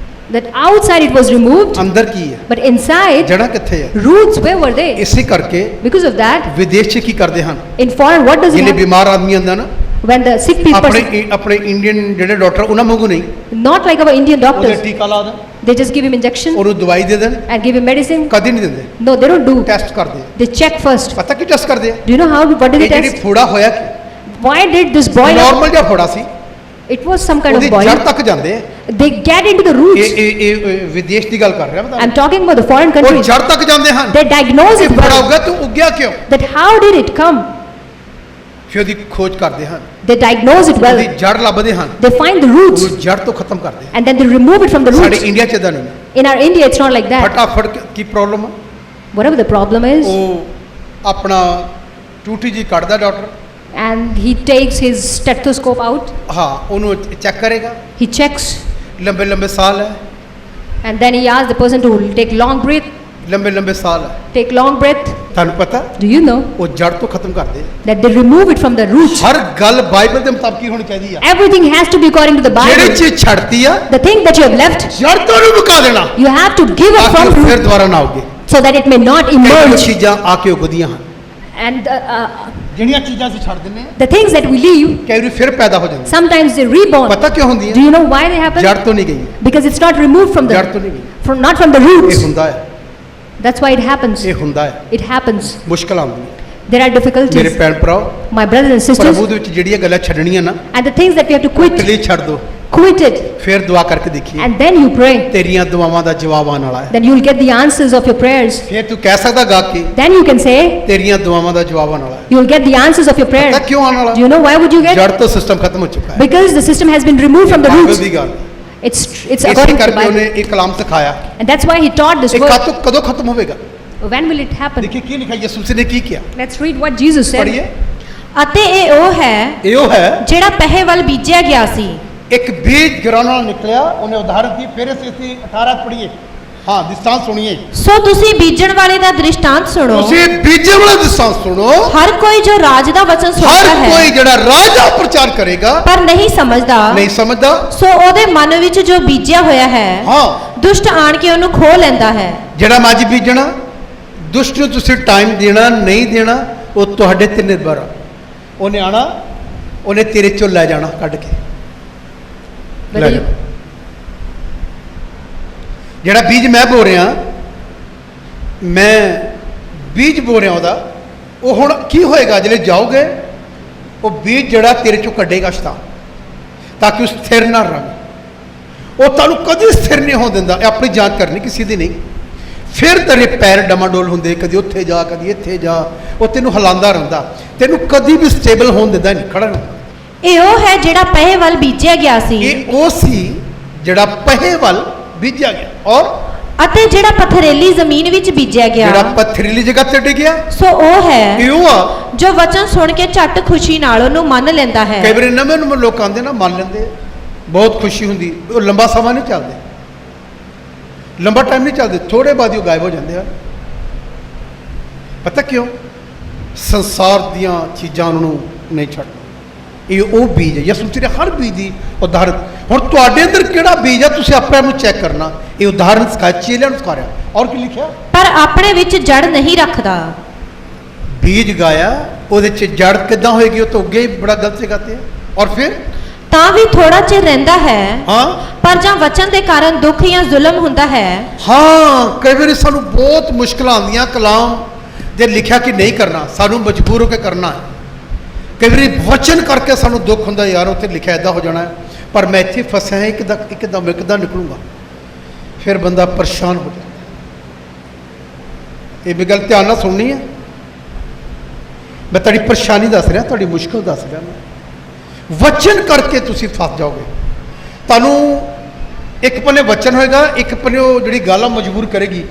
that outside it was removed, ਅੰਦਰ ਕੀ ਹੈ? but inside ਜੜ੍ਹਾਂ ਕਿੱਥੇ ਹੈ? roots, where were they? ਇਸੇ ਕਰਕੇ Because of that, ਵਿਦੇਸ਼ 'ਚ ਕੀ ਕਰਦੇ ਹਨ? in foreign, what does it ਜਿਹੜੇ happen? ਬਿਮਾਰ ਆਦਮੀ ਹੁੰਦਾ ਨਾ, When the sick people, ਆਪਣੇ ਇੰਡੀਅਨ ਜਿਹੜੇ ਡਾਕਟਰ ਉਹਨਾਂ ਵਾਂਗੂ ਨਹੀਂ, not like our Indian ਉਹਦੇ doctors, ਟੀਕਾ ਲਾ ਦੇਣ, they just give him injection ਉਹਨੂੰ ਦਵਾਈ ਦੇ ਦੇਣ, and give him medicine. ਕਦੀ ਨਹੀਂ ਦਿੰਦੇ, No, they don't do. Test ਕਰਦੇ ਆ। They check first. ਪਤਾ ਕੀ ਟੈਸਟ ਕਰਦੇ ਆ? Do you know how? What did ਇਹ they ਜਿਹੜੀ test? ਫੋੜਾ ਹੋਇਆ ਕਿ Why did this boy? Normal ਜਿਹਾ ਫੋੜਾ ਸੀ, It was some kind ਉਹਦੀ of boil. ਜੜ ਤੱਕ ਜਾਂਦੇ ਆ। They get into the roots. ਇਹ ਵਿਦੇਸ਼ ਦੀ ਗੱਲ ਕਰ ਰਿਹਾ ਮੈਂ I'm talking about the foreign ਉਹ countries. ਜੜ ਤੱਕ ਜਾਂਦੇ ਹਨ। They diagnose ਇਹ it ਫੋੜਾ well. ਉੱਗਾ ਤੂੰ ਉੱਗਿਆ ਕਿਉਂ? That how did it come? ਫਿਰ ਉਹਦੀ ਖੋਜ ਕਰਦੇ ਹਨ, They diagnose it well. ਉਹਦੀ ਜੜ ਲੱਭਦੇ ਹਨ, They find the roots ਉਹਨੂੰ ਜੜ ਤੋਂ ਖਤਮ ਕਰਦੇ ਹਨ। and then they remove it from the ਸਾਡੇ roots. ਇੰਡੀਆ 'ਚ ਇਦਾਂ ਨਹੀਂ, In our India, it's not like that. ਫਟਾਫਟ ਕੀ ਪ੍ਰੋਬਲਮ ਆ? Whatever the problem is, ਉਹ ਆਪਣਾ ਟੂਟੀ ਜੀ ਕੱਢਦਾ doctor, and he takes his stethoscope out. ਹਾਂ ਉਹਨੂੰ ਚੈੱਕ ਕਰੇਗਾ, He checks, ਲੰਬੇ ਲੰਬੇ ਸਾਲ ਹੈ, and then he asks the person to take long breath. ਲੰਬੇ ਲੰਬੇ ਸਾਲ ਹੈ। Take long breath. ਤੁਹਾਨੂੰ ਪਤਾ Do you know ਉਹ ਜੜ ਤੋਂ ਖਤਮ ਕਰਦੇ ਆ। that they remove it from the roots? ਹਰ ਗੱਲ ਬਾਈਬਲ ਦੇ ਮੁਤਾਬਕ ਹੀ ਹੋਣੀ ਚਾਹੀਦੀ ਆ। Everything has to be according to the ਜਿਹੜੀ Bible. ਚੀਜ਼ ਛੱਡਤੀ ਆ, The thing that you have left, ਜੜ ਤੋਂ ਨੂੰ ਮੁਕਾ ਦੇਣਾ, you have to give it ਤਾਂ from ਕਿ ਫਿਰ root ਦੁਬਾਰਾ ਨਾ ਉਗੇ। so that it may not ਕਈ emerge. ਚੀਜ਼ਾਂ ਆ ਕੇ ਉਗਦੀਆਂ ਹਨ, And ਜਿਹੜੀਆਂ ਚੀਜ਼ਾਂ ਅਸੀਂ ਛੱਡ ਦਿੰਨੇ ਆ, the things that we leave, ਕਈ ਵਾਰੀ ਫਿਰ ਪੈਦਾ ਹੋ ਜਾਂਦੀਆਂ। sometimes they reborn. ਪਤਾ ਕਿਉਂ Do ਹੁੰਦੀਆਂ? you know why they happen? ਜੜ ਤੋਂ ਨਹੀਂ ਗਈ, Because it's not removed from ਜੜ ਤੋਂ the, ਨਹੀਂ ਗਈ, from not from the ਇਹ roots. ਹੁੰਦਾ ਹੈ, That's why it happens. ਇਹ ਹੁੰਦਾ ਹੈ, It happens. ਮੁਸ਼ਕਲ ਆਉਂਦੀ। There are ਮੇਰੇ difficulties. ਭੈਣ ਭਰਾ, My brothers and sisters, ਪ੍ਰਭੂ ਦੇ ਵਿੱਚ ਜਿਹੜੀਆਂ ਗੱਲਾਂ ਛੱਡਣੀਆਂ ਨਾ, and the things that we have to quit, ਟਲੀ ਛੱਡ ਦੋ, quit it, ਫਿਰ ਦੁਆ ਕਰਕੇ ਦੇਖੀਏ, and then you pray. ਤੇਰੀਆਂ ਦੁਆਵਾਂ ਦਾ ਜਵਾਬ ਆਉਣ ਵਾਲਾ ਹੈ। Then you'll get the answers of your prayers. ਫਿਰ ਤੂੰ ਕਹਿ ਸਕਦਾ ਗਾ ਕੇ Then you can say, ਤੇਰੀਆਂ ਦੁਆਵਾਂ ਦਾ ਜਵਾਬ ਆਉਣ ਵਾਲਾ ਹੈ। you'll get the answers of your ਪਤਾ prayers. ਕਿਉਂ ਆਉਣ Do ਵਾਲਾ? you know why would you get? ਜੜ ਤੋਂ ਸਿਸਟਮ ਖਤਮ ਹੋ ਚੁੱਕਾ ਹੈ। Because the system has been removed from the Bible roots. ਦੀ ਗੱਲ, It's ਇਸੇ according to the ਕਰਕੇ ਉਹਨੇ Bible. ਇਹ ਕਲਾਮ ਸਿਖਾਇਆ। And that's why he taught this ਇਹ word. ਕਦੋਂ ਖਤਮ ਹੋਵੇਗਾ? When will it happen? ਦੇਖੀਏ ਕੀ ਲਿਖਿਆ, ਯਿਸੂ ਮਸੀਹ ਨੇ ਕੀ ਕਿਹਾ, Let's read what Jesus said. ਪੜ੍ਹੀਏ। ਅਤੇ ਇਹ ਉਹ ਹੈ ਇਹ ਉਹ ਹੈ ਜਿਹੜਾ ਪਹਿੇ ਵੱਲ ਬੀਜਿਆ ਗਿਆ ਸੀ। ਇੱਕ ਬੀਜ ਗਿਰਾਉਣ ਨਾਲ ਨਿਕਲਿਆ, ਉਹਨੇ ਉਦਾਹਰਨ ਦੀ, ਫਿਰ ਅਸੀਂ 18 ਪੜ੍ਹੀਏ। ਹਾਂ ਦ੍ਰਿਸ਼ਟਾਂਤ ਸੁਣੀਏ। ਸੋ ਤੁਸੀਂ ਬੀਜਣ ਵਾਲੇ ਦਾ ਦ੍ਰਿਸ਼ਟਾਂਤ ਸੁਣੋ। ਤੁਸੀਂ ਬੀਜਣ ਵਾਲਾ ਦ੍ਰਿਸ਼ਟਾਂਤ ਸੁਣੋ। ਹਰ ਕੋਈ ਜੋ ਰਾਜ ਦਾ ਵਚਨ ਹਰ ਸੁਣਦਾ ਕੋਈ ਹੈ ਜਿਹੜਾ ਰਾਜ ਦਾ ਪ੍ਰਚਾਰ ਕਰੇਗਾ ਪਰ ਨਹੀਂ ਸਮਝਦਾ, ਨਹੀਂ ਸਮਝਦਾ, ਸੋ ਉਹਦੇ ਮਨ ਵਿੱਚ ਜੋ ਬੀਜਿਆ ਹੋਇਆ ਹੈ ਹਾਂ ਦੁਸ਼ਟ ਆਣ ਕੇ ਉਹਨੂੰ ਖੋਹ ਲੈਂਦਾ ਹੈ। ਜਿਹੜਾ ਮੱਝ ਬੀਜਣਾ, ਦੁਸ਼ਟ ਨੂੰ ਤੁਸੀਂ ਟਾਈਮ ਦੇਣਾ ਨਹੀਂ ਦੇਣਾ, ਉਹ ਤੁਹਾਡੇ ਤੇ ਨਿਰਭਰ ਆ। ਉਹਨੇ ਆਣਾ, ਉਹਨੇ ਤੇਰੇ ਚੋਂ ਲੈ ਜਾਣਾ ਕੱਢ ਕੇ। ਲੈ Whether ਜਾਣਾ। you, ਜਿਹੜਾ ਬੀਜ ਮੈਂ ਬੋ ਰਿਹਾ, ਮੈਂ ਬੀਜ ਬੋ ਰਿਹਾ ਉਹਦਾ, ਉਹ ਹੁਣ ਕੀ ਹੋਏਗਾ ਜਿਹੜੇ ਜਾਓਗੇ, ਉਹ ਬੀਜ ਜਿਹੜਾ ਤੇਰੇ ਚੋਂ ਕੱਢੇਗਾ ਸ਼ੈਤਾਨ, ਤਾਂ ਕਿ ਉਹ ਸਥਿਰ ਨਾ ਰਹੇ। ਉਹ ਤੁਹਾਨੂੰ ਕਦੀ ਸਥਿਰ ਨਹੀਂ ਹੋਣ ਦਿੰਦਾ। ਇਹ ਆਪਣੀ ਜਾਂਚ ਕਰਨੀ, ਕਿਸੇ ਦੀ ਨਹੀਂ। ਫਿਰ ਤੇਰੇ ਪੈਰ ਡਮਾਡੋਲ ਹੁੰਦੇ, ਕਦੀ ਉੱਥੇ ਜਾ ਕਦੀ ਇੱਥੇ ਜਾ, ਉਹ ਤੈਨੂੰ ਹਿਲਾਉਂਦਾ ਰਹਿੰਦਾ, ਤੈਨੂੰ ਕਦੀ ਵੀ ਸਟੇਬਲ ਹੋਣ ਦਿੰਦਾ ਨਹੀਂ, ਖੜਾ ਨਹੀਂ। ਇਹ ਉਹ ਹੈ ਜਿਹੜਾ ਪਹਿੇ ਵੱਲ ਬੀਜਿਆ ਗਿਆ ਸੀ ਇਹ ਉਹ ਸੀ ਜਿਹੜਾ ਪਹਿੇ ਵੱਲ ਬੀਜਿਆ ਗਿਆ, ਔਰ ਅਤੇ ਜਿਹੜਾ ਪਥਰੇਲੀ ਜ਼ਮੀਨ ਵਿੱਚ ਬੀਜਿਆ ਗਿਆ ਜਿਹੜਾ ਪੱਥਰੀਲੀ ਜਗ੍ਹਾ ਤੇ ਡਿੱਗਿਆ, ਸੋ ਉਹ ਹੈ ਇਹ ਉਹ ਆ ਜੋ ਵਚਨ ਸੁਣ ਕੇ ਝੱਟ ਖੁਸ਼ੀ ਨਾਲ ਉਹਨੂੰ ਮੰਨ ਲੈਂਦਾ ਹੈ। ਕਈ ਵਾਰੀ ਨਵੇਂ ਨਵੇਂ ਲੋਕ ਆਉਂਦੇ ਨਾ, ਮੰਨ ਲੈਂਦੇ, ਬਹੁਤ ਖੁਸ਼ੀ ਹੁੰਦੀ, ਉਹ ਲੰਬਾ ਸਮਾਂ ਨਹੀਂ ਚੱਲਦੇ, ਲੰਬਾ ਟਾਈਮ ਨਹੀਂ ਚੱਲਦੇ, ਥੋੜੇ ਬਾਅਦ ਹੀ ਉਹ ਗਾਇਬ ਹੋ ਜਾਂਦੇ ਆ। ਪਤਾ ਕਿਉਂ? ਸੰਸਾਰ ਦੀਆਂ ਚੀਜ਼ਾਂ ਉਹਨਾਂ ਨੂੰ ਨਹੀਂ ਛੱਡਦੀਆਂ। ਇਹ ਉਹ ਬੀਜ ਹੈ। ਯਿਸੂ ਮਸੀਹ ਦੇ ਹਰ ਬੀਜ ਦੀ ਉਦਾਹਰਨ। ਹੁਣ ਤੁਹਾਡੇ ਅੰਦਰ ਕਿਹੜਾ ਬੀਜ ਹੈ, ਤੁਸੀਂ ਆਪਣੇ ਆਪ ਨੂੰ ਚੈੱਕ ਕਰਨਾ। ਇਹ ਉਦਾਹਰਨ ਸਿਖਾਇਆ, ਚੇਲਿਆਂ ਨੂੰ ਸਿਖਾ ਰਿਹਾ। ਔਰ ਕੀ ਲਿਖਿਆ? ਪਰ ਆਪਣੇ ਵਿੱਚ ਜੜ ਨਹੀਂ ਰੱਖਦਾ। ਬੀਜ ਗਾਇਆ, ਉਹਦੇ 'ਚ ਜੜ ਕਿੱਦਾਂ ਹੋਏਗੀ? ਉਹ ਤਾਂ ਅੱਗੇ ਹੀ ਬੜਾ ਗਲਤ ਸਿਖਾਤੇ ਹੈ। ਔਰ ਫਿਰ ਤਾਂ ਵੀ ਥੋੜਾ ਚਿਰ ਰਹਿੰਦਾ ਹੈ, ਹਾਂ, ਪਰ ਜਾਂ ਵਚਨ ਦੇ ਕਾਰਨ ਦੁੱਖ ਜਾਂ ਜ਼ੁਲਮ ਹੁੰਦਾ ਹੈ। ਹਾਂ, ਕਈ ਵਾਰੀ ਸਾਨੂੰ ਬਹੁਤ ਮੁਸ਼ਕਲਾਂ ਆਉਂਦੀਆਂ, ਕਲਾਮ ਜੇ ਲਿਖਿਆ ਕਿ ਨਹੀਂ ਕਰਨਾ, ਸਾਨੂੰ ਮਜਬੂਰ ਹੋ ਕੇ ਕਰਨਾ ਹੈ। ਕਈ ਵਾਰੀ ਵਚਨ ਕਰਕੇ ਸਾਨੂੰ ਦੁੱਖ ਹੁੰਦਾ, ਯਾਰ ਉੱਥੇ ਲਿਖਿਆ ਇੱਦਾਂ ਹੋ ਜਾਣਾ ਹੈ, ਪਰ ਮੈਂ ਇੱਥੇ ਫਸਿਆ ਹਾਂ, ਕਿੱਦਾਂ ਨਿਕਲੂੰਗਾ? ਫਿਰ ਬੰਦਾ ਪਰੇਸ਼ਾਨ ਹੋ ਜਾਂਦਾ। ਇਹ ਵੀ ਗੱਲ ਧਿਆਨ ਨਾਲ ਸੁਣਨੀ ਹੈ। ਮੈਂ ਤੁਹਾਡੀ ਪਰੇਸ਼ਾਨੀ ਦੱਸ ਰਿਹਾ, ਤੁਹਾਡੀ ਮੁਸ਼ਕਲ ਦੱਸ ਰਿਹਾ। ਮੈਂ ਵਚਨ ਕਰਕੇ ਤੁਸੀਂ ਫਸ ਜਾਓਗੇ। ਤੁਹਾਨੂੰ ਇੱਕ ਪੰਨੇ ਵਚਨ ਹੋਏਗਾ, ਇੱਕ ਪੰਨੇ ਉਹ ਜਿਹੜੀ ਗੱਲ ਆ ਮਜਬੂਰ ਕਰੇਗੀ।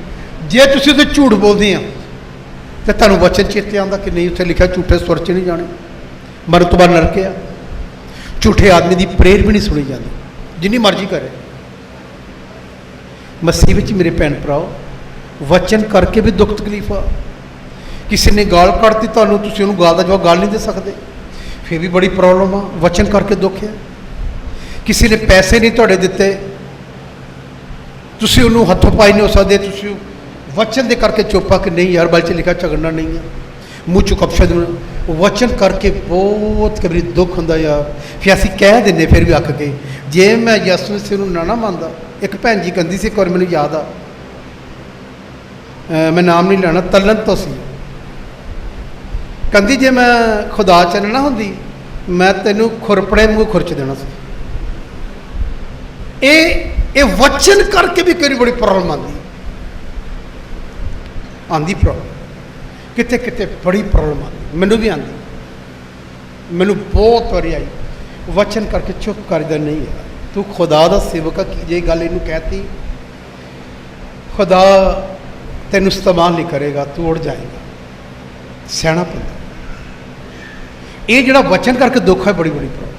ਜੇ ਤੁਸੀਂ ਉਹਦੇ ਝੂਠ ਬੋਲਦੇ ਆ ਤੇ ਤੁਹਾਨੂੰ ਵਚਨ ਚੇਤੇ ਆਉਂਦਾ ਕਿ ਨਹੀਂ, ਉੱਥੇ ਲਿਖਿਆ ਝੂਠੇ ਸੁਰ 'ਚ ਨਹੀਂ ਜਾਣੇ, ਮਰਨ ਤੋਂ ਬਾਅਦ ਨਰਕ ਆ। ਝੂਠੇ ਆਦਮੀ ਦੀ ਪ੍ਰੇਰ ਵੀ ਨਹੀਂ ਸੁਣੀ ਜਾਂਦੀ, ਜਿੰਨੀ ਮਰਜ਼ੀ ਕਰੇ। ਮਸੀਹ ਵਿੱਚ ਮੇਰੇ ਭੈਣ ਭਰਾਓ, ਵਚਨ ਕਰਕੇ ਵੀ ਦੁੱਖ ਤਕਲੀਫ ਆ। ਕਿਸੇ ਨੇ ਗਾਲ ਕੱਢਤੀ ਤੁਹਾਨੂੰ, ਤੁਸੀਂ ਉਹਨੂੰ ਗਾਲ ਦਾ ਜਵਾਬ ਗਾਲ ਨਹੀਂ ਦੇ ਸਕਦੇ, ਫਿਰ ਵੀ ਬੜੀ ਪ੍ਰੋਬਲਮ ਆ। ਵਚਨ ਕਰਕੇ ਦੁੱਖ ਹੈ। ਕਿਸੇ ਨੇ ਪੈਸੇ ਨਹੀਂ ਤੁਹਾਡੇ ਦਿੱਤੇ, ਤੁਸੀਂ ਉਹਨੂੰ ਹੱਥੋਂ ਪਾਈ ਨਹੀਂ ਹੋ ਸਕਦੇ, ਤੁਸੀਂ ਵਚਨ ਦੇ ਕਰਕੇ ਚੁੱਪਾ ਕਿ ਨਹੀਂ ਯਾਰ, ਬਲ 'ਚ ਲਿਖਾ ਝਗੜਨਾ ਨਹੀਂ ਹੈ, ਮੂੰਹ 'ਚੋਂ ਕਪਸ਼ਾ ਦੇਣਾ। ਵਚਨ ਕਰਕੇ ਬਹੁਤ ਕਈ ਵਾਰੀ ਦੁੱਖ ਹੁੰਦਾ ਯਾਰ। ਫਿਰ ਅਸੀਂ ਕਹਿ ਦਿੰਦੇ, ਫਿਰ ਵੀ ਅੱਕ ਕੇ, ਜੇ ਮੈਂ ਯਿਸੂ ਮਸੀਹ ਨੂੰ ਨਾ ਮੰਨਦਾ। ਇੱਕ ਭੈਣ ਜੀ ਕਹਿੰਦੀ ਸੀ, ਇੱਕ ਵਾਰ ਮੈਨੂੰ ਯਾਦ ਆ, ਮੈਂ ਨਾਮ ਨਹੀਂ ਲੈਣਾ, ਤਲਨ ਤੋਂ ਸੀ, ਕਹਿੰਦੀ ਜੇ ਮੈਂ ਖੁਦਾ 'ਚ ਨਾ ਹੁੰਦੀ, ਮੈਂ ਤੈਨੂੰ ਖੁਰਪੜੇ ਮੂੰਹ ਖੁਰਚ ਦੇਣਾ ਸੀ। ਇਹ ਵਚਨ ਕਰਕੇ ਵੀ ਕਈ ਬੜੀ ਪ੍ਰੋਬਲਮ ਆਉਂਦੀ ਪ੍ਰੋਬਲਮ, ਕਿਤੇ ਕਿਤੇ ਬੜੀ ਪ੍ਰੋਬਲਮ ਆਉਂਦੀ। ਮੈਨੂੰ ਵੀ ਆਉਂਦੀ, ਮੈਨੂੰ ਬਹੁਤ ਵਾਰੀ ਆਈ। ਵਚਨ ਕਰਕੇ ਚੁੱਪ ਕਰਦਾ ਨਹੀਂ ਹੈ, ਤੂੰ ਖੁਦਾ ਦਾ ਸੇਵਕ ਆ। ਜੇ ਗੱਲ ਇਹਨੂੰ ਕਹਿਤੀ, ਖੁਦਾ ਤੈਨੂੰ ਇਸਤੇਮਾਲ ਨਹੀਂ ਕਰੇਗਾ, ਤੂੰ ਉੜ ਜਾਏਗਾ। ਸਿਆਣਾ ਪੈਂਦਾ। ਇਹ ਜਿਹੜਾ ਵਚਨ ਕਰਕੇ ਦੁੱਖ ਹੈ, ਬੜੀ ਬੜੀ ਪ੍ਰੋਬਲਮ।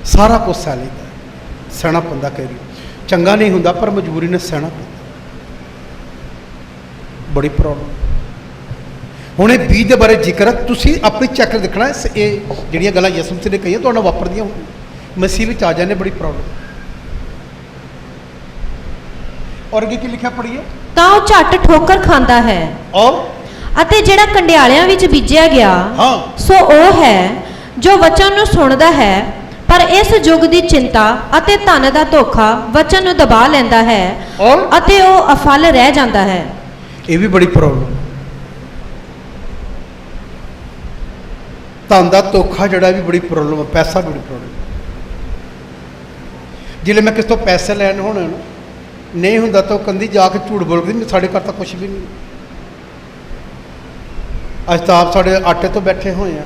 ਸਾਰਾ ਕੁਝ ਸਹਿ ਲੈਂਦਾ, ਸਿਆਣਾ ਪੈਂਦਾ। ਕਈ ਚੰਗਾ ਨਹੀਂ ਹੁੰਦਾ, ਪਰ ਮਜਬੂਰੀ ਨਾਲ ਸਿਆਣਾ ਪੈਂਦਾ। ਬੜੀ ਪ੍ਰੋਬਲਮ। ਹੁਣ ਇਹ ਬੀਜ ਦੇ ਬਾਰੇ ਜ਼ਿਕਰ ਹੈ, ਤੁਸੀਂ ਆਪਣੀ ਚੈੱਕ ਦੇਖਣਾ। ਇਹ ਜਿਹੜੀਆਂ ਗੱਲਾਂ ਯਿਸੂ ਮਸੀਹ ਨੇ ਕਹੀਆਂ ਤੁਹਾਡੇ ਨਾਲ ਵਾਪਰਦੀਆਂ ਹੋਣ, ਮਸੀਹ ਵਿੱਚ ਆ ਜਾਂਦੇ, ਬੜੀ ਪ੍ਰੋਬਲਮ। ਔਰ ਅੱਗੇ ਕੀ ਲਿਖਿਆ ਪੜ੍ਹੀਏ? ਤਾਂ ਉਹ ਝੱਟ ਠੋਕਰ ਖਾਂਦਾ ਹੈ। ਔਰ ਅਤੇ ਜਿਹੜਾ ਕੰਡਿਆਲਿਆਂ ਵਿੱਚ ਬੀਜਿਆ ਗਿਆ, ਹਾਂ, ਸੋ ਉਹ ਹੈ ਜੋ ਵਚਨ ਨੂੰ ਸੁਣਦਾ ਹੈ, ਪਰ ਇਸ ਯੁੱਗ ਦੀ ਚਿੰਤਾ ਅਤੇ ਧਨ ਦਾ ਧੋਖਾ ਵਚਨ ਨੂੰ ਦਬਾ ਲੈਂਦਾ ਹੈ, ਔਰ ਅਤੇ ਉਹ ਅਫਲ ਰਹਿ ਜਾਂਦਾ ਹੈ। ਇਹ ਵੀ ਬੜੀ ਪ੍ਰੋਬਲਮ। ਧਨ ਦਾ ਧੋਖਾ ਜਿਹੜਾ ਵੀ ਬੜੀ ਪ੍ਰੋਬਲਮ ਹੈ। ਪੈਸਾ ਬੜੀ ਪ੍ਰੋਬਲਮ। ਜਿਵੇਂ ਮੈਂ ਕਿਸੇ ਤੋਂ ਪੈਸੇ ਲੈਣ ਹੋਣ ਨਹੀਂ ਹੁੰਦਾ ਤਾਂ ਉਹ ਕੰਦੀ ਜਾ ਕੇ ਝੂਠ ਬੋਲਦੀ, ਸਾਡੇ ਘਰ ਤਾਂ ਕੁਛ ਵੀ ਨਹੀਂ। ਅੱਜ ਤਾਂ ਆਪ ਸਾਡੇ ਆਟੇ ਤੋਂ ਬੈਠੇ ਹੋਏ ਆ,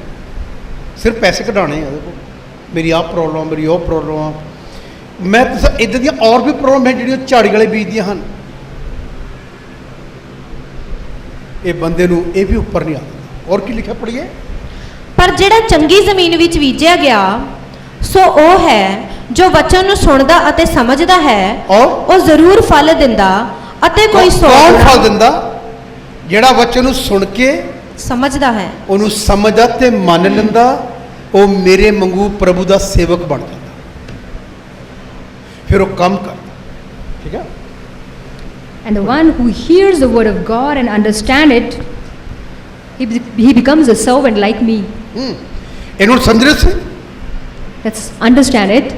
ਸਿਰਫ ਪੈਸੇ ਕਢਾਉਣੇ ਆ। ਦੇਖੋ ਮੇਰੀ ਆਹ ਪ੍ਰੋਬਲਮ, ਮੇਰੀ ਉਹ ਪ੍ਰੋਬਲਮ ਆ। ਮੈਂ ਇੱਦਾਂ ਦੀਆਂ ਔਰ ਵੀ ਪ੍ਰੋਬਲਮ ਹੈ ਜਿਹੜੀਆਂ ਝਾੜੀ ਵਾਲੇ ਬੀਜ ਦੀਆਂ ਹਨ। ਇਹ ਬੰਦੇ ਨੂੰ ਇਹ ਵੀ ਉੱਪਰ ਨਹੀਂ ਆਉਂਦਾ। ਔਰ ਕੀ ਲਿਖਿਆ ਪੜ੍ਹੀਏ? ਪਰ ਜਿਹੜਾ ਚੰਗੀ ਜ਼ਮੀਨ ਵਿੱਚ ਬੀਜਿਆ ਗਿਆ, ਸੋ ਉਹ ਹੈ ਜੋ ਵਚਨ ਨੂੰ ਸੁਣਦਾ ਅਤੇ ਸਮਝਦਾ ਹੈ, ਔਰ ਉਹ ਜ਼ਰੂਰ ਫਲ ਦਿੰਦਾ ਅਤੇ ਕੋਈ ਕੌਣ ਫਲ ਦਿੰਦਾ? ਜਿਹੜਾ ਵਚਨ ਨੂੰ ਸੁਣ ਕੇ ਸਮਝਦਾ ਹੈ, ਉਹਨੂੰ ਸਮਝਦਾ ਤੇ ਮੰਨ ਲੈਂਦਾ, ਉਹ ਮੇਰੇ ਵਾਂਗੂ ਪ੍ਰਭੂ ਦਾ ਸੇਵਕ ਬਣ ਜਾਂਦਾ। ਫਿਰ ਉਹ ਕੰਮ ਕਰਦਾ। ਠੀਕ ਹੈ। And the one who hears the word of God and understand it, he becomes a servant like me. ਇਹਨੂੰ ਸਮਝ ਰਹੇ ਸੀ? Let's understand it.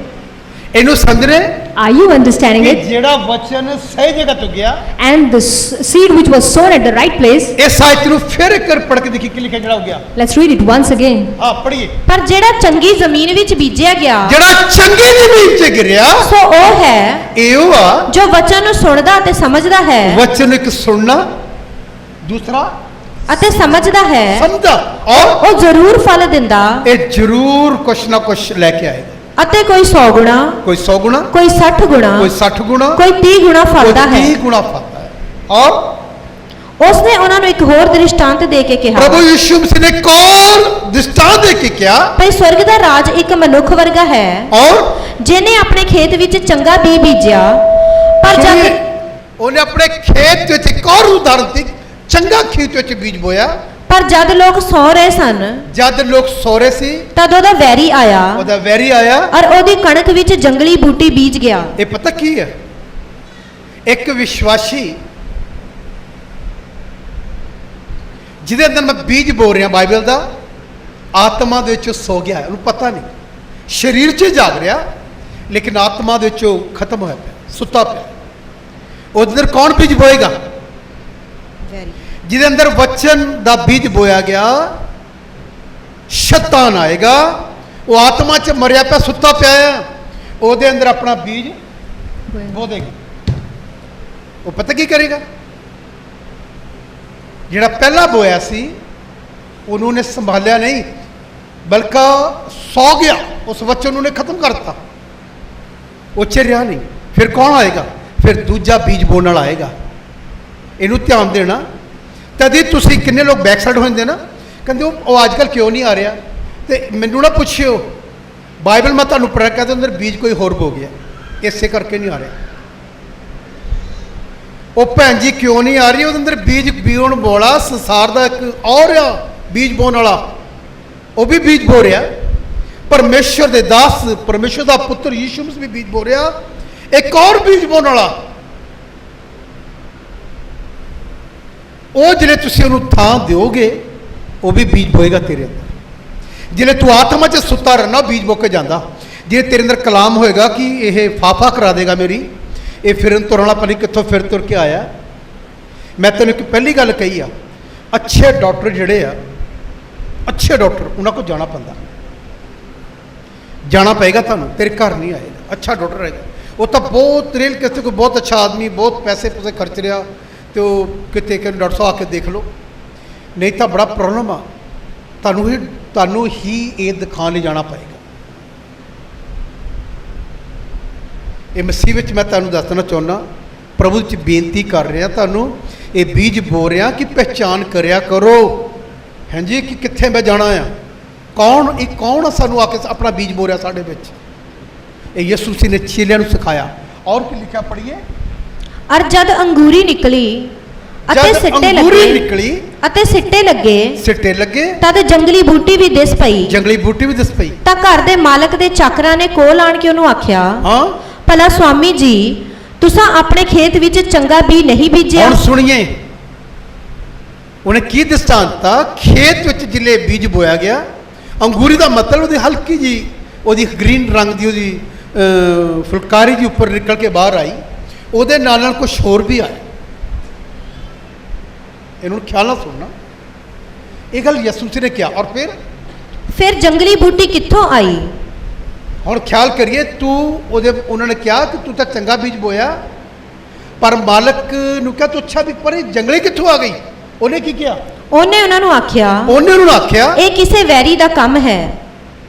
ਇਹਨੂੰ ਸਮਝ ਰਹੇ? Are you understanding ਕਿ it? ਜਿਹੜਾ ਵਚਨ ਸਹੀ ਜਗ੍ਹਾ ਤੋਂ ਗਿਆ, And the seed which was sown at the right place. ਇਸ ਆਇਤ ਨੂੰ ਫਿਰ ਇੱਕ ਵਾਰ ਪੜ੍ਹ ਕੇ ਦੇਖੀ ਕੀ ਲਿਖਿਆ ਜਿਹੜਾ ਹੋ ਗਿਆ। Let's read it once again. ਹਾਂ ਪੜ੍ਹੀਏ। ਪਰ ਜਿਹੜਾ ਚੰਗੀ ਜ਼ਮੀਨ ਵਿੱਚ ਬੀਜਿਆ ਗਿਆ, ਜਿਹੜਾ ਚੰਗੀ ਜ਼ਮੀਨ 'ਚ ਗਿਰਿਆ, ਸੋ ਉਹ ਹੈ ਇਹ ਉਹ ਆ ਜੋ ਵਚਨ ਨੂੰ ਸੁਣਦਾ ਅਤੇ ਸਮਝਦਾ ਹੈ, ਵਚਨ ਇੱਕ ਸੁਣਨਾ, ਦੂਸਰਾ ਅਤੇ ਸਮਝਦਾ ਹੈ, ਸਮਝਦਾ, ਔਰ ਉਹ ਜ਼ਰੂਰ ਫਲ ਦਿੰਦਾ, ਇਹ ਜ਼ਰੂਰ ਕੁਛ ਨਾ ਕੁਛ ਲੈ ਕੇ ਆਏਗਾ। ਅਤੇ ਕੋਈ 100 ਗੁਣਾ, ਕੋਈ 100 ਗੁਣਾ, ਕੋਈ 60 ਗੁਣਾ, ਕੋਈ 60 ਗੁਣਾ, ਕੋਈ 30 ਗੁਣਾ ਕੋਈ ਫਲਦਾ ਹੈ। 30 ਗੁਣਾ ਫਲਦਾ ਹੈ। ਔਰ ਉਸਨੇ ਉਹਨਾਂ ਨੂੰ ਇੱਕ ਹੋਰ ਦ੍ਰਿਸ਼ਟਾਂਤ ਦੇ ਕੇ ਕਿਹਾ प्रभु यीशु मसीह ने एक और दृष्टांत दे के क्या ਭਈ ਸਵਰਗ ਦਾ ਰਾਜ ਇੱਕ ਮਨੁੱਖ ਵਰਗਾ ਹੈ और ਜਿਹਨੇ ਆਪਣੇ ਖੇਤ ਵਿੱਚ ਚੰਗਾ ਬੀਜ ਬੀਜਿਆ ਪਰ ਜਦ सुनिए, उन्हें अपने खेत ਵਿੱਚ एक और उदाहरण दी चंगा खेत ਵਿੱਚ बीज बोया ਪਰ ਜਦ ਲੋਕ ਸੌ ਰਹੇ ਸਨ जद लोग सो रहे सी ਤਦ ਉਹਦਾ ਵੈਰੀ ਆਇਆ ਉਹਦਾ ਵੈਰੀ ਆਇਆ ਔਰ ਉਹਦੀ ਕਣਕ ਵਿੱਚ ਜੰਗਲੀ ਬੂਟੀ ਬੀਜ ਗਿਆ ਇਹ ਪਤਾ ਕੀ ਹੈ ਇੱਕ ਵਿਸ਼ਵਾਸੀ ਜਿਹਦੇ ਅੰਦਰ ਮੈਂ ਬੀਜ ਬੋ ਰਿਹਾ ਬਾਈਬਲ ਦਾ ਆਤਮਾ ਦੇ ਵਿੱਚ ਸੋ ਗਿਆ ਉਹਨੂੰ ਪਤਾ ਨਹੀਂ ਸਰੀਰ 'ਚ ਜਾਗ ਰਿਹਾ ਲੇਕਿਨ ਆਤਮਾ ਦੇ ਵਿੱਚ ਉਹ ਖਤਮ ਹੋਇਆ ਪਿਆ ਸੁੱਤਾ ਪਿਆ ਉਹਦੇ ਅੰਦਰ ਕੌਣ ਬੀਜ ਬੋਏਗਾ ਜਿਹਦੇ ਅੰਦਰ ਵਚਨ ਦਾ ਬੀਜ ਬੋਇਆ ਗਿਆ ਸ਼ੈਤਾਨ ਆਏਗਾ ਉਹ ਆਤਮਾ 'ਚ ਮਰਿਆ ਪਿਆ ਸੁੱਤਾ ਪਿਆ ਹੈ ਉਹਦੇ ਅੰਦਰ ਆਪਣਾ ਬੀਜ ਬੋ ਦੇਗਾ ਉਹ ਪਤਾ ਕੀ ਕਰੇਗਾ ਜਿਹੜਾ ਪਹਿਲਾਂ ਬੋਇਆ ਸੀ ਉਹਨੂੰ ਨੇ ਸੰਭਾਲਿਆ ਨਹੀਂ ਬਲਕਿ ਸੌ ਗਿਆ ਉਸ ਵਚਨ ਨੂੰ ਨੇ ਖਤਮ ਕਰਤਾ ਉਹ 'ਚ ਰਿਹਾ ਨਹੀਂ ਫਿਰ ਕੌਣ ਆਏਗਾ ਫਿਰ ਦੂਜਾ ਬੀਜ ਬੋਣ ਵਾਲਾ ਆਏਗਾ ਇਹਨੂੰ ਧਿਆਨ ਦੇਣਾ ਤਦੀ ਤੁਸੀਂ ਕਿੰਨੇ ਲੋਕ ਬੈਕ ਸਾਈਡ ਹੋ ਜਾਂਦੇ ਨਾ ਕਹਿੰਦੇ ਉਹ ਅੱਜ ਕੱਲ੍ਹ ਕਿਉਂ ਨਹੀਂ ਆ ਰਿਹਾ ਤੇ ਮੈਨੂੰ ਨਾ ਪੁੱਛਿਓ ਬਾਈਬਲ ਮੈਂ ਤੁਹਾਨੂੰ ਪੜ੍ਹ ਕੇ ਅੰਦਰ ਬੀਜ ਕੋਈ ਹੋਰ ਬੋ ਗਿਆ ਇਸੇ ਕਰਕੇ ਨਹੀਂ ਆ ਰਿਹਾ ਉਹ ਭੈਣ ਜੀ ਕਿਉਂ ਨਹੀਂ ਆ ਰਹੀ ਉਹਦੇ ਅੰਦਰ ਬੀਜ ਬੀਉਣ ਵਾਲਾ ਸੰਸਾਰ ਦਾ ਇੱਕ ਔਰ ਆ ਬੀਜ ਬੋਣ ਵਾਲਾ ਉਹ ਵੀ ਬੀਜ ਬੋ ਰਿਹਾ ਪਰਮੇਸ਼ਰ ਦੇ ਦਾਸ ਪਰਮੇਸ਼ਰ ਦਾ ਪੁੱਤਰ ਯੀਸ਼ੂ ਮਸੀਹ ਵੀ ਬੀਜ ਬੋ ਰਿਹਾ ਇੱਕ ਔਰ ਬੀਜ ਬੋਣ ਵਾਲਾ ਉਹ ਜਿਹੜੇ ਤੁਸੀਂ ਉਹਨੂੰ ਥਾਂ ਦਿਓਗੇ ਉਹ ਵੀ ਬੀਜ ਬੋਏਗਾ ਤੇਰੇ ਅੰਦਰ ਜਿਹੜੇ ਤੂੰ ਆਤਮਾ 'ਚ ਸੁੱਤਾ ਰਹਿਣਾ ਬੀਜ ਬੋ ਕੇ ਜਾਂਦਾ ਜੇ ਤੇਰੇ ਅੰਦਰ ਕਲਾਮ ਹੋਏਗਾ ਕਿ ਇਹ ਫਾਫਾ ਕਰਾ ਦੇਗਾ ਮੇਰੀ ਇਹ ਫਿਰਨ ਤੁਰਨ ਵਾਲਾ ਪਤਾ ਕਿੱਥੋਂ ਫਿਰ ਤੁਰ ਕੇ ਆਇਆ ਮੈਂ ਤੈਨੂੰ ਇੱਕ ਪਹਿਲੀ ਗੱਲ ਕਹੀ ਆ ਅੱਛੇ ਡਾਕਟਰ ਜਿਹੜੇ ਆ ਅੱਛੇ ਡਾਕਟਰ ਉਹਨਾਂ ਕੋਲ ਜਾਣਾ ਪੈਂਦਾ ਜਾਣਾ ਪਏਗਾ ਤੁਹਾਨੂੰ ਤੇਰੇ ਘਰ ਨਹੀਂ ਆਏਗਾ ਅੱਛਾ ਡਾਕਟਰ ਹੈਗਾ ਉਹ ਤਾਂ ਬਹੁਤ ਰੇਲ ਕਿਸੇ ਕੋਈ ਬਹੁਤ ਅੱਛਾ ਆਦਮੀ ਬਹੁਤ ਪੈਸੇ ਪੂਸੇ ਖਰਚ ਰਿਹਾ ਤੇ ਉਹ ਕਿਤੇ ਕਿ ਡਾਕਟਰ ਸਾਹਿਬ ਆ ਕੇ ਦੇਖ ਲਓ ਨਹੀਂ ਤਾਂ ਬੜਾ ਪ੍ਰੋਬਲਮ ਆ ਤੁਹਾਨੂੰ ਹੀ ਇਹ ਦਿਖਾਉਣ ਲਈ ਜਾਣਾ ਪਏਗਾ ਇਹ ਮਸੀਹ ਵਿੱਚ ਮੈਂ ਤੁਹਾਨੂੰ ਦੱਸਣਾ ਚਾਹੁੰਦਾ ਪ੍ਰਭੂ 'ਚ ਬੇਨਤੀ ਕਰ ਰਿਹਾ ਤੁਹਾਨੂੰ ਇਹ ਬੀਜ ਬੋ ਰਿਹਾ ਕਿ ਪਹਿਚਾਨ ਕਰਿਆ ਕਰੋ ਹਾਂਜੀ ਕਿ ਕਿੱਥੇ ਮੈਂ ਜਾਣਾ ਆ ਕੌਣ ਸਾਨੂੰ ਆ ਕੇ ਆਪਣਾ ਬੀਜ ਬੋ ਰਿਹਾ ਸਾਡੇ ਵਿੱਚ ਇਹ ਯਿਸੂ ਮਸੀਹ ਨੇ ਚੇਲਿਆਂ ਨੂੰ ਸਿਖਾਇਆ ਔਰ ਕੀ ਲਿਖਿਆ ਪੜ੍ਹੀਏ ਔਰ ਜਦ ਅੰਗੂਰੀ ਨਿਕਲੀ ਅਤੇ ਸਿੱਟੇ ਲੱਗੇ ਤਦ ਜੰਗਲੀ ਬੂਟੀ ਵੀ ਦਿਸ ਪਈ ਤਾਂ ਘਰ ਦੇ ਮਾਲਕ ਦੇ ਚਾਕਰਾਂ ਨੇ ਕੋਲ ਆਣ ਕੇ ਉਹਨੂੰ ਆਖਿਆ ਹਾਂ ਭਲਾ ਸੁਆਮੀ ਜੀ ਤੁਸੀਂ ਆਪਣੇ ਖੇਤ ਵਿੱਚ ਚੰਗਾ ਬੀਜ ਨਹੀਂ ਬੀਜਿਆ ਹੁਣ ਸੁਣੀਏ ਉਹਨੇ ਕੀ ਦ੍ਰਿਸ਼ਟਾਂਤਾ ਖੇਤ ਵਿੱਚ ਜਿਲੇ ਬੀਜ ਬੋਇਆ ਗਿਆ ਅੰਗੂਰੀ ਦਾ ਮਤਲਬ ਉਹਦੀ ਹਲਕੀ ਜੀ ਉਹਦੀ ਗ੍ਰੀਨ ਰੰਗ ਦੀ ਉਹਦੀ ਫੁਲਕਾਰੀ ਜੀ ਉੱਪਰ ਨਿਕਲ ਕੇ ਬਾਹਰ ਆਈ ਉਹਦੇ ਨਾਲ ਕੁਝ ਹੋਰ ਵੀ ਆਇਆ ਇਹਨੂੰ ਖਿਆਲ ਨਾਲ ਸੁਣਨਾ ਇਹ ਗੱਲ ਯਿਸੂ ਮਸੀਹ ਨੇ ਕਿਹਾ ਔਰ ਫਿਰ ਜੰਗਲੀ ਬੂਟੀ ਕਿੱਥੋਂ ਆਈ ਹੁਣ ਖਿਆਲ ਕਰੀਏ ਉਹਨਾਂ ਨੇ ਕਿਹਾ ਕਿ ਤੂੰ ਤਾਂ ਚੰਗਾ ਬੀਜ ਬੋਇਆ ਪਰ ਮਾਲਕ ਨੂੰ ਕਿਹਾ ਤੂੰ ਅੱਛਾ ਵੀ ਪਰ ਜੰਗਲੀ ਕਿੱਥੋਂ ਆ ਗਈ ਉਹਨੇ ਕੀ ਕਿਹਾ ਉਹਨੇ ਉਹਨਾਂ ਨੂੰ ਆਖਿਆ ਇਹ ਕਿਸੇ ਵੈਰੀ ਦਾ ਕੰਮ ਹੈ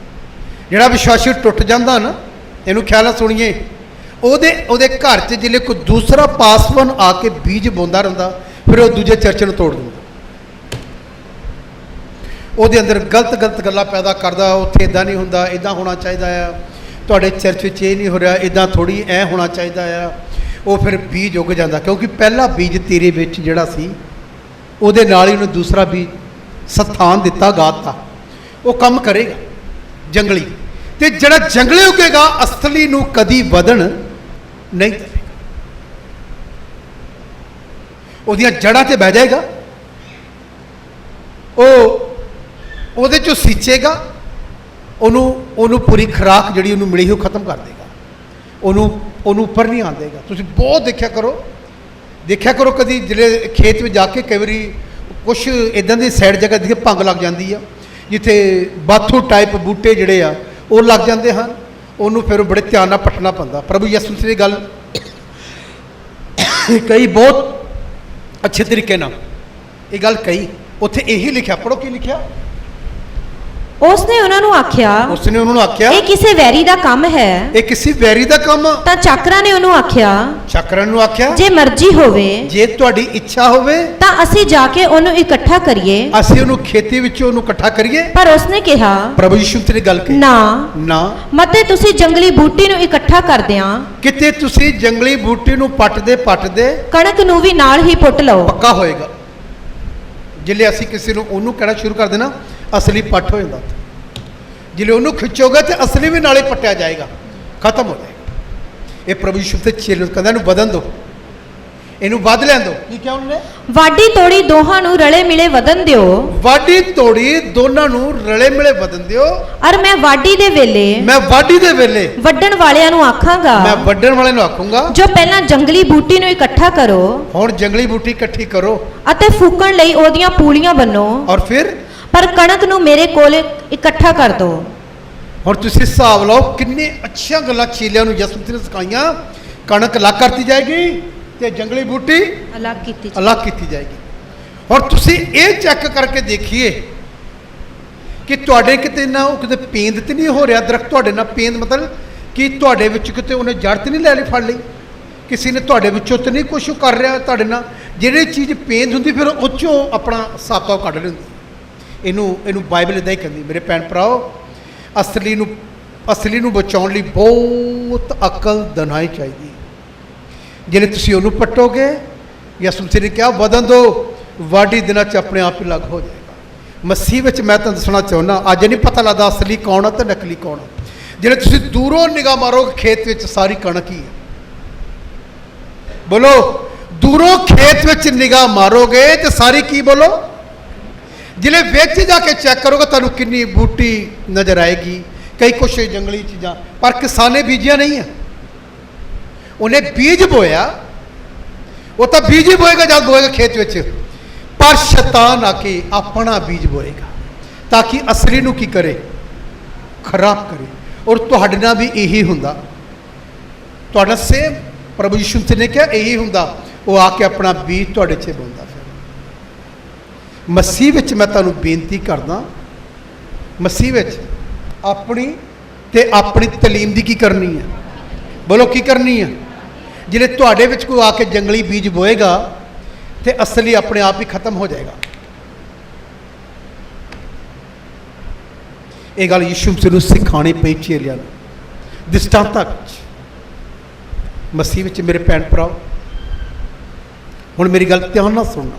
ਜਿਹੜਾ ਵਿਸ਼ਵਾਸੀ ਟੁੱਟ ਜਾਂਦਾ ਨਾ ਇਹਨੂੰ ਖਿਆਲ ਨਾਲ ਸੁਣੀਏ ਉਹਦੇ ਘਰ 'ਚ ਜਿਲੇ ਕੋਈ ਦੂਸਰਾ ਪਾਸਵਨ ਆ ਕੇ ਬੀਜ ਬੋਂਦਾ ਰਹਿੰਦਾ ਫਿਰ ਉਹ ਦੂਜੇ ਚਰਚ ਨੂੰ ਤੋੜ ਦਿੰਦਾ ਉਹਦੇ ਅੰਦਰ ਗਲਤ ਗੱਲਾਂ ਪੈਦਾ ਕਰਦਾ ਉੱਥੇ ਇਦਾਂ ਨਹੀਂ ਹੁੰਦਾ ਇਦਾਂ ਹੋਣਾ ਚਾਹੀਦਾ ਆ ਤੁਹਾਡੇ ਚਰਚ ਵਿੱਚ ਇਹ ਨਹੀਂ ਹੋ ਰਿਹਾ ਇਦਾਂ ਥੋੜ੍ਹੀ ਐ ਹੋਣਾ ਚਾਹੀਦਾ ਆ ਉਹ ਫਿਰ ਬੀਜ ਉੱਗ ਜਾਂਦਾ ਕਿਉਂਕਿ ਪਹਿਲਾ ਬੀਜ ਤੇਰੇ ਵਿੱਚ ਜਿਹੜਾ ਸੀ ਉਹਦੇ ਨਾਲ ਹੀ ਉਹਨੂੰ ਦੂਸਰਾ ਬੀਜ ਸਥਾਨ ਦਿੱਤਾ ਗਾਤਾ ਉਹ ਕੰਮ ਕਰੇਗਾ ਜੰਗਲੀ ਤੇ ਜਿਹੜਾ ਜੰਗਲੀ ਉੱਗੇਗਾ ਅਸਲੀ ਨੂੰ ਕਦੀ ਵਧਣ ਨਹੀਂ ਦੇਵੇਗਾ ਉਹਦੀਆਂ ਜੜ੍ਹਾਂ 'ਤੇ ਬਹਿ ਜਾਏਗਾ ਉਹਦੇ 'ਚੋਂ ਸੀਂਚੇਗਾ ਉਹਨੂੰ ਪੂਰੀ ਖੁਰਾਕ ਜਿਹੜੀ ਉਹਨੂੰ ਮਿਲੀ ਉਹ ਖਤਮ ਕਰ ਦੇਗਾ ਉਹਨੂੰ ਉੱਪਰ ਨਹੀਂ ਆਉਣ ਦੇਗਾ ਤੁਸੀਂ ਬਹੁਤ ਦੇਖਿਆ ਕਰੋ ਕਦੀ ਜਿਹੜੇ ਖੇਤ ਵਿੱਚ ਜਾ ਕੇ ਕਈ ਵਾਰੀ ਕੁਛ ਇੱਦਾਂ ਦੀ ਸਾਈਡ ਜਗ੍ਹਾ ਦੀ ਭੰਗ ਲੱਗ ਜਾਂਦੀ ਆ ਜਿੱਥੇ ਬਾਥੂ ਟਾਈਪ ਬੂਟੇ ਜਿਹੜੇ ਆ ਉਹ ਲੱਗ ਜਾਂਦੇ ਹਨ ਉਹਨੂੰ ਫਿਰ ਬੜੇ ਧਿਆਨ ਨਾਲ ਪੱਟਣਾ ਪੈਂਦਾ ਪ੍ਰਭੂ ਯਿਸੂ ਮਸੀਹ ਦੀ ਗੱਲ ਕਈ ਬਹੁਤ ਅੱਛੇ ਤਰੀਕੇ ਨਾਲ ਇਹ ਗੱਲ ਕਹੀ ਉੱਥੇ ਇਹੀ ਲਿਖਿਆ ਪੜ੍ਹੋ ਕੀ ਲਿਖਿਆ ਉਸਨੇ ਉਹਨਾਂ ਨੂੰ ਆਖਿਆ, ਉਸਨੇ ਉਹਨਾਂ ਨੂੰ ਆਖਿਆ ਇਹ ਕਿਸੇ ਵੈਰੀ ਦਾ ਕੰਮ ਹੈ। ਇਹ ਕਿਸੇ ਵੈਰੀ ਦਾ ਕੰਮ ਆ। ਤਾਂ ਚਾਕਰਾਂ ਨੇ ਉਹਨੂੰ ਆਖਿਆ, ਚਾਕਰਾਂ ਨੂੰ ਆਖਿਆ ਜੇ ਮਰਜ਼ੀ ਹੋਵੇ ਜੇ ਤੁਹਾਡੀ ਇੱਛਾ ਹੋਵੇ ਤਾਂ ਅਸੀਂ ਜਾ ਕੇ ਉਹਨੂੰ ਇਕੱਠਾ ਕਰੀਏ। ਅਸੀਂ ਉਹਨੂੰ ਖੇਤੀ ਵਿੱਚੋਂ ਉਹਨੂੰ ਇਕੱਠਾ ਕਰੀਏ। ਪਰ ਉਸਨੇ ਕਿਹਾ, ਪ੍ਰਭੂ ਯਿਸੂ ਨੇ ਗੱਲ ਕਹੀ, ਨਾ, ਮਤੇ ਤੁਸੀਂ ਜੰਗਲੀ ਬੂਟੀ ਨੂੰ ਇਕੱਠਾ ਕਰਦਿਆਂ ਕਿਤੇ ਤੁਸੀਂ ਜੰਗਲੀ ਬੂਟੀ ਨੂੰ ਪੱਟਦੇ ਕਣਕ ਨੂੰ ਵੀ ਨਾਲ ਹੀ ਪੁੱਟ ਲਓ। ਪੱਕਾ ਹੋਏਗਾ। ਜਿਲੇ ਅਸੀਂ ਕਿਸੇ ਨੂੰ ਉਹਨੂੰ ਕਹਿਣਾ ਸ਼ੁਰੂ ਕਰ ਦੇਣਾ, ਅਸਲੀ ਪੱਟ ਹੋ ਜਾਂਦਾ। ਜਿਲੇ ਉਹਨੂੰ ਖਿੱਚੋਗੇ ਤੇ ਅਸਲੀ ਵੀ ਨਾਲੇ ਪੱਟਿਆ ਜਾਏਗਾ, ਖਤਮ ਹੋ ਜਾਏਗਾ। ਇਹ ਪ੍ਰਭੂ ਯਿਸੂ ਤੇ ਚੇਲੇ ਨੂੰ ਕਹਿੰਦਾ ਇਹਨੂੰ ਵਧਣ ਦਿਓ, ਇਹਨੂੰ ਵੱਧ ਲੈਣ ਦਿਓ। ਕੀ ਕਿਹਾ ਉਹਨੇ? ਵਾਢੀ ਤੋੜੀ ਦੋਹਾਂ ਨੂੰ ਰਲੇ ਮਿਲੇ ਵਧਣ ਦਿਓ। ਵਾਢੀ ਤੋੜੀ ਦੋਨਾਂ ਨੂੰ ਰਲੇ ਮਿਲੇ ਵਧਣ ਦਿਓ। ਅਰ ਮੈਂ ਵਾਢੀ ਦੇ ਵੇਲੇ ਵੱਢਣ ਵਾਲਿਆਂ ਨੂੰ ਆਖਾਂਗਾ, ਮੈਂ ਵੱਢਣ ਵਾਲੇ ਨੂੰ ਆਖੂੰਗਾ, ਜੋ ਪਹਿਲਾਂ ਜੰਗਲੀ ਬੂਟੀ ਨੂੰ ਇਕੱਠਾ ਕਰੋ ਹੁਣ ਜੰਗਲੀ ਬੂਟੀ ਇਕੱਠੀ ਕਰੋ ਅਤੇ ਫੂਕਣ ਲਈ ਉਹਦੀਆਂ ਪੂਲੀਆਂ ਬੰਨੋ, ਔਰ ਫਿਰ ਪਰ ਕਣਕ ਨੂੰ ਮੇਰੇ ਕੋਲ ਇਕੱਠਾ ਕਰ ਦੋ। ਹੁਣ ਤੁਸੀਂ ਹਿਸਾਬ ਲਾਓ ਕਿੰਨੇ ਅੱਛੀਆਂ ਗੱਲਾਂ ਚੇਲਿਆਂ ਨੂੰ ਯਿਸੂ ਨੇ ਸਿਖਾਈਆਂ। ਕਣਕ ਅਲੱਗ ਕਰਤੀ ਜਾਏਗੀ ਤੇ ਜੰਗਲੀ ਬੂਟੀ ਅਲੱਗ ਕੀਤੀ ਜਾਏਗੀ। ਹੁਣ ਤੁਸੀਂ ਇਹ ਚੈੱਕ ਕਰਕੇ ਦੇਖੀਏ ਕਿ ਤੁਹਾਡੇ ਕਿਤੇ ਨਾ ਉਹ ਕਿਤੇ ਪੇਂਦ ਤੇ ਨਹੀਂ ਹੋ ਰਿਹਾ ਦਰਖਤ ਤੁਹਾਡੇ ਨਾਲ। ਪੇਂਦ ਮਤਲਬ ਕਿ ਤੁਹਾਡੇ ਵਿੱਚ ਕਿਤੇ ਉਹਨੇ ਜੜ ਤੇ ਨਹੀਂ ਲੈ ਲਈ ਫੜ ਲਈ, ਕਿਸੇ ਨੇ ਤੁਹਾਡੇ ਵਿੱਚੋਂ ਤੇ ਨਹੀਂ ਕੁਛ ਕਰ ਰਿਹਾ ਤੁਹਾਡੇ ਨਾਲ। ਜਿਹੜੀ ਚੀਜ਼ ਪੇਂਦ ਹੁੰਦੀ ਫਿਰ ਉਹ 'ਚੋਂ ਆਪਣਾ ਸਾਬਤਾ ਕੱਢ ਲੈਂਦੀ। ਇਹਨੂੰ ਬਾਈਬਲ ਇਦਾਂ ਹੀ ਕਹਿੰਦੀ। ਮੇਰੇ ਭੈਣ ਭਰਾਓ, ਅਸਲੀ ਨੂੰ ਬਚਾਉਣ ਲਈ ਬਹੁਤ ਅਕਲ ਦਨਾਈ ਚਾਹੀਦੀ। ਜਿਹੜੇ ਤੁਸੀਂ ਉਹਨੂੰ ਪੱਟੋਗੇ, ਯਿਸੂ ਨੇ ਕਿਹਾ ਵਧਣ ਦਿਓ, ਵਾਢੀ ਦਿਨਾਂ 'ਚ ਆਪਣੇ ਆਪ ਹੀ ਲੱਗ ਹੋ ਜਾਏਗਾ। ਮਸੀਹ ਵਿੱਚ ਮੈਂ ਤੁਹਾਨੂੰ ਦੱਸਣਾ ਚਾਹੁੰਦਾ, ਅੱਜ ਨਹੀਂ ਪਤਾ ਲੱਗਦਾ ਅਸਲੀ ਕੌਣ ਆ ਤੇ ਨਕਲੀ ਕੌਣ ਆ। ਜਿਹੜੇ ਤੁਸੀਂ ਦੂਰੋਂ ਨਿਗਾਹ ਮਾਰੋਗੇ ਖੇਤ ਵਿੱਚ ਸਾਰੀ ਕਣਕ ਹੀ ਹੈ। ਬੋਲੋ, ਦੂਰੋਂ ਖੇਤ ਵਿੱਚ ਨਿਗਾਹ ਮਾਰੋਗੇ ਤੇ ਸਾਰੀ ਕੀ? ਬੋਲੋ। ਜ਼ਿਲ੍ਹੇ ਵਿੱਚ ਜਾ ਕੇ ਚੈੱਕ ਕਰੋਗੇ ਤੁਹਾਨੂੰ ਕਿੰਨੀ ਬੂਟੀ ਨਜ਼ਰ ਆਏਗੀ, ਕਈ ਕੁਛ ਜੰਗਲੀ ਚੀਜ਼ਾਂ। ਪਰ ਕਿਸਾਨੇ ਬੀਜਿਆ ਨਹੀਂ ਹੈ, ਉਹਨੇ ਬੀਜ ਬੋਇਆ। ਉਹ ਤਾਂ ਬੀਜ ਹੀ ਬੋਏਗਾ ਜਦ ਬੋਏਗਾ ਖੇਤ ਵਿੱਚ, ਪਰ ਸ਼ੈਤਾਨ ਆ ਕੇ ਆਪਣਾ ਬੀਜ ਬੋਏਗਾ ਤਾਂ ਕਿ ਅਸਲੀ ਨੂੰ ਕੀ ਕਰੇ? ਖਰਾਬ ਕਰੇ। ਔਰ ਤੁਹਾਡੇ ਨਾਲ ਵੀ ਇਹੀ ਹੁੰਦਾ। ਤੁਹਾਡਾ ਸੇਮ ਪ੍ਰਭੂ ਯਿਸੂ ਨੇ ਕਿਹਾ ਇਹੀ ਹੁੰਦਾ। ਉਹ ਆ ਕੇ ਆਪਣਾ ਬੀਜ ਤੁਹਾਡੇ 'ਚ ਬੋਂਦਾ। ਫਿਰ ਮਸੀਹ ਵਿੱਚ ਮੈਂ ਤੁਹਾਨੂੰ ਬੇਨਤੀ ਕਰਦਾ, ਮਸੀਹ ਵਿੱਚ ਆਪਣੀ ਤਾਲੀਮ ਦੀ ਕੀ ਕਰਨੀ ਹੈ? ਬੋਲੋ, ਕੀ ਕਰਨੀ ਹੈ? ਜਿਹੜੇ ਤੁਹਾਡੇ ਵਿੱਚ ਕੋਈ ਆ ਕੇ ਜੰਗਲੀ ਬੀਜ ਬੋਏਗਾ ਤੇ ਅਸਲੀ ਆਪਣੇ ਆਪ ਹੀ ਖਤਮ ਹੋ ਜਾਏਗਾ। ਇਹ ਗੱਲ ਯਿਸੂ ਮਸੀਹ ਨੂੰ ਸਿਖਾਉਣੀ ਪਈ ਚੇਲਿਆਂ ਨੂੰ ਦ੍ਰਿਸ਼ਟਾਂਤਾਂ ਵਿੱਚ। ਮਸੀਹ ਵਿੱਚ ਮੇਰੇ ਭੈਣ ਭਰਾਓ, ਹੁਣ ਮੇਰੀ ਗੱਲ ਧਿਆਨ ਨਾਲ ਸੁਣਨਾ।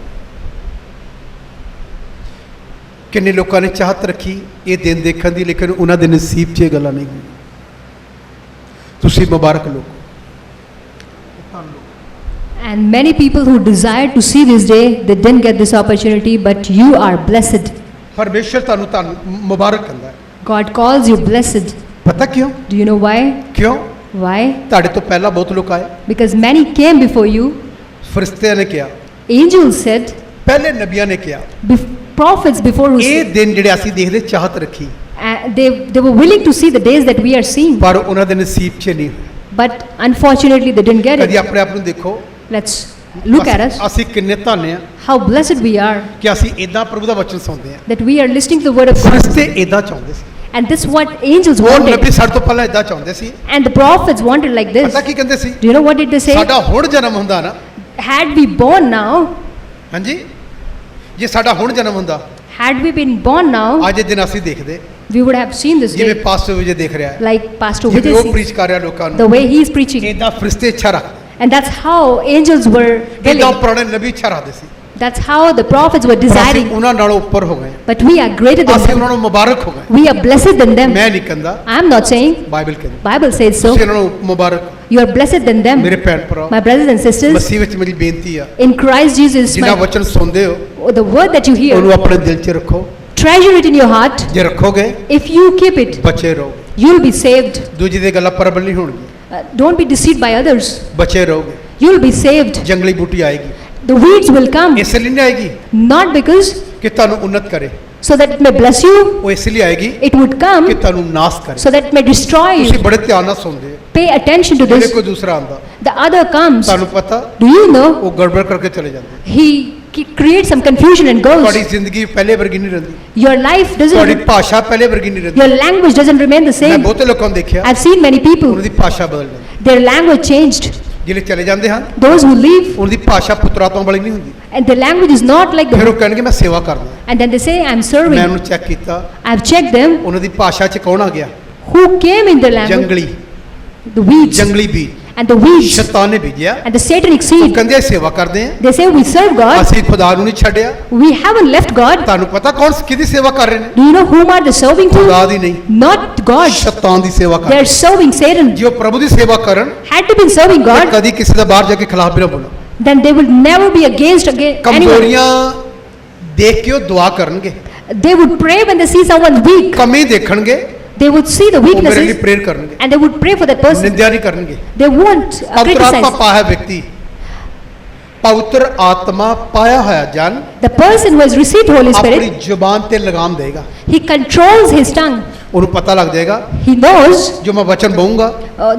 ਕਿੰਨੇ ਲੋਕਾਂ ਨੇ ਚਾਹਤ ਰੱਖੀ ਇਹ ਦਿਨ ਦੇਖਣ ਦੀ, ਲੇਕਿਨ ਉਹਨਾਂ ਦੇ ਨਸੀਬ 'ਚ ਇਹ ਗੱਲਾਂ ਨਹੀਂ ਹੋਈਆਂ। ਤੁਸੀਂ ਮੁਬਾਰਕ ਲੋਕ। And many people who desired to see this day, they didn't get this opportunity, but you are blessed. ਪਰਮੇਸ਼ਰ ਤੁਹਾਨੂੰ ਮੁਬਾਰਕ ਕਹਿੰਦਾ ਹੈ। God calls you blessed. ਪਤਾ ਕਿਉਂ? Do you know why? ਕਿਉਂ? Why? ਤੁਹਾਡੇ ਤੋਂ ਪਹਿਲਾਂ ਬਹੁਤ ਲੋਕ ਆਏ। Because many came before you. ਫਰਿਸ਼ਤਿਆਂ ਨੇ ਕਿਹਾ, Angels said, ਪਹਿਲੇ ਨਬੀਆਂ ਨੇ ਕਿਹਾ, prophets before who ਇਹ ਦਿਨ ਜਿਹੜੇ ਅਸੀਂ ਦੇਖਦੇ ਚਾਹਤ ਰੱਖੀ, they were willing to see the days that we are seeing, ਪਰ ਉਹਨਾਂ ਦੇ ਨਸੀਬ 'ਚ ਨਹੀਂ ਹੋਏ। but unfortunately they didn't get ਕਦੀ it. ਆਪਣੇ ਆਪ ਨੂੰ ਦੇਖੋ, Let's look at us, ਅਸੀਂ ਕਿੰਨੇ ਧੰਨੇ ਆ how blessed we are ਕਿ ਅਸੀਂ ਇਦਾਂ ਪ੍ਰਭੂ ਦਾ ਵਚਨ ਸੁਣਦੇ ਆ। that we are listening to the word of God, ਫਰਿਸ਼ਤੇ ਇਦਾਂ ਚਾਹੁੰਦੇ ਸੀ, and this is what angels ਉਹ wanted, ਨਬੀ ਸਾਡੇ ਤੋਂ ਪਹਿਲਾਂ ਇਦਾਂ ਚਾਹੁੰਦੇ ਸੀ। and the prophets wanted like this. ਪਤਾ ਕੀ ਕਹਿੰਦੇ ਸੀ? Do you know what did they say? ਸਾਡਾ ਹੁਣ ਜਨਮ ਹੁੰਦਾ ਨਾ, Had we born now, ਹਾਂਜੀ, ਜੇ ਸਾਡਾ ਹੁਣ ਜਨਮ ਹੁੰਦਾ, had we been born now, ਅੱਜ ਇਹ ਦਿਨ ਅਸੀਂ ਦੇਖਦੇ, we would have seen this ਜਿਵੇਂ day, ਪਾਸਟਰ ਵਿਜੇ ਦੇਖ ਰਿਹਾ ਹੈ, like Pastor ਜਿਵੇਂ Vijay ਉਹ sees, ਪ੍ਰੀਚ ਕਰ ਰਿਹਾ ਲੋਕਾਂ the ਨੂੰ, way he is preaching, ਇਦਾਂ ਫਰਿਸ਼ਤੇ ਇੱਛਾ ਰੱਖਦੇ, and that's how angels were ਇਦਾਂ willing. ਪੁਰਾਣੇ ਨਬੀ ਇੱਛਾ ਰੱਖਦੇ ਸੀ। That's how the prophets were ਪਰ ਅਸੀਂ desiring. ਉਹਨਾਂ ਨਾਲੋਂ ਉੱਪਰ ਹੋ ਗਏ, But we are greater than ਅਸੀਂ them. ਉਹਨਾਂ ਨੂੰ ਮੁਬਾਰਕ ਹੋ ਗਏ। We are blessed than them. ਮੈਂ ਨਹੀਂ ਕਹਿੰਦਾ, I am not saying. Bible ਕਹਿੰਦੀ Bible says so. ਤੁਸੀਂ ਉਹਨਾਂ ਨੂੰ ਮੁਬਾਰਕ। You are blessed than them. ਮੇਰੇ ਭੈਣ ਭਰਾ, My brothers and sisters, ਮਸੀਹ ਵਿੱਚ ਮੇਰੀ ਬੇਨਤੀ ਆ, in Christ Jesus, ਜਿੰਨਾ ਵਚਨ ਸੁਣਦੇ ਹੋ the word that you ਉਹਨੂੰ hear, ਆਪਣੇ ਦਿਲ 'ਚ ਰੱਖੋ। treasure it in your heart. ਜੇ ਰੱਖੋਗੇ If you keep it, ਬਚੇ ਰਹੋਗੇ, you'll be saved. ਦੂਜੀ ਦੇ ਗੱਲਾਂ ਪ੍ਰਬਲ ਨਹੀਂ ਹੋਣਗੀਆਂ, Don't be deceived by others. ਬਚੇ ਰਹੋਗੇ। You'll be saved. ਜੰਗਲੀ ਬੂਟੀ ਆਏਗੀ, The weeds will come, ਇਸ ਲਈ ਨਹੀਂ ਆਏਗੀ not because ਕਿ ਤੁਹਾਨੂੰ ਉન્નਤ ਕਰੇ, so that it may bless you. ਉਹ ਇਸ ਲਈ ਆਏਗੀ It would come ਕਿ ਤੁਹਾਨੂੰ ਨਾਸ ਕਰੇ। so that it may destroy ਤੁਸੀਂ you. ਬੜੇ ਧਿਆਨ ਨਾਲ ਸੁਣਦੇ ਹੋ, Pay attention to ਜਿਹੜੇ this. ਕੋਈ ਦੂਸਰਾ ਆਂਦਾ The other comes. ਤੁਹਾਨੂੰ ਪਤਾ Do you know ਉਹ ਗੜਬੜ ਕਰਕੇ ਚਲੇ ਜਾਂਦੇ। he create some confusion in ਤੁਹਾਡੀ girls. ਜ਼ਿੰਦਗੀ ਪਹਿਲੇ ਵਰਗੀ ਨਹੀਂ ਰਹਿੰਦੀ, Your life ਤੁਹਾਡੀ doesn't, ਭਾਸ਼ਾ ਪਹਿਲੇ ਵਰਗੀ ਨਹੀਂ ਰਹਿੰਦੀ। your language doesn't remain the ਮੈਂ same. ਬਹੁਤੇ ਲੋਕਾਂ ਨੂੰ ਦੇਖਿਆ I've seen many people, ਉਹਨਾਂ ਦੀ ਭਾਸ਼ਾ ਬਦਲ ਜਾਂਦੀ, their language changed. ਜਿਹੜੇ ਚਲੇ ਜਾਂਦੇ ਹਨ Those who leave, ਉਹਨਾਂ ਦੀ ਭਾਸ਼ਾ ਪੁੱਤਰਾਤਮਾ ਵਾਲੀ ਨਹੀਂ ਹੁੰਦੀ। and their language is not like ਫਿਰ ਉਹ the, ਕਹਿਣਗੇ ਮੈਂ ਸੇਵਾ ਕਰਦਾ। and then they say, I'm ਮੈਂ serving. ਉਹਨੂੰ ਚੈੱਕ ਕੀਤਾ, I've checked them. ਉਹਨਾਂ ਦੀ ਭਾਸ਼ਾ 'ਚ ਕੌਣ ਆ ਗਿਆ? Who came in their language? ਜੰਗਲੀ, The weeds. ਜੰਗਲੀ ਬੀਜ And the weeds. ਸ਼ੈਤਾਨ ਨੇ ਬੀਜਿਆ। And the satanic ਉਹ seed. ਕਹਿੰਦੇ ਅਸੀਂ ਸੇਵਾ ਕਰਦੇ ਹਾਂ, They say, we serve God. ਅਸੀਂ ਖੁਦਾ ਨੂੰ ਨਹੀਂ ਛੱਡਿਆ। We haven't left God. ਤੁਹਾਨੂੰ ਪਤਾ ਕੌਣ ਕਿਹਦੀ ਸੇਵਾ ਕਰ ਰਹੇ ਨੇ? Do you know whom are they serving ਖੁਦਾ to? ਦੀ ਨਹੀਂ, Not God. ਸ਼ੈਤਾਨ ਦੀ ਸੇਵਾ ਕਰ ਰਹੇ। They're serving Satan. ਜੇ ਉਹ ਪ੍ਰਭੂ ਦੀ ਸੇਵਾ ਕਰਨ Had they been serving ਤਾਂ God, ਕਦੀ ਕਿਸੇ ਦਾ ਬਾਹਰ ਜਾ ਕੇ ਖਿਲਾਫ ਵੀ ਨਾ ਬੋਲੋ। then they would never be against anyone. ਕਮਜ਼ੋਰੀਆਂ ਦੇਖ ਕੇ ਉਹ ਦੁਆ ਕਰਨਗੇ, They would pray when they see someone weak. ਕਮੀ ਦੇਖਣਗੇ, They would see the ਉਹ ਮੇਰੇ ਲਈ weaknesses ਪ੍ਰੇਰ ਕਰਨਗੇ, and they would pray for that person. ਨਿੰਦਿਆ ਨਹੀਂ ਕਰਨਗੇ। They won't ਪਵਿੱਤਰ ਆਤਮਾ criticize. ਪਾਇਆ ਵਿਅਕਤੀ, ਪਵਿੱਤਰ ਆਤਮਾ ਪਾਇਆ ਹੋਇਆ ਜਨ The person who has received Holy ਆਪਣੀ Spirit, ਜ਼ੁਬਾਨ ਤੇ ਲਗਾਮ ਦੇਗਾ। he controls his tongue. ਉਹਨੂੰ ਪਤਾ ਲੱਗ ਜਾਏਗਾ He knows ਜੋ ਮੈਂ ਵਚਨ ਬਹੂੰਗਾ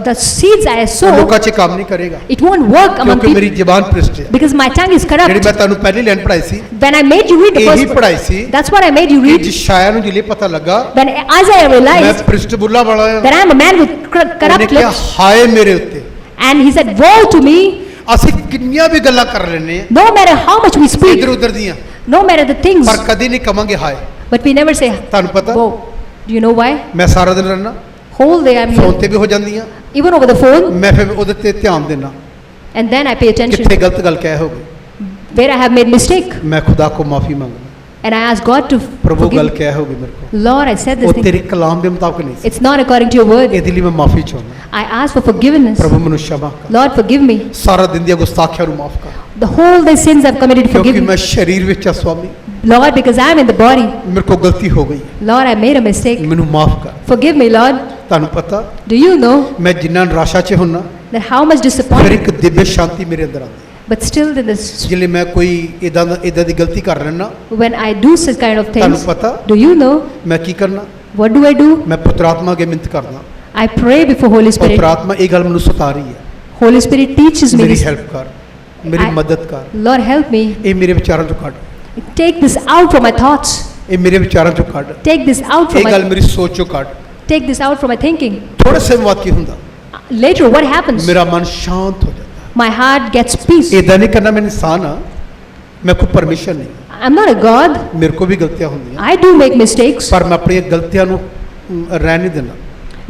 the seeds I ਉਹ sow, ਲੋਕਾਂ 'ਚ ਕੰਮ ਨਹੀਂ ਕਰੇਗਾ, it won't work among ਕਿਉਂਕਿ ਮੇਰੀ people ਜ਼ੁਬਾਨ ਭ੍ਰਿਸ਼ਟ ਹੈ। because my tongue is ਜਿਹੜੀ corrupt. ਮੈਂ ਤੁਹਾਨੂੰ ਪਹਿਲੀ ਲਾਈਨ ਪੜਾਈ ਸੀ, When I made you read the ਇਹੀ first, ਪੜਾਈ ਸੀ that's what I made you ਕਿ read. ਯਸ਼ਾਇਆ ਨੂੰ ਜਿਲੇ ਪਤਾ ਲੱਗਾ When Isaiah ਮੈਂ realized ਭ੍ਰਿਸ਼ਟ ਬੁੱਲਾ ਵਾਲਾ ਹਾਂ, that I am a man with ਉਹਨੇ corrupt ਕਿਹਾ lips, ਹਾਏ ਮੇਰੇ ਉੱਤੇ। and he said, woe to me, ਅਸੀਂ ਕਿੰਨੀਆਂ ਵੀ ਗੱਲਾਂ ਕਰ ਲੈਂਦੇ ਹਾਂ no matter how much we speak, ਇੱਧਰ ਉੱਧਰ ਦੀਆਂ, no matter the things, ਪਰ ਕਦੀ ਨਹੀਂ ਕਵਾਂਗੇ ਹਾਏ। but we never say, ਤੁਹਾਨੂੰ ਪਤਾ woe. Do you know why? ਮੈਂ ਸਾਰਾ ਦਿਨ ਰਹਿਣਾ, Whole day I'm phone here, ਤੇ ਵੀ ਹੋ ਜਾਂਦੀਆਂ, even over the phone, ਮੈਂ ਫਿਰ ਉਹਦੇ ਤੇ ਧਿਆਨ ਦੇਣਾ and then I pay attention ਕਿੱਥੇ ਗਲਤ ਗੱਲ ਕਹਿ ਹੋ ਗਈ, where I have made mistake, ਮੈਂ ਖੁਦਾ ਕੋ ਮਾਫੀ ਮੰਗਣਾ। and I ask God to ਪ੍ਰਭੂ ਗੱਲ forgive. ਕਹਿ ਹੋ ਗਈ ਮੇਰੇ ਕੋ, Lord, I said this ਉਹ thing. ਤੇਰੇ ਕਲਾਮ ਦੇ ਮੁਤਾਬਕ ਨਹੀਂ ਸੀ, It's not according to your word. ਇਹਦੇ ਲਈ ਮੈਂ ਮਾਫੀ ਚਾਹੁੰਦਾ। I ask for forgiveness. ਪ੍ਰਭੂ ਮੈਨੂੰ ਸ਼ਮਾ ਕਰ, Lord, forgive me. ਸਾਰਾ ਦਿਨ ਦੀਆਂ ਗੁਸਤਾਖੀਆਂ ਨੂੰ ਮਾਫ ਕਰ, The whole day sins I've committed, ਕਿਉਂਕਿ forgive me. ਮੈਂ ਸਰੀਰ ਵਿੱਚ ਆ Swami, Lord, because I am in the body. ਮੇਰੇ ਕੋ ਗਲਤੀ ਹੋ ਗਈ, Lord, I made a mistake. ਮੈਨੂੰ ਮਾਫ ਕਰ। Forgive me, Lord. ਤੁਹਾਨੂੰ ਪਤਾ Do you know ਮੈਂ ਜਿੰਨਾ ਨਿਰਾਸ਼ਾ 'ਚ ਹੁੰਨਾ, that how much ਫਿਰ disappointment, ਇੱਕ ਦਿਵਯ ਸ਼ਾਂਤੀ ਮੇਰੇ ਅੰਦਰ ਆਉਂਦੀ। but still in this, ਜਿਲੇ ਮੈਂ ਕੋਈ ਇਦਾਂ ਦੀ ਗਲਤੀ ਕਰ ਲੈਣਾ, when I do such kind of ਤੁਹਾਨੂੰ things, ਪਤਾ do you know ਮੈਂ ਕੀ ਕਰਨਾ? what do I do? ਮੈਂ ਪੁੱਤਰ ਆਤਮਾ ਅੱਗੇ ਮਿੰਤ ਕਰਦਾ, I pray before Holy ਪੁੱਤਰ Spirit. ਆਤਮਾ ਇਹ ਗੱਲ ਮੈਨੂੰ ਸਤਾ ਰਹੀ ਹੈ, Holy Spirit teaches me ਮੇਰੀ this. ਹੈਲਪ ਕਰ, ਮੇਰੀ I- ਮਦਦ ਕਰ, Lord, help me. ਇਹ ਮੇਰੇ ਵਿਚਾਰਾਂ ਚੋਂ ਕੱਢ, Take this out from my thoughts. ਇਹ ਮੇਰੇ ਵਿਚਾਰਾਂ ਚੋਂ ਕੱਢ, Take this out ਇਹ from ਗੱਲ my, ਮੇਰੀ ਸੋਚ ਚੋਂ ਕੱਢ। take this out from my thinking. ਥੋੜੇ ਸਮੇਂ ਬਾਅਦ ਕੀ ਹੁੰਦਾ, Later, what happens? ਮੇਰਾ ਮਨ ਸ਼ਾਂਤ ਹੋ ਜਾਂਦਾ। My heart gets peace. ਇਦਾਂ ਨਹੀਂ ਕਰਨਾ, ਮੈਂ ਇਨਸਾਨ ਹਾਂ, ਮੈਂ ਕੋਈ ਪਰਮਿਸ਼ਨ ਨਹੀਂ, I'm not a God. ਮੇਰੇ ਕੋ ਵੀ ਗਲਤੀਆਂ ਹੁੰਦੀਆਂ, I do make mistakes, ਪਰ ਮੈਂ ਆਪਣੀਆਂ ਗਲਤੀਆਂ ਨੂੰ ਰਹਿਣ ਨਹੀਂ ਦੇਣਾ।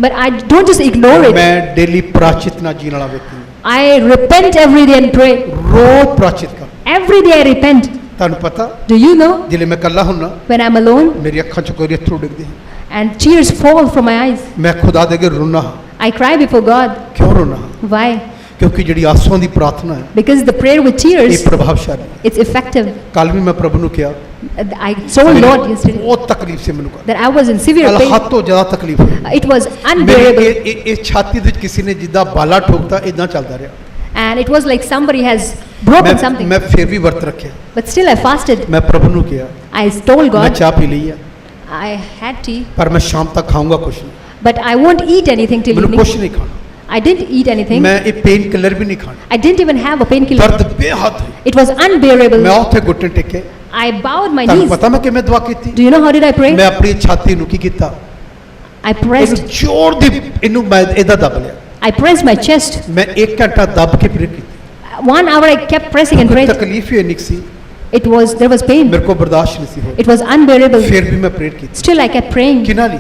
but I don't just ignore it. ਮੈਂ ਡੇਲੀ ਪ੍ਰਾਚਿਤ ਨਾਲ ਜੀਣ ਵਾਲਾ ਵਿਅਕਤੀ ਹਾਂ, I repent every day and pray. ਰੋਜ਼ ਪ੍ਰਾਚਿਤ ਕਰ। Every day I repent. ਤੁਹਾਨੂੰ ਪਤਾ Do you know ਜਿਲੇ ਮੈਂ ਇਕੱਲਾ ਹੁੰਨਾ, when I'm alone ਮੇਰੀ ਅੱਖਾਂ 'ਚ ਕੋਈ ਅਥਰੂ ਡਿੱਗਦੇ ਹਨ, and tears fall from my eyes? ਮੈਂ ਖੁਦਾ ਦੇ ਅੱਗੇ ਰੋਨਾ ਹਾਂ। I cry before God. ਕਿਉਂ ਰੋਨਾ ਹਾਂ? Why? ਕਿਉਂਕਿ ਜਿਹੜੀ ਆਸਾਂ ਦੀ ਪ੍ਰਾਰਥਨਾ ਹੈ Because the prayer with ਇਹ tears, ਪ੍ਰਭਾਵਸ਼ਾਲੀ ਹੈ। it's effective. ਕੱਲ ਵੀ ਮੈਂ ਪ੍ਰਭੂ ਨੂੰ ਕਿਹਾ, I told Lord yesterday ਬਹੁਤ ਤਕਲੀਫ ਸੀ ਮੈਨੂੰ, that I was in severe ਕੱਲ pain. ਹੱਦ ਤੋਂ ਜ਼ਿਆਦਾ ਤਕਲੀਫ ਹੋਈ It was ਮੇਰੀ। unbearable, ਇਹ ਛਾਤੀ ਦੇ ਵਿੱਚ ਕਿਸੇ ਨੇ ਜਿੱਦਾਂ ਬਾਲਾ ਠੋਕਤਾ ਇਦਾਂ ਚੱਲਦਾ ਰਿਹਾ। and it was like somebody has broken something. ਮੈਂ ਫਿਰ ਵੀ ਵਰਤ ਰੱਖਿਆ, But still I fasted. ਮੈਂ ਪ੍ਰਭੂ ਨੂੰ ਕਿਹਾ, I told ਮੈਂ God, ਚਾਹ ਪੀ ਲਈ ਆ, I had tea, ਪਰ ਮੈਂ ਸ਼ਾਮ ਤੱਕ ਖਾਊਂਗਾ ਕੁਛ ਨਹੀਂ, but I won't eat anything till ਮੈਨੂੰ evening. ਕੁਛ ਨਹੀਂ ਖਾਣਾ, I didn't eat anything. ਮੈਂ ਇਹ ਪੇਨ ਕਿਲਰ ਵੀ ਨਹੀਂ ਖਾਣਾ। I didn't even have a painkiller. ਦਰਦ ਬੇਹੱਦ ਹੋਈ, It was unbearable. ਮੈਂ ਉੱਥੇ ਘੁੱਟਣ ਟੇਕੇ। I bowed my ਤੁਹਾਨੂੰ knees. ਪਤਾ ਮੈਂ ਕਿਵੇਂ ਦੁਆ ਕੀਤੀ? Do you know how did I pray? ਮੈਂ ਆਪਣੀ ਛਾਤੀ ਨੂੰ ਕੀ ਕੀਤਾ, I pressed. ਇਹਨੂੰ ਜ਼ੋਰ ਦੀ ਇਹਨੂੰ ਮੈਂ ਇਹਦਾ ਦਬ ਲਿਆ, I pressed my chest. ਮੈਂ 1 ਘੰਟਾ ਦਬ ਕੇ ਪ੍ਰੇਅਰ ਕੀਤੀ। 1 hour I kept pressing and prayed. ਤਕਲੀਫ ਹੀ ਇੰਨੀ ਕੁ ਸੀ, There was pain. ਮੇਰੇ ਕੋਲ ਬਰਦਾਸ਼ਤ ਨਹੀਂ ਸੀ ਹੋ, It was unbearable. ਫਿਰ ਵੀ ਮੈਂ ਪ੍ਰੇਅਰ ਕੀਤੀ। Still I kept praying. ਕਿਹਨਾਂ ਲਈ?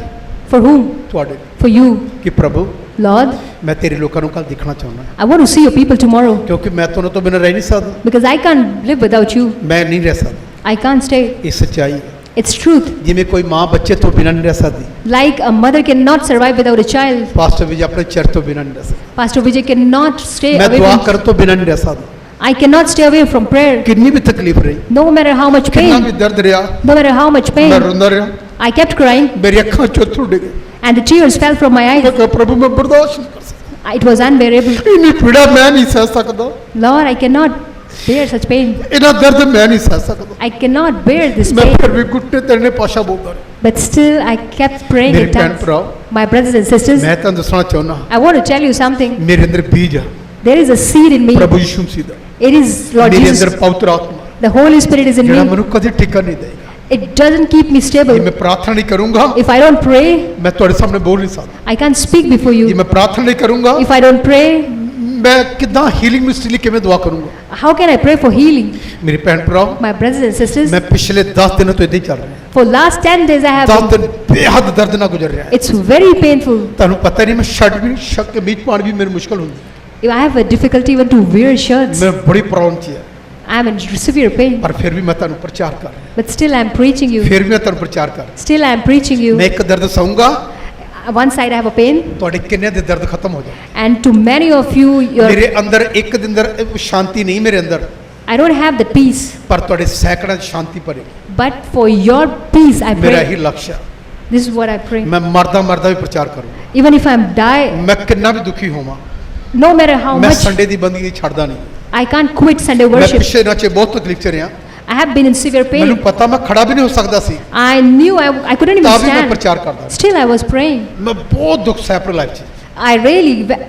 For whom? ਤੁਹਾਡੇ ਲਈ, For you. ਕਿ ਪ੍ਰਭੂ Lord, ਮੈਂ ਤੇਰੇ ਲੋਕਾਂ ਨੂੰ ਕੱਲ ਦੇਖਣਾ ਚਾਹੁੰਦਾ, I want to see your people tomorrow ਕਿਉਂਕਿ ਮੈਂ ਤੁਹਾਨੂੰ ਤੋਂ ਬਿਨਾਂ ਰਹਿ ਨਹੀਂ ਸਕਦਾ, because I can't live without you. ਮੈਂ ਨਹੀਂ ਰਹਿ ਸਕਦਾ। I can't stay. ਇਹ ਸੱਚਾਈ ਹੈ, It's truth. ਜਿਵੇਂ ਕੋਈ ਮਾਂ ਬੱਚੇ ਤੋਂ ਬਿਨਾਂ ਨਹੀਂ ਰਹਿ ਸਕਦੀ, Like a mother cannot survive without a child, pastor ਵੀ ਆਪਣੇ ਚਰਚ ਤੋਂ ਬਿਨਾਂ ਨਹੀਂ ਰਹਿ ਸਕਦਾ, Pastor Vijay cannot stay ਮੈਂ away ਦੁਆ from. ਕਰਨ ਤੋਂ ਬਿਨਾਂ ਨਹੀਂ ਰਹਿ ਸਕਦਾ। I cannot stay away from prayer. ਕਿੰਨੀ ਵੀ ਤਕਲੀਫ ਰਹੀ, No matter how much ਕਿੰਨਾ pain, ਵੀ ਦਰਦ ਰਿਹਾ, no matter how much ਮੈਂ pain, ਰੋਂਦਾ ਰਿਹਾ, I kept crying ਮੇਰੀ ਅੱਖਾਂ ਚੋਂ ਅਥਰੂ ਡਿੱਗੇ। and the tears fell from my ਮੈਂ eyes. ਕਿਹਾ ਪ੍ਰਭੂ ਮੈਂ ਬਰਦਾਸ਼ਤ ਨਹੀਂ ਕਰ ਸਕਦਾ, It was unbearable. ਇੰਨੀ ਪੀੜਾ ਮੈਂ ਨਹੀਂ ਸਹਿ ਸਕਦਾ, Lord, I cannot bear such pain. ਇਹਨਾਂ ਦਰਦ ਮੈਂ ਨਹੀਂ ਸਹਿ ਸਕਦਾ। I cannot bear this ਮੈਂ pain. ਫਿਰ ਵੀ ਗੁੱਟੇ ਤੇਰੇ ਭਾਸ਼ਾ ਬੋਲਦਾ ਰਿਹਾ। But still, I kept praying ਮੇਰੇ in ਭੈਣ tongues. ਭਰਾਓ, My brothers and sisters, ਮੈਂ ਤੁਹਾਨੂੰ ਦੱਸਣਾ ਚਾਹੁੰਦਾ, I want to tell you something. ਮੇਰੇ ਅੰਦਰ ਬੀਜ ਆ There is a seed in me. ਪ੍ਰਭੂ ਯਿਸੂ ਮਸੀਹ ਦਾ, It is Lord ਮੇਰੇ Jesus. ਅੰਦਰ ਪਵਿੱਤਰ ਆਤਮਾ, The Holy Spirit is in ਜਿਹੜਾ me. ਮੈਨੂੰ ਕਦੇ ਟਿਕਣ ਨਹੀਂ ਦੇਗਾ। It doesn't keep me ਜੇ stable. ਮੈਂ ਪ੍ਰਾਰਥਨਾ ਨਹੀਂ ਕਰੂੰਗਾ If I don't pray, ਮੈਂ ਤੁਹਾਡੇ ਸਾਹਮਣੇ ਬੋਲ ਨਹੀਂ ਸਕਦਾ। I can't speak before ਜੇ you. ਮੈਂ ਪ੍ਰਾਰਥਨਾ ਨਹੀਂ ਕਰੂੰਗਾ If I don't pray, ਮੈਂ ਕਿੱਦਾਂ ਹੀਲਿੰਗ ਮਿਨਿਸਟਰੀ ਲਈ ਕਿਵੇਂ ਦੁਆ ਕਰੂੰਗਾ? how can I pray for healing? ਮੇਰੇ ਭੈਣ ਭਰਾਓ, My brothers and sisters, ਮੈਂ ਪਿਛਲੇ 10 ਦਿਨਾਂ ਤੋਂ ਇਦਾਂ ਹੀ ਚੱਲ ਰਿਹਾ। for last 10 days I 10 have ਦਿਨ ਬੇਹੱਦ ਦਰਦ ਨਾਲ ਗੁਜ਼ਰ ਰਿਹਾ। it's very painful. ਤੁਹਾਨੂੰ ਪਤਾ ਨਹੀਂ, ਮੈਂ ਸ਼ਰਟ ਵੀ ਸ਼ੱਕ ਕਮੀਜ਼ ਪਾਉਣ ਵੀ ਮੇਰੀ ਮੁਸ਼ਕਲ ਹੁੰਦੀ। I have a difficulty even to wear shirts. ਮੈਂ ਬੜੀ ਪ੍ਰੋਬਲਮ 'ਚ ਹੈ, I am in severe pain. ਪਰ ਫਿਰ ਵੀ ਮੈਂ ਤੁਹਾਨੂੰ ਪ੍ਰਚਾਰ ਕਰ ਰਿਹਾ। But still I am preaching you. ਫਿਰ ਵੀ ਮੈਂ ਤੁਹਾਨੂੰ ਪ੍ਰਚਾਰ ਕਰ ਰਿਹਾ। Still I am preaching you. ਮੈਂ ਇੱਕ ਦਰਦ ਸਹੂੰਗਾ, One side I have a pain, ਤੁਹਾਡੇ ਕਿੰਨੇ ਦੇ ਦਰਦ ਖਤਮ ਹੋ ਜਾਣ। and to many of you, ਮੇਰੇ ਅੰਦਰ ਇੱਕ ਦੇ ਅੰਦਰ ਸ਼ਾਂਤੀ ਨਹੀਂ, ਮੇਰੇ ਅੰਦਰ, I don't have the peace. ਪਰ ਤੁਹਾਡੇ ਸੈਂਕੜਾਂ 'ਚ ਸ਼ਾਂਤੀ ਭਰੇ। But for your peace I ਮੇਰਾ pray. ਇਹੀ ਲਕਸ਼ ਹੈ। This is what I pray. ਮੈਂ ਮਰਦਾ ਵੀ ਪ੍ਰਚਾਰ ਕਰੂੰਗਾ। Even if I am die, ਮੈਂ ਕਿੰਨਾ ਵੀ ਦੁਖੀ ਹੋਵਾਂ, no matter how ਮੈਂ much, ਸੰਡੇ ਦੀ ਬੰਦਗੀ ਛੱਡਦਾ ਨਹੀਂ। I can't quit Sunday ਮੈਂ worship. ਪਿਛਲੇ ਦਿਨਾਂ 'ਚ ਬਹੁਤ ਤਕਲੀਫ 'ਚ ਰਿਹਾ। I have been in severe ਮੈਨੂੰ pain. ਪਤਾ ਮੈਂ ਖੜਾ ਵੀ ਨਹੀਂ ਹੋ ਸਕਦਾ ਸੀ, I knew I couldn't even ਤਾਂ ਵੀ ਮੈਂ stand. ਪ੍ਰਚਾਰ ਕਰਦਾ। Still I was praying. ਮੈਂ ਬਹੁਤ ਦੁੱਖ ਸਹਿ ਆਪਣੀ ਲਾਈਫ 'ਚ।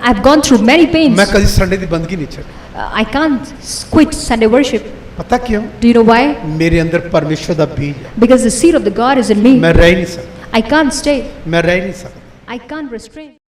I've gone through many pains. ਮੈਂ ਕਦੀ ਸੰਡੇ ਦੀ ਬੰਦਗੀ ਨਹੀਂ ਛੱਡੀ। I can't quit Sunday worship. ਪਤਾ ਕਿਉਂ? Do you know why? ਮੇਰੇ ਅੰਦਰ ਪਰਮੇਸ਼ਵਰ ਦਾ ਬੀਜ ਹੈ। Because the seed of the God is in me. ਮੈਂ ਰਹਿ ਨਹੀਂ ਸਕਦਾ, I can't stay. ਮੈਂ ਰਹਿ ਨਹੀਂ ਸਕਦਾ। I can't restrain.